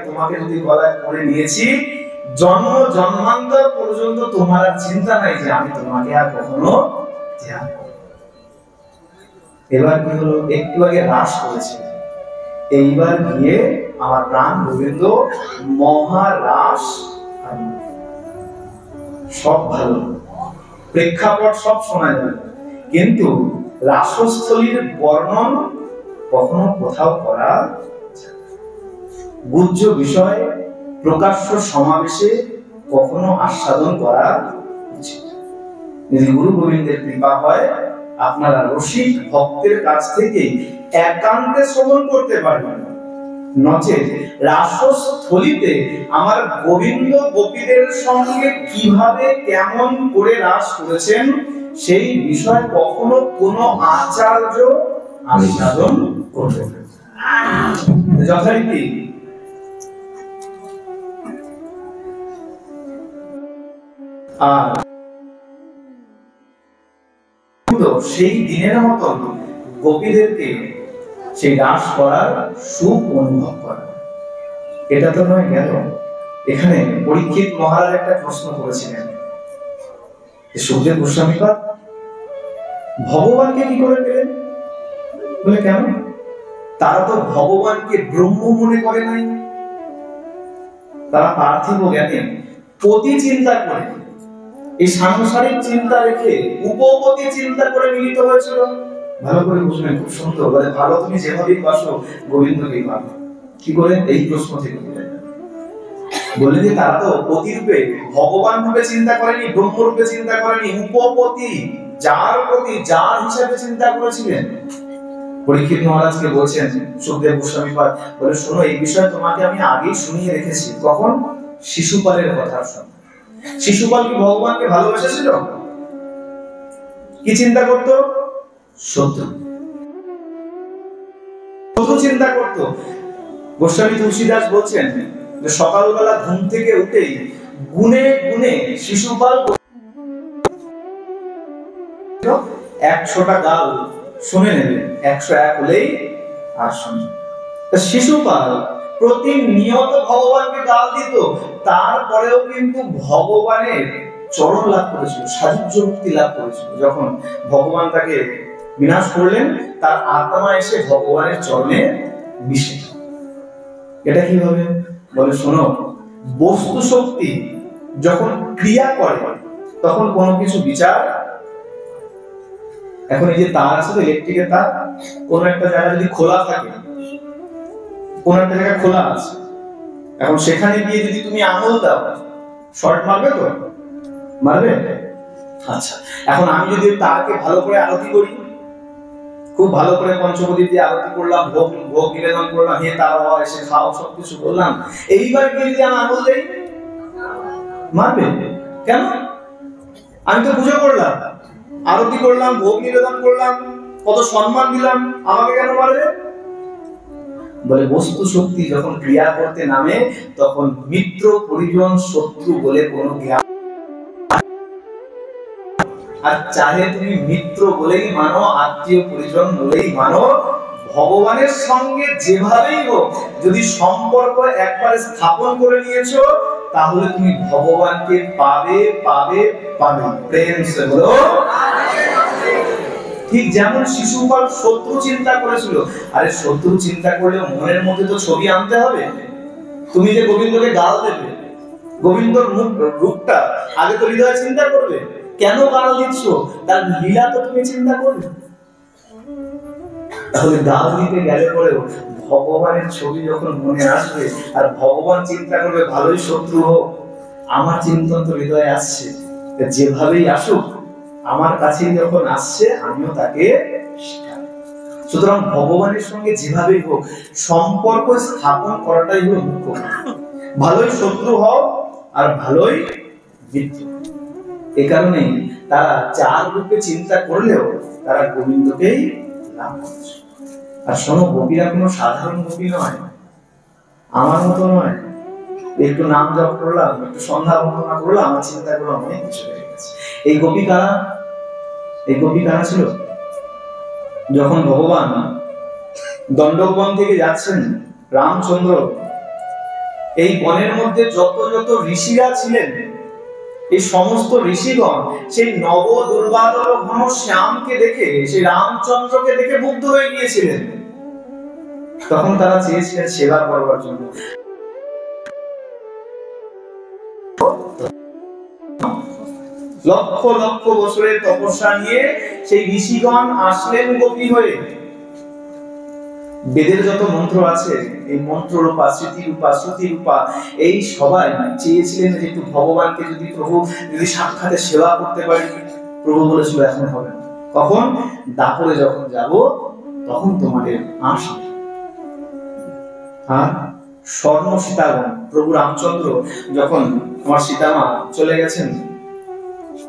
তোমাকে যদি গলায় করে নিয়েছি, জন্ম জন্মান্তর পর্যন্ত তোমার আর চিন্তা নাই যে আমি তোমাকে আর কখনো ত্যাগ করব। এবার কি হলো? একটু আগে হ্রাস করেছে, এইবার গিয়ে আমার প্রাণ গোবিন্দ মহারাস। সব ভালো, প্রেক্ষাপট সব শোনা যাবে, কিন্তু রাসস্থলীর বর্ণন কখনো কোথাও করা, গুহ্য বিষয় প্রকাশ্য সমাবেশে কখনো আস্বাদন করা উচিত। যদি গুরু গোবিন্দের কৃপা হয়, আপনারা রসিক ভক্তের কাছ থেকে একান্তে শ্রবণ করতে পারবেন। নচেত রাসস্থলীতে আমার গোবিন্দ গোপীদের সঙ্গে কিভাবে কেমন করে রাস করেছেন, সেই বিষয় কখনো কোনো আচার্য আস্বাদন করবে না। যথারীতি আর সেই দিনের মতন গোপীদেরকে সেই রাস করার সুখ অনুভব করা, এটা তো নয় গেল। এখানে পরীক্ষিত মহারাজ একটা প্রশ্ন করেছিলেন, সুখদেব গোস্বামী পাদ ভগবানকে কি করে পেলেন? বলে কেন? তারা তো ভগবানকে ব্রহ্ম মনে করে নাই, তারা পার্থিব জ্ঞানে পতি চিন্তা করে, এই সাংসারিক চিন্তা রেখে উপপতি চিন্তা করে মিলিত হয়েছিল। ভালো করে বুঝবেন, খুব সুন্দর। বলে ভালো তুমি যেভাবেই বাসো গোবিন্দকেই পাবে। কি করে? এই প্রশ্ন থেকে বলে যে তারা তো পতিরূপে ভগবান রূপে চিন্তা করেনি, ব্রহ্ম রূপে চিন্তা করেনি, উপপতি যার প্রতি যার হিসাবে চিন্তা করেছিলেন। পরীক্ষিত মহারাজকে বলছেন সুখদেব গোস্বামী পাদ, বলে শোনো, এই বিষয়ে তোমাকে আমি আগেই শুনিয়ে রেখেছি। কখন? শিশুপালের কথা শোনো। শিশুপাল কি ভগবানকে ভালোবেসেছিল? কি চিন্তা করতো? শত্রু চিন্তা করতো। গোস্বামী তুলসীদাস বলছেন যে সকালবেলা ঘুম থেকে উঠেই গুনে গুনে শিশুপাল 100টা গাল শুনে নেবেন, 101 হলেই আর শুনে। শিশুপাল প্রতিনিয়ত ভগবানকে গাল দিত, তারপরেও কিন্তু ভগবানের চরণ লাভ করেছিল, সাযুজ্য মুক্তি লাভ করেছিল। যখন ভগবান তাকে বিনাশ করলেন, তার আত্মা এসে ভগবানের চরণে মিশে। এটা কিভাবে? বলে শোনো, বস্তু শক্তি যখন ক্রিয়া করে তখন কোনো কিছু বিচার। এখন এই যে তার আছে তো, ইলেকট্রিকের তার, কোন একটা জায়গা যদি খোলা থাকে, কোন একটা জায়গা খোলা আছে, এখন সেখানে গিয়ে যদি তুমি আঙুল দাও, শর্ট মারবে তো? মারবে? আচ্ছা, এখন আমি যদি তারকে ভালো করে আরতি করি, খুব ভালো করে পঞ্চপদী দিয়ে আরতি করলাম, ভোগ নিবেদন করলাম, হে তার এসে খাও, সবকিছু করলাম, এইবার গিয়ে যদি আমি আঙুল দেই, মারবে? কেন? আমি তো পুজো করলাম, আরতি করলাম, ভোগ নিবেদন করলাম, কত সম্মান দিলাম, আমাকে কেন মারবে? বলে বস্তু শক্তি যখন ক্রিয়া করতে নামে তখন মিত্র পরিজন শত্রু বলে কোনো জ্ঞান, আর চাহে তুমি মিত্র বলেই মানো, আত্মীয় পরিজন বলেই মানো, ভগবানের সঙ্গে যেভাবেই হোক যদি সম্পর্ক একবার স্থাপন করে নিয়েছো, তাহলে তুমি ভগবানকে পাবে পাবে পাবে। প্রেম সে বলো। ঠিক যেমন শিশুপাল শত্রু চিন্তা করেছিল, আরে শত্রু চিন্তা করলে মনের মধ্যে তো ছবি আনতে হবে। তুমি যে গোবিন্দকে গাল দেবে, গোবিন্দর মুখ রূপটা আগে তো হৃদয়ে চিন্তা করবে, কেন গাল দিচ্ছ তার লীলা তো তুমি চিন্তা করবে। তাহলে গাল দিতে গেলে পরেও ভগবানের ছবি যখন মনে আসবে, আর ভগবান চিন্তা করবে ভালোই শত্রু হোক, আমার চিন্তন তো হৃদয়ে আসছে, যেভাবেই আসুক আমার কাছে যখন আসছে আমিও তাকে। সুতরাং ভগবানের সঙ্গে যেভাবেই হোক সম্পর্ক স্থাপন করাটাই হলো মুখ্য। ভালোই শত্রু হও আর ভালোই মিত্র। এ কারণেই তারা চার রূপে চিন্তা করলেও তারা গোবিন্দকেই লাভ করছে। আর শোনো, গোপীরা কোনো সাধারণ গোপী নয়, আমার মতো নয়। একটু নাম জপ করলাম, একটু সন্ধ্যা বন্দনা করলাম, আমার চিন্তা করলাম অনেক কিছু হয়ে গেছে। এই গোপী কারা? এই গোপী কারা ছিল? যখন ভগবান দণ্ডবন থেকে যাচ্ছেন, রামচন্দ্র এই বনের মধ্যে যত যত ঋষিরা ছিলেন, এই সমস্ত ঋষিগণ সেই নব দুর্বাদল ঘন শ্যামকে দেখে, সেই রামচন্দ্রকে দেখে মুগ্ধ হয়ে গিয়েছিলেন। তখন তারা চেয়েছিলেন সেবা করবার জন্য। লক্ষ লক্ষ বছরের তপস্যা নিয়ে সেই ঋষিগণ আসলেন গোপী হয়ে। বেদের যত মন্ত্র আছে, এই মন্ত্র রূপা, স্মৃতি রূপা, শ্রুতি রূপা, এই সবাই চেয়েছিলেন যে একটু ভগবানকে যদি প্রভু যদি সাক্ষাতে সেবা করতে পারি। প্রভু বলেছিল এখন হবে না। কখন? দাপরে যখন যাব তখন তোমাদের আসবে। আর স্বর্ণ সীতাগণ, প্রভু রামচন্দ্র যখন আমার সীতামা চলে গেছেন,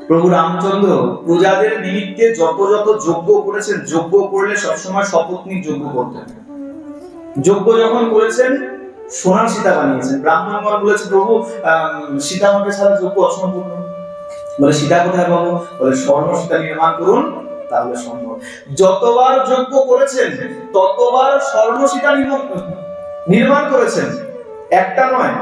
প্রভু রামচন্দ্র প্রজাদের নিমিত্তে যত যত যজ্ঞ করেছেন, যজ্ঞ করলে সবসময় সপত্নী যজ্ঞ করতেন। যজ্ঞ যখন করেছেন সোনার সীতা বানিয়েছেন। ব্রাহ্মণগণ বলেছে প্রভু সীতামাকে ছাড়া যজ্ঞ অসম্পূর্ণ। বলে সীতা কোথায় পাবো? বলে স্বর্ণ সীতা নির্মাণ করুন, তাহলে সম্ভব। যতবার যজ্ঞ করেছেন ততবার স্বর্ণ সীতা নির্মাণ করেছেন, একটা নয়।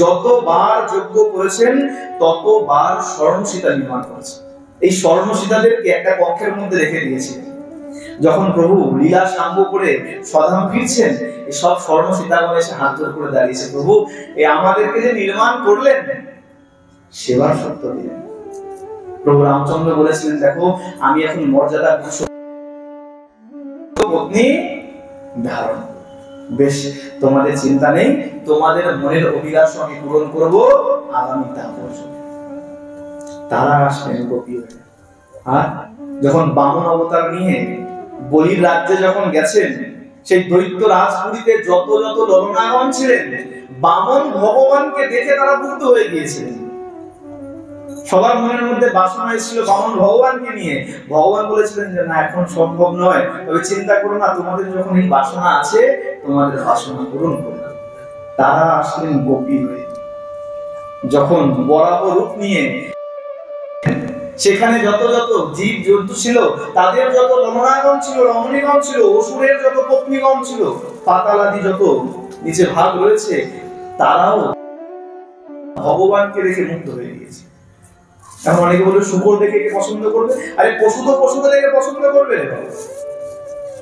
যতবার যজ্ঞ করেছেন ততবার স্বর্ণসীতা নির্মাণ করেছেন। এই স্বর্ণসীতাদেরকে একটা কক্ষের মধ্যে রেখে দিয়েছিলেন। যখন প্রভু লীলা সাঙ্গ করে স্বধাম ফিরছেন, এই সব স্বর্ণসীতাগণ এসে হাত জোড় করে দাঁড়িয়েছে, প্রভু এই আমাদেরকে যে নির্মাণ করলেন সেবার সত্য দিলেন। প্রভু রামচন্দ্র বলেছিলেন, দেখো আমি এখন মর্যাদা পত্নী ধারণ, বেশ তোমাদের চিন্তা নেই, তোমাদের মনের অভিলাষ আমি পূরণ করব আগামী তাপর। তারা আসলেন গোপী হয়ে। আর যখন বামন অবতার নিয়ে বলির রাজ্যে যখন গেছেন, সেই দৈত্য রাজপুরীতে যত যত ললনাগণ ছিলেন, বামন ভগবানকে দেখে তারা মুগ্ধ হয়ে গিয়েছিলেন। সবার মনের মধ্যে বাসনা এসেছিল বামন ভগবানকে নিয়ে। ভগবান বলেছিলেন যে না, এখন সম্ভব নয়, তবে চিন্তা করো না, তোমাদের যখন এই বাসনা আছে তোমাদের বাসনা পূরণ করবে। তারা আসলেন গোপী হয়ে। যখন বরাহ রূপ নিয়ে সেখানে যত যত জীব জন্তু ছিল, তাদের যত রমণাগণ ছিল, রমণীগণ ছিল, অসুরের যত পত্নীগণ ছিল, পাতালাদি যত নিচে ভাগ রয়েছে, তারাও ভগবানকে দেখে মুগ্ধ হয়ে গিয়েছে। এখন অনেকে বলে শুকর দেখে কে পছন্দ করবে? আরে পশু তো পশুকে দেখে পছন্দ করবে।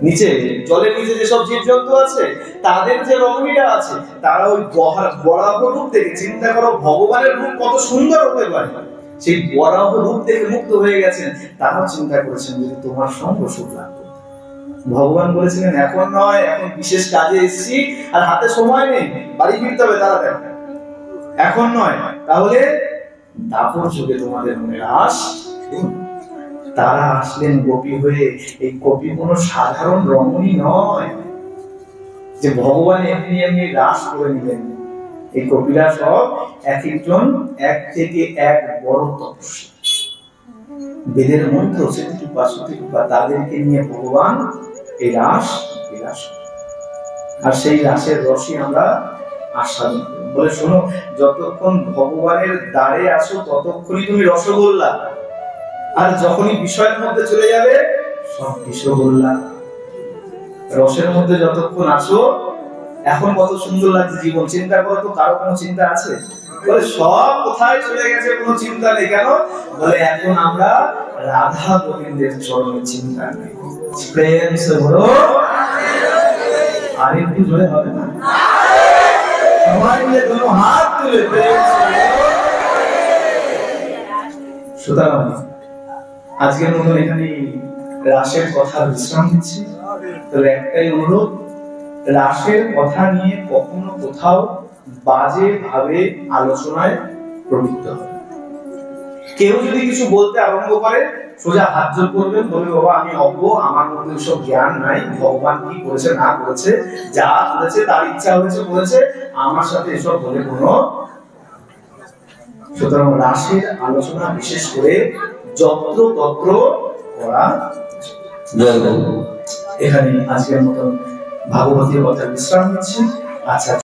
নিচে জলের নিচে যেসব জীব জন্তু আছে, তাদের যে রমণীরা আছে, তারা ওই বরাহ রূপ দেখে, চিন্তা করো ভগবানের রূপ কত সুন্দর হতে পারে, সেই বরাহ রূপ দেখে মুগ্ধ হয়ে গেছেন। তারাও চিন্তা করেছেন যদি তোমার সঙ্গ সুখ লাগতো। ভগবান বলেছিলেন এখন নয়, এখন বিশেষ কাজে এসেছি, আর হাতে সময় নেই, বাড়ি ফিরতে হবে তাড়াতাড়ি, এখন নয়। তাহলে দাপর যুগে তোমাদের মনে আস। তারা আসলেন গোপী হয়ে। এই গোপী কোনো সাধারণ রমণী নয় যে ভগবান এমনি এমনি রাস করে নিলেন। এই গোপীরা সব এক একজন এক থেকে এক বড় তপস্বী, বেদের মন্ত্র তাদেরকে নিয়ে ভগবান এই রাস বিলাস, আর সেই রাসের রসই আমরা আস্বাদন করি। বলে শোনো, যতক্ষণ ভগবানের দ্বারে আছো ততক্ষণই তুমি রসগোল্লা, আর যখনই বিষয়ের মধ্যে চলে যাবে সব বিষগোল্লা। রসের মধ্যে যতক্ষণ আছো, এখন কত সুন্দর লাগছে জীবন, চিন্তা করো তো, কারো কোনো চিন্তা আছে? বলে সব কোথায় চলে গেছে, কোনো চিন্তা নেই। কেন? বলে এখন আমরা রাধা গোবিন্দের চরণে চিন্তা নেই। প্রেম সে বলো, আর একটু জোরে হবে না? সবাই মিলে দুটো হাত তুলে প্রেম সে বলো। সুতরাং আজকের মতন এখানে রাসের কথা বিশ্রাম দিচ্ছি। তবে একটাই অনুরোধ, রাসের কথা নিয়ে কখনো কোথাও বাজে ভাবে আলোচনায় প্রবৃত্ত হবে। কেউ যদি কিছু বলতে আরম্ভ করে, সোজা হাত জোড় করবেন, বলবে বাবা আমি অজ্ঞ, আমার মধ্যে সব জ্ঞান নাই, ভগবান কি করেছে না করেছে, যা করেছে তার ইচ্ছা হয়েছে করেছে, আমার সাথে এসব বলে কোনো। সুতরাং রাসের আলোচনা বিশেষ করে যত্র তত্র করা। এখানে আজকের মতন ভাগবতীয় কথা বিশ্রাম নিচ্ছি। আচ্ছা।